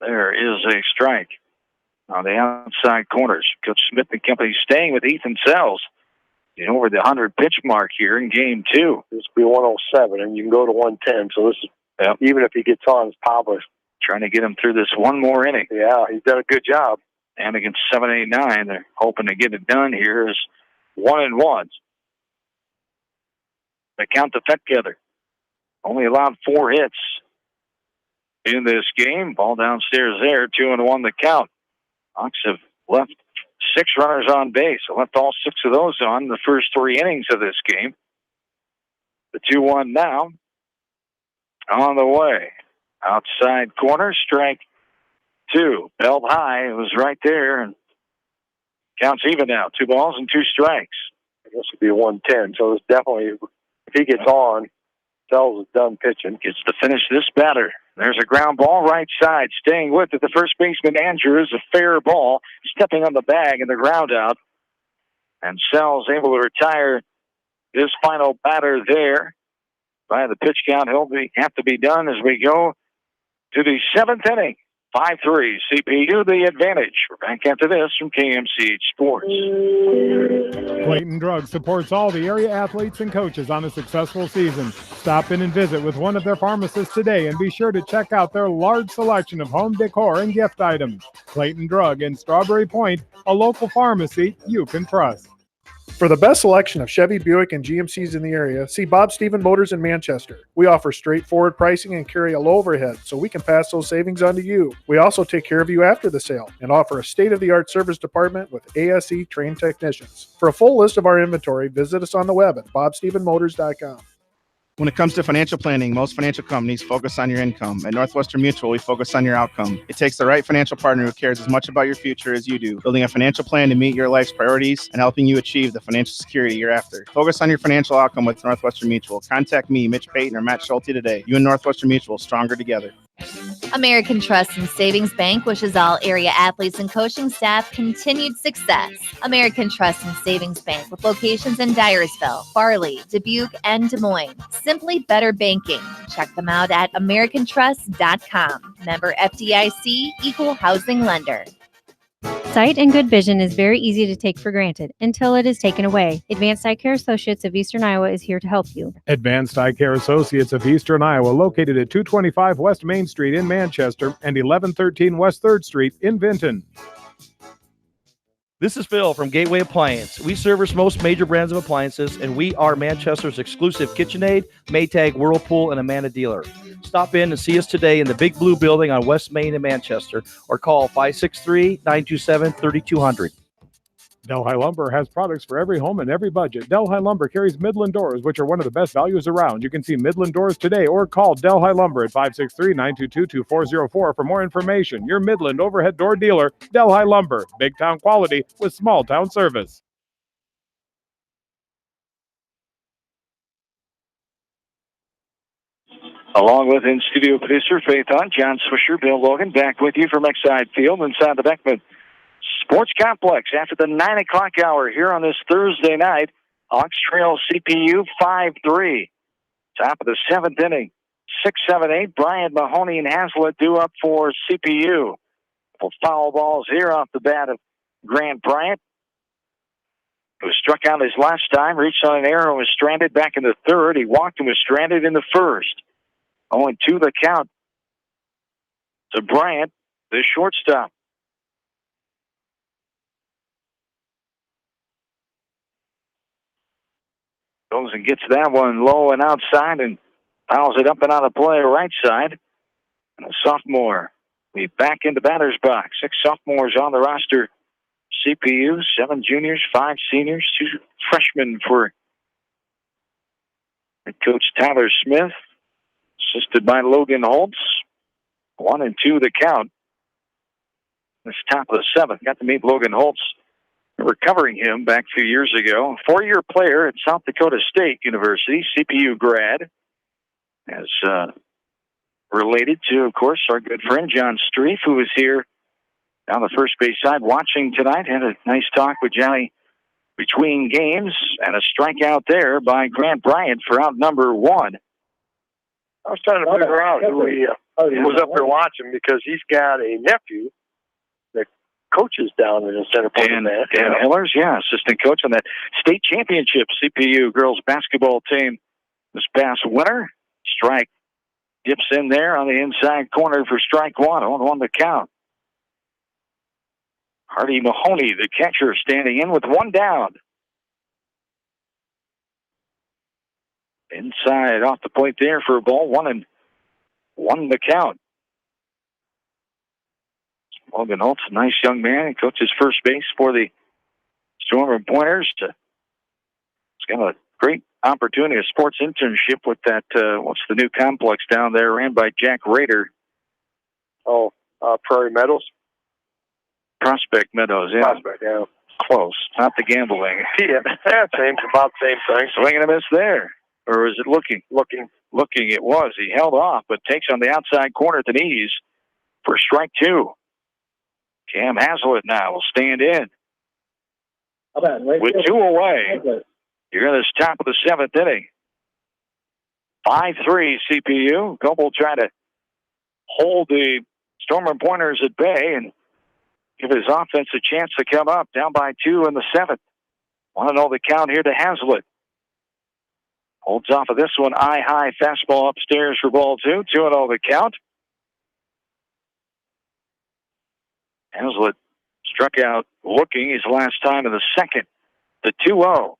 There is a strike on the outside corners. Coach Smith and company staying with Ethan Sells. Over the 100 pitch mark here in game 2. This will be 107, and you can go to 110. So this is, even if he gets on, it's Pablo. Trying to get him through this one more inning. Yeah, he's done a good job. And against 7, 8, 9, they're hoping to get it done here as 1-1. They count the Peckether. only allowed 4 hits in this game. Ball downstairs there, 2-1 the count. Hawks have left 6 runners on base. Left all 6 of those on the first 3 innings of this game. The 2-1 now on the way. Outside corner, strike 2. Belt high. It was right there. And counts even now. 2 balls and 2 strikes. I guess it'd be 110. So it's definitely, if he gets on, Sells is done pitching. Gets to finish this batter. There's a ground ball right side. Staying with it, the first baseman Andrews. A fair ball. Stepping on the bag and the ground out. And Sells able to retire his final batter there. By the pitch count, he'll have to be done as we go to the 7th inning. 5-3, CPU the advantage. We're back after this from KMCH Sports. Clayton Drug supports all the area athletes and coaches on a successful season. Stop in and visit with one of their pharmacists today and be sure to check out their large selection of home decor and gift items. Clayton Drug in Strawberry Point, a local pharmacy you can trust. For the best selection of Chevy, Buick, and GMCs in the area, see Bob Stephen Motors in Manchester. We offer straightforward pricing and carry a low overhead, so we can pass those savings on to you. We also take care of you after the sale and offer a state-of-the-art service department with ASE trained technicians. For a full list of our inventory, visit us on the web at bobstephenmotors.com. When it comes to financial planning, most financial companies focus on your income. At Northwestern Mutual, we focus on your outcome. It takes the right financial partner who cares as much about your future as you do, building a financial plan to meet your life's priorities and helping you achieve the financial security you're after. Focus on your financial outcome with Northwestern Mutual. Contact me, Mitch Payton, or Matt Schulte today. You and Northwestern Mutual, stronger together. American Trust and Savings Bank wishes all area athletes and coaching staff continued success. American Trust and Savings Bank with locations in Dyersville, Farley, Dubuque, and Des Moines. Simply better banking. Check them out at americantrust.com. Member FDIC, equal housing lender. Sight and good vision is very easy to take for granted until it is taken away. Advanced Eye Care Associates of Eastern Iowa is here to help you. Advanced Eye Care Associates of Eastern Iowa, located at 225 West Main Street in Manchester and 1113 West 3rd Street in Vinton. This is Phil from Gateway Appliance. We service most major brands of appliances, and we are Manchester's exclusive KitchenAid, Maytag, Whirlpool, and Amana dealer. Stop in and see us today in the Big Blue Building on West Main in Manchester, or call 563-927-3200. Delhi Lumber has products for every home and every budget. Delhi Lumber carries Midland doors, which are one of the best values around. You can see Midland doors today or call Delhi Lumber at 563-922-2404 for more information. Your Midland overhead door dealer, Delhi Lumber. Big town quality with small town service. Along with in-studio producer Faith Hunt, John Swisher, Bill Logan, back with you from Exide Field inside the Beckman Sports Complex after the 9 o'clock hour here on this Thursday night. Hawks trail CPU 5-3. Top of the 7th inning. 6-7-8. Bryant, Mahoney, and Hazlitt due up for CPU. Couple foul balls here off the bat of Grant Bryant, who struck out his last time, reached on an error and was stranded back in the 3rd. He walked and was stranded in the 1st. 0-2 the count to Bryant, the shortstop. Goes and gets that one low and outside and fouls it up and out of play right side. And a sophomore be back in the batter's box. 6 sophomores on the roster. CPU, 7 juniors, 5 seniors, 2 freshmen for head coach Tyler Smith, assisted by Logan Holtz. 1-2 the count. This top of the 7th. Got to meet Logan Holtz. Recovering him back a few years ago. 4-year player at South Dakota State University, CPU grad. As related to, of course, our good friend John Streif, who was here on the first base side watching tonight. Had a nice talk with Johnny between games, and a strikeout there by Grant Bryant for out number 1. I was trying to figure out who he was up there watching, because he's got a nephew that coaches down in the center part of that. Dan Hillers, assistant coach on that state championship CPU girls basketball team this past winter. Strike dips in there on the inside corner for strike 1. 1-1 the count. Hardy Mahoney, the catcher, standing in with 1 down. Inside off the plate there for a ball. 1-1 the count. Logan Holtz, a nice young man. He coaches first base for the Storm Pointers. He's got a great opportunity, a sports internship with that, what's the new complex down there, ran by Jack Rader. Prairie Meadows? Prospect Meadows, yeah. Prospect, yeah. Close, not the gambling. Yeah, same, about the same thing. Swing and a miss there. Or is it looking? Looking, it was. He held off, but takes on the outside corner at the knees for strike 2. Cam Haslett now will stand in. With 2 away, you're in this top of the 7th inning. 5-3 CPU. Goebel trying to hold the Stormer Pointers at bay and give his offense a chance to come up. Down by 2 in the 7th. 1-0 the count here to Haslett. Holds off of this one. High fastball upstairs for ball 2. 2-0 the count. Haslett struck out looking his last time in the 2nd. The 2-0.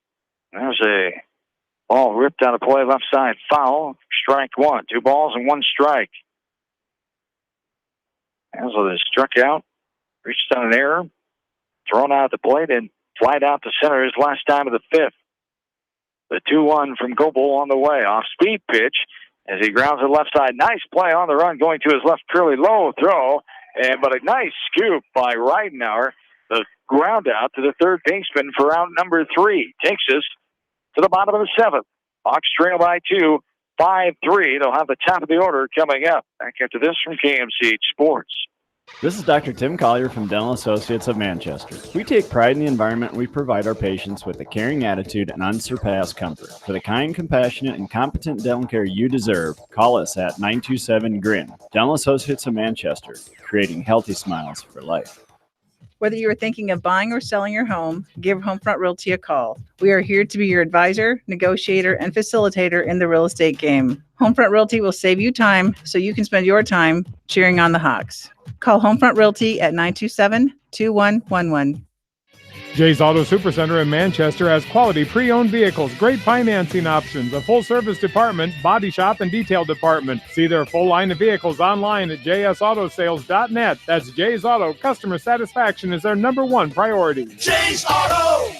There's a ball ripped out of play left side foul. Strike 1. 2 balls and 1 strike. Haslett is struck out. Reached on an error. Thrown out at the plate and flied out to center his last time of the 5th. The 2-1 from Goebel on the way. Off speed pitch as he grounds it left side. Nice play on the run going to his left curly low throw. But a nice scoop by Reidenauer. The ground out to the third baseman for out number 3. Takes us to the bottom of the 7th. Hawks trail by 2. 5-3. They'll have the top of the order coming up. Back after this from KMCH Sports. This is Dr. Tim Collier from Dental Associates of Manchester. We take pride in the environment we provide our patients with a caring attitude and unsurpassed comfort. For the kind, compassionate, and competent dental care you deserve, call us at 927-GRIN. Dental Associates of Manchester, creating healthy smiles for life. Whether you are thinking of buying or selling your home, give Homefront Realty a call. We are here to be your advisor, negotiator, and facilitator in the real estate game. Homefront Realty will save you time so you can spend your time cheering on the Hawks. Call Homefront Realty at 927-2111. Jay's Auto Supercenter in Manchester has quality pre-owned vehicles, great financing options, a full-service department, body shop, and detail department. See their full line of vehicles online at jsautosales.net. That's Jay's Auto. Customer satisfaction is their #1 priority. Jay's Auto!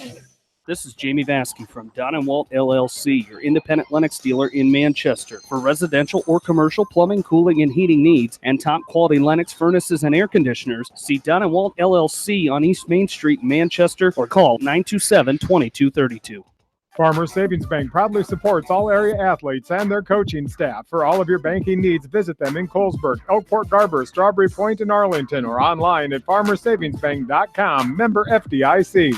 This is Jamie Vasky from Don & Walt LLC, your independent Lennox dealer in Manchester. For residential or commercial plumbing, cooling, and heating needs, and top-quality Lennox furnaces and air conditioners, see Don & Walt LLC on East Main Street, Manchester, or call 927-2232. Farmers Savings Bank proudly supports all area athletes and their coaching staff. For all of your banking needs, visit them in Colesburg, Elkport Garber, Strawberry Point, and Arlington, or online at farmersavingsbank.com. Member FDIC.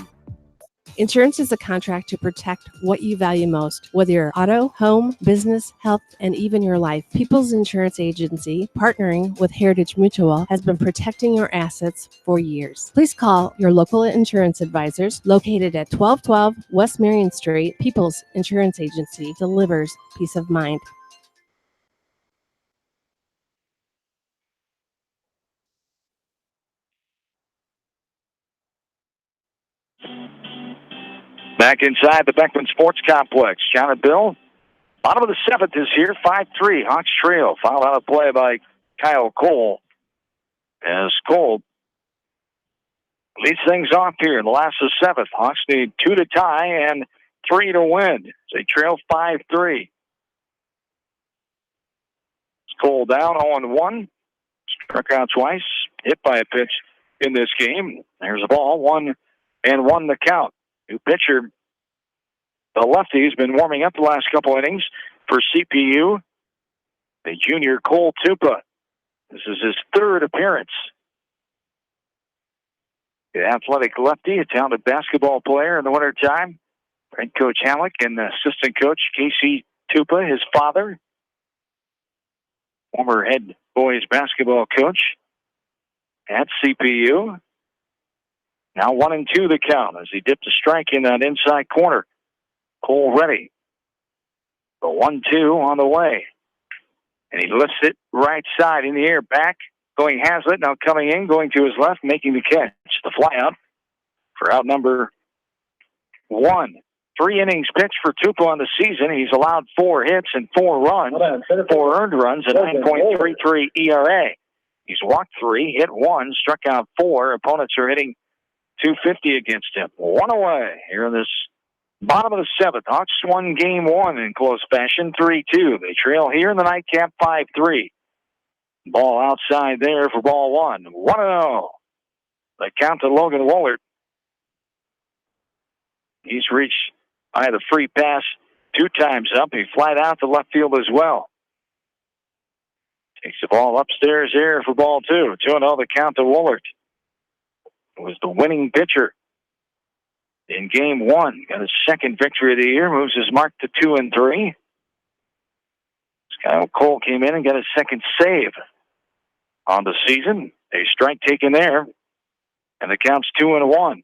Insurance is a contract to protect what you value most, whether you're auto, home, business, health, and even your life. People's Insurance Agency, partnering with Heritage Mutual, has been protecting your assets for years. Please call your local insurance advisors located at 1212 West Marion Street. People's Insurance Agency delivers peace of mind. Back inside the Beckman Sports Complex. John and Bill. Bottom of the 7th is here. 5-3. Hawks trail. Fouled out of play by Kyle Cole. As Cole leads things off here in the last of the 7th. Hawks need 2 to tie and 3 to win. They trail 5-3. Cole down 0-1. Struck out twice. Hit by a pitch in this game. There's a ball. 1-1 the count. New pitcher, the lefty, has been warming up the last couple innings for CPU. The junior Cole Tupa. This is his 3rd appearance. The athletic lefty, a talented basketball player in the wintertime. Head coach Halleck and assistant coach Casey Tupa, his father. Former head boys basketball coach at CPU. Now 1-2 the count as he dipped a strike in that inside corner. Cole ready. The 1-2 on the way. And he lifts it right side in the air. Back going Haslett. Now coming in, going to his left, making the catch. The fly out for out number 1. 3 innings pitched for Tupa on the season. He's allowed 4 hits and 4 runs, 4 earned runs, a 9.33 ERA. He's walked 3, hit 1, struck out 4. Opponents are hitting .250 against him. 1 away here in this bottom of the 7th. Hawks won game 1 in close fashion, 3-2. They trail here in the nightcap, 5-3. Ball outside there for ball 1. 1-0. The count to Logan Woolert. He's reached by the free pass 2 times up. He flied out to left field as well. Takes the ball upstairs here for ball 2. 2-0 the count to Woolert. It was the winning pitcher in game 1. Got his 2nd victory of the year. Moves his mark to 2-3. Kyle Cole came in and got his 2nd save on the season. A strike taken there. And the count's 2-1.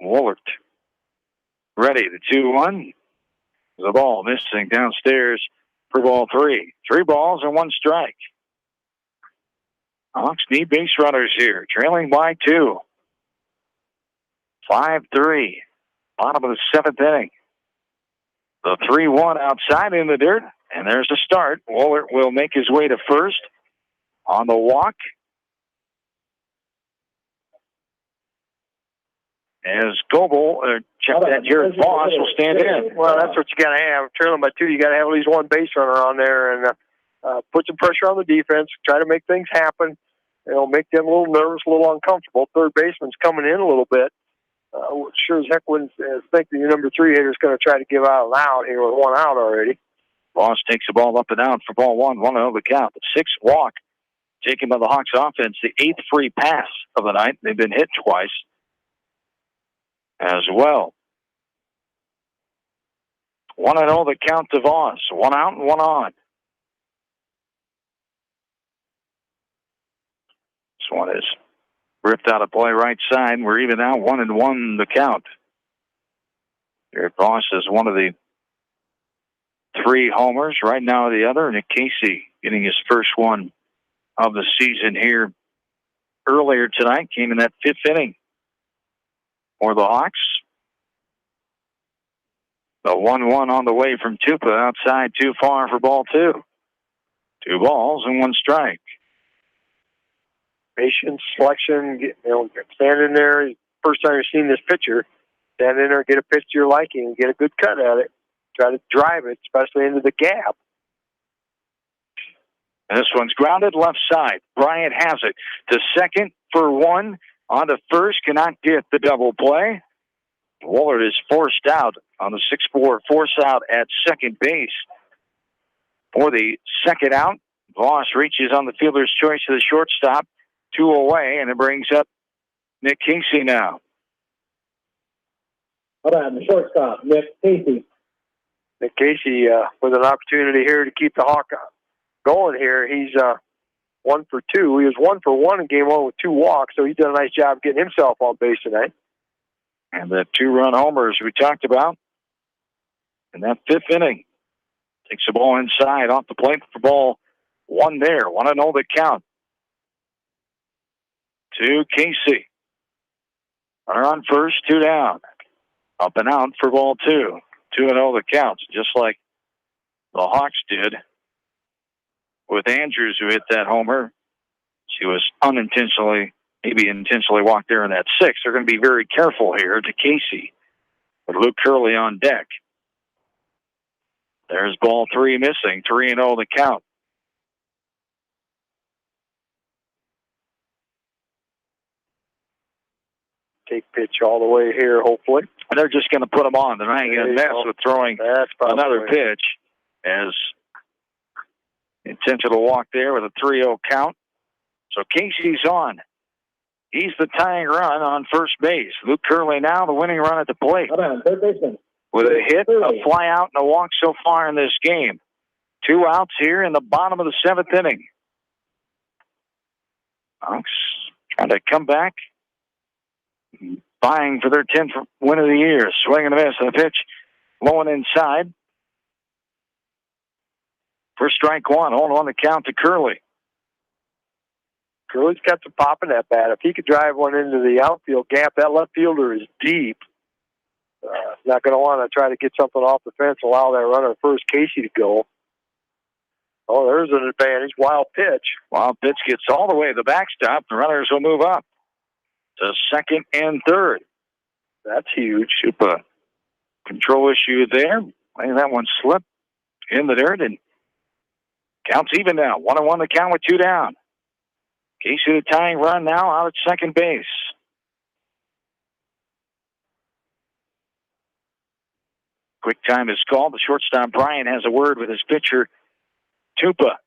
Woolert ready, the 2-1. The ball missing downstairs for ball 3. 3 balls and 1 strike. Hawks need base runners here, trailing by 2. 5-3, bottom of the 7th inning. The 3-1 outside in the dirt, and there's a start. Woolert will make his way to first on the walk. As Goebel, check that Jared Voss will stand in. Well, that's what you got to have. Trailing by 2, you got to have at least 1 base runner on there and put some pressure on the defense. Try to make things happen. Make them a little nervous, a little uncomfortable. Third baseman's coming in a little bit. Sure as heck wouldn't think that your number 3 hitter is going to try to give out an out here with 1 out already. Voss takes the ball up and out for ball 1. 1-0 the count. The 6th walk taken by the Hawks offense. The 8th free pass of the night. They've been hit twice as well. 1-0 the count to Voss. 1 out and 1 on. This one is ripped out of play right side. We're even now 1-1 the count. Jared Voss is one of the 3 homers. Right now the other. Nick Casey getting his first one of the season here earlier tonight. Came in that 5th inning for the Hawks. The 1-1 on the way from Tupa, outside too far for ball 2. 2 balls and 1 strike. Patience, selection, stand in there. First time you've seen this pitcher, stand in there, get a pitch to your liking, and get a good cut at it. Try to drive it, especially into the gap. And this one's grounded left side. Bryant has it to second for 1. On to first, cannot get the double play. Woolert is forced out on the 6-4 force out at second base. For the 2nd out, Voss reaches on the fielder's choice to the shortstop. 2 away, and it brings up Nick Casey now. Hold on, the shortstop, Nick Casey. Nick Casey with an opportunity here to keep the Hawk going here. He's 1 for 2. He was 1 for 1 in game 1 with 2 walks, so he's done a nice job getting himself on base tonight. And the 2-run homers we talked about in that 5th inning. Takes the ball inside off the plate for ball 1 there. 1-0 the count. To Casey. Runner on first, 2 down. Up and out for ball 2. 2-0 the counts, just like the Hawks did with Andrews, who hit that homer. She was unintentionally, maybe intentionally walked there in that 6th. They're going to be very careful here to Casey with Luke Curley on deck. There's ball 3 missing. 3-0 the count. Take pitch all the way here, hopefully. And they're just going to put him on. They're not going to mess with throwing another pitch, as intentional walk there with a 3-0 count. So Casey's on. He's the tying run on first base. Luke Curley now the winning run at the plate. Third baseman. With a hit, a fly out, and a walk so far in this game. 2 outs here in the bottom of the 7th inning. Hawks trying to come back. Vying for their 10th win of the year. Swing and a miss. And the pitch low and inside. For strike 1. Hold on the count to Curley. Curley's got some pop in that bat. If he could drive one into the outfield gap, that left fielder is deep. Not going to want to try to get something off the fence, allow that runner first, Casey, to go. Oh, there's an advantage. Wild pitch. Wild pitch gets all the way to the backstop. The runners will move up to second and third. That's huge. Chupa. Control issue there. Letting that one slip in the dirt, and counts even now. 1-1 the count with 2 down. Casey the tying run now out at second base. Quick time is called. The shortstop, Brian, has a word with his pitcher, Tupa.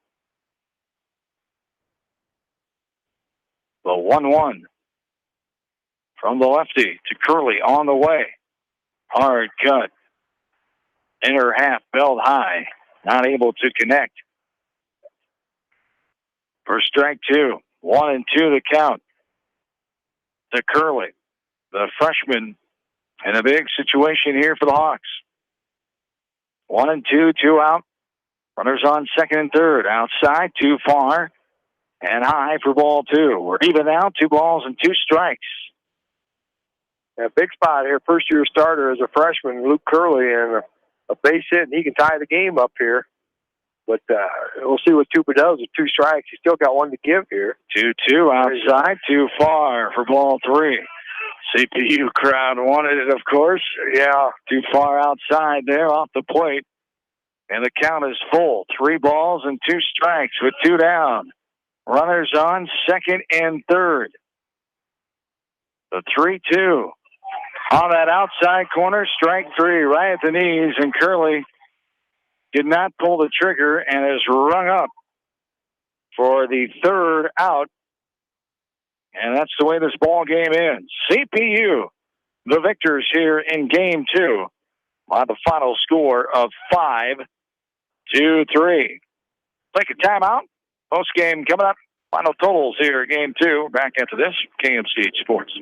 The 1-1 from the lefty to Curley on the way. Hard cut. Inner half, belled high. Not able to connect. For strike 2. 1-2 the count to Curley, the freshman, in a big situation here for the Hawks. 1-2, 2 out. Runners on second and third. Outside, too far, and high for ball 2. We're even now, 2 balls and 2 strikes. A big spot here. First-year starter as a freshman, Luke Curley, and a base hit, and he can tie the game up here. But we'll see what Tupa does with 2 strikes. He's still got 1 to give here. 2-2 outside, too far for ball 3. CPU crowd wanted it, of course. Yeah, too far outside there off the plate. And the count is full. 3 balls and 2 strikes with 2 down. Runners on second and third. The 3-2. On that outside corner, strike 3 right at the knees, and Curley did not pull the trigger and is rung up for the 3rd out. And that's the way this ball game ends. CPU, the victors here in game 2, by the final score of 5-3. Take a timeout. Post game coming up. Final totals here, game 2. Back after this, KMCH Sports.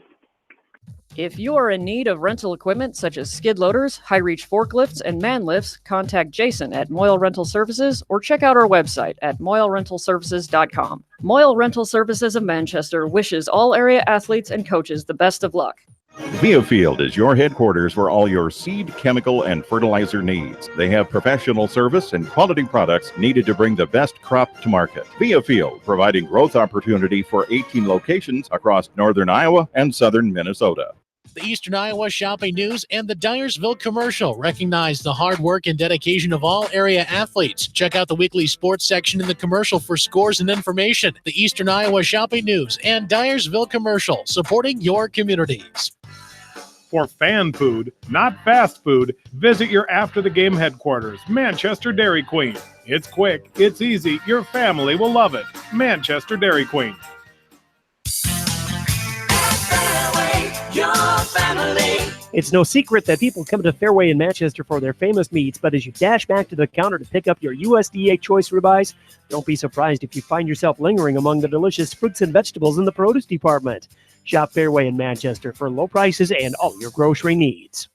If you're in need of rental equipment such as skid loaders, high-reach forklifts, and man lifts, contact Jason at Moyle Rental Services or check out our website at moylerentalservices.com. Moyle Rental Services of Manchester wishes all area athletes and coaches the best of luck. Biofield is your headquarters for all your seed, chemical, and fertilizer needs. They have professional service and quality products needed to bring the best crop to market. Biofield, providing growth opportunity for 18 locations across northern Iowa and southern Minnesota. The Eastern Iowa Shopping News and the Dyersville Commercial recognize the hard work and dedication of all area athletes. Check out the weekly sports section in the commercial for scores and information. The Eastern Iowa Shopping News and Dyersville Commercial, supporting your communities. For fan food, not fast food, visit your after-the-game headquarters, Manchester Dairy Queen. It's quick, it's easy, your family will love it. Manchester Dairy Queen. Your family. It's no secret that people come to Fairway in Manchester for their famous meats, but as you dash back to the counter to pick up your USDA choice ribeyes, don't be surprised if you find yourself lingering among the delicious fruits and vegetables in the produce department. Shop Fairway in Manchester for low prices and all your grocery needs.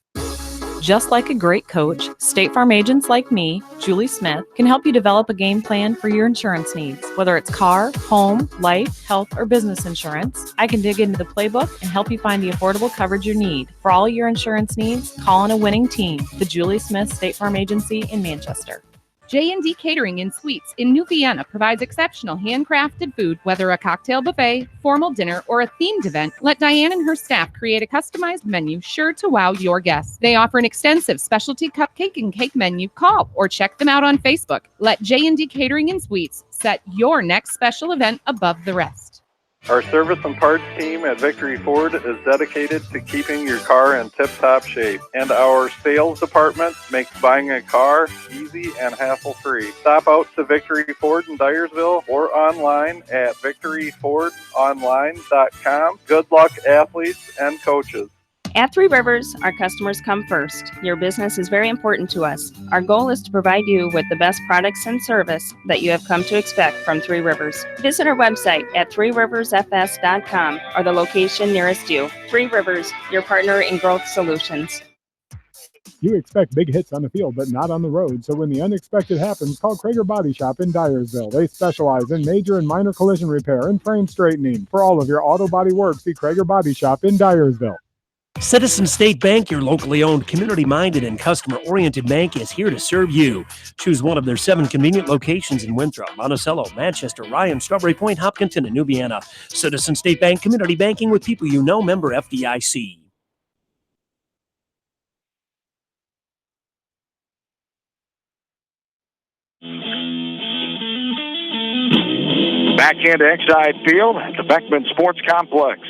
Just like a great coach, State Farm agents like me, Julie Smith, can help you develop a game plan for your insurance needs. Whether it's car, home, life, health, or business insurance, I can dig into the playbook and help you find the affordable coverage you need. For all your insurance needs, call on a winning team, the Julie Smith State Farm Agency in Manchester. J&D Catering and Suites in New Vienna provides exceptional handcrafted food, whether a cocktail buffet, formal dinner, or a themed event. Let Diane and her staff create a customized menu sure to wow your guests. They offer an extensive specialty cupcake and cake menu. Call or check them out on Facebook. Let J&D Catering and Suites set your next special event above the rest. Our service and parts team at Victory Ford is dedicated to keeping your car in tip-top shape, and our sales department makes buying a car easy and hassle-free. Stop out to Victory Ford in Dyersville or online at victoryfordonline.com. Good luck, athletes and coaches. At Three Rivers, our customers come first. Your business is very important to us. Our goal is to provide you with the best products and service that you have come to expect from Three Rivers. Visit our website at threeriversfs.com or the location nearest you. Three Rivers, your partner in growth solutions. You expect big hits on the field, but not on the road. So when the unexpected happens, call Krager Body Shop in Dyersville. They specialize in major and minor collision repair and frame straightening. For all of your auto body work, see Krager Body Shop in Dyersville. Citizen State Bank, your locally owned, community-minded, and customer-oriented bank, is here to serve you. Choose one of their 7 convenient locations in Winthrop, Monticello, Manchester, Ryan, Strawberry Point, Hopkinton, and New Vienna. Citizen State Bank, community banking with people you know, member FDIC. Back into Exide Field at the Beckman Sports Complex.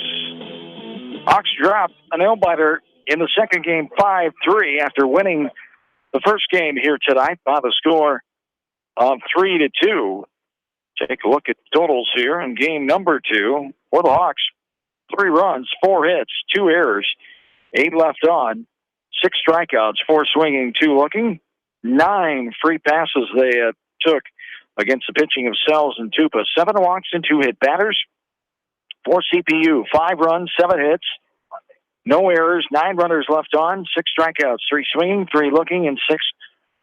Hawks dropped a nail-biter in the second game 5-3 after winning the first game here tonight by the score of 3-2. Take a look at totals here in game number 2 for the Hawks. 3 runs, 4 hits, 2 errors, 8 left on, 6 strikeouts, 4 swinging, 2 looking, 9 free passes they took against the pitching of Sells and Tupa. 7 walks and 2 hit batters. For CPU, 5 runs, 7 hits, no errors, 9 runners left on, 6 strikeouts, 3 swinging, 3 looking, and 6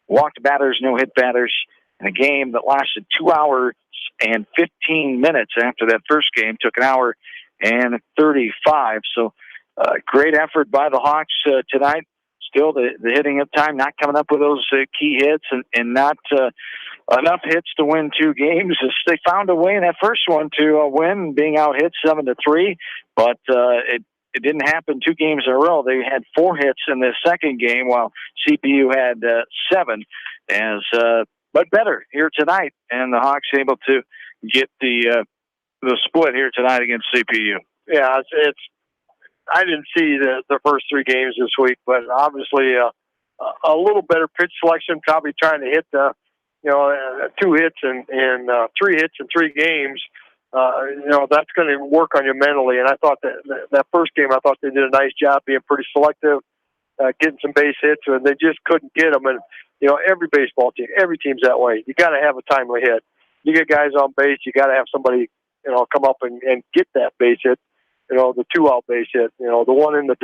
walked batters, no hit batters, in a game that lasted 2 hours and 15 minutes after that first game. Took an hour and 35. So great effort by the Hawks tonight. Still the hitting up time, not coming up with those key hits and not enough hits to win 2 games. They found a way in that first one to win, being out hit 7-3, but it didn't happen 2 games in a row. They had 4 hits in the second game, while CPU had 7. But better here tonight, and the Hawks able to get the split here tonight against CPU. Yeah, I didn't see the first 3 games this week, but obviously a little better pitch selection. Probably trying to hit 2 hits and 3 hits in 3 games. That's going to work on you mentally. And I thought that first game, I thought they did a nice job being pretty selective, getting some base hits, and they just couldn't get them. And every baseball team, every team's that way. You got to have a timely hit. You get guys on base, you got to have somebody come up and get that base hit. The 2-out base hit, the one in the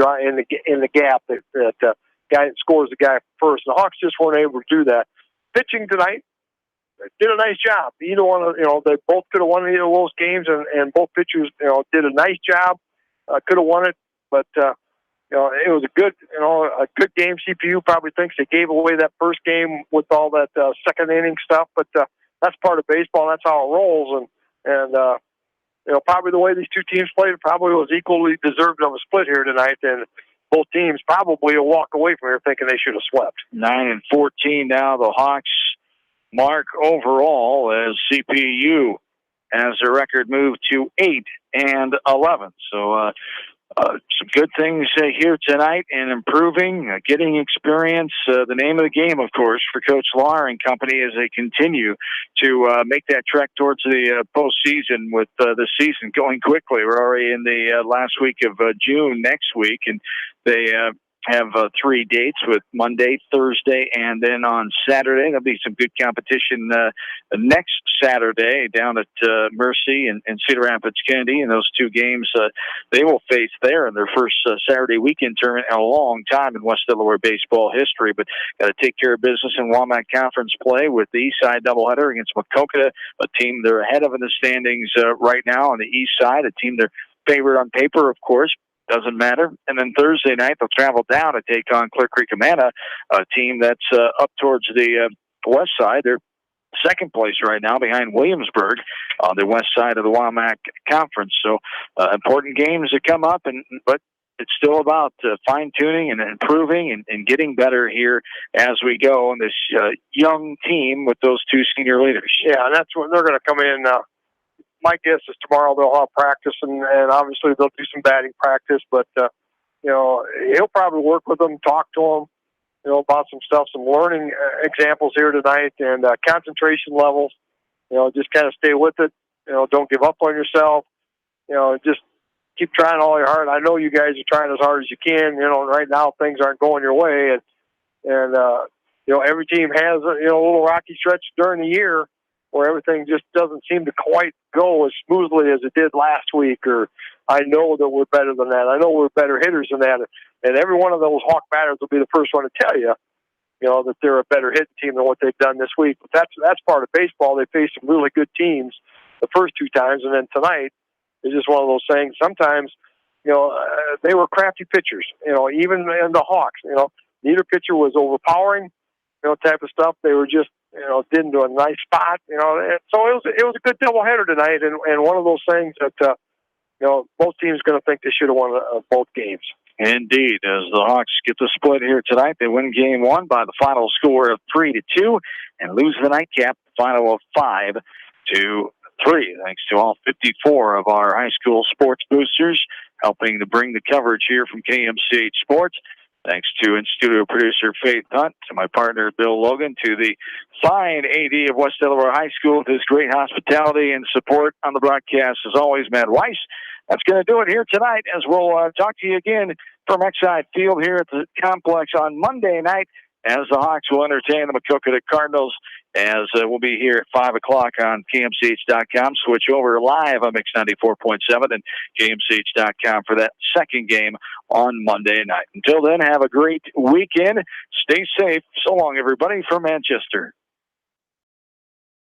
gap that guy that scores the guy first. The Hawks just weren't able to do that. Pitching tonight did a nice job. Either one of they both could have won either of those games, and both pitchers did a nice job. Could have won it, but it was a good game. CPU probably thinks they gave away that first game with all that second inning stuff, but that's part of baseball. And that's how it rolls, and probably the way these 2 teams played probably was equally deserved of a split here tonight, and both teams probably will walk away from here thinking they should have swept. 9-14 now. The Hawks mark overall as CPU has their record moved to 8-11. So some good things here tonight and improving, getting experience. The name of the game, of course, for Coach Lahr and company as they continue to make that trek towards the postseason with the season going quickly. We're already in the last week of June next week, and they have 3 dates with Monday, Thursday, and then on Saturday. There'll be some good competition next Saturday down at Mercy and Cedar Rapids Kennedy. And those 2 games they will face there in their first Saturday weekend tournament in a long time in West Delaware baseball history. But got to take care of business in Walmart Conference play with the East Side doubleheader against Macokota, a team they're ahead of in the standings right now on the East Side, a team they're favored on paper, of course. Doesn't matter. And then Thursday night, they'll travel down to take on Clear Creek Amana, a team that's up towards the west side. They're second place right now behind Williamsburg on the west side of the WAMAC Conference. So important games that come up, but it's still about fine-tuning and improving and getting better here as we go. And this young team with those 2 senior leaders. Yeah, and that's when they're going to come in. My guess is tomorrow they'll have practice, and obviously they'll do some batting practice. But he'll probably work with them, talk to them, about some stuff, some learning examples here tonight, and concentration levels. Just kind of stay with it. Don't give up on yourself. Just keep trying all your heart. I know you guys are trying as hard as you can. Right now things aren't going your way, and every team has a little rocky stretch during the year. And, where everything just doesn't seem to quite go as smoothly as it did last week, or I know that we're better than that. I know we're better hitters than that. And every one of those Hawk batters will be the first one to tell you, that they're a better hitting team than what they've done this week. But that's part of baseball. They faced some really good teams the first two times, and then tonight is just one of those things. Sometimes, they were crafty pitchers, even in the Hawks, neither pitcher was overpowering, type of stuff. They were just, didn't do a nice spot, so it was a good doubleheader tonight, and one of those things that, both teams going to think they should have won both games. Indeed, as the Hawks get the split here tonight, they win game one by the final score of 3-2 and lose the nightcap, final of 5-3. Thanks to all 54 of our high school sports boosters helping to bring the coverage here from KMCH Sports. Thanks to in-studio producer Faith Hunt, to my partner Bill Logan, to the fine AD of West Delaware High School with his great hospitality and support on the broadcast, as always, Matt Weiss. That's going to do it here tonight, as we'll talk to you again from Exide Field here at the complex on Monday night, as the Hawks will entertain the Maquoketa Cardinals, as we'll be here at 5 o'clock on KMCH.com. Switch over live on Mix 94.7 and KMCH.com for that second game on Monday night. Until then, have a great weekend. Stay safe. So long, everybody, from Manchester.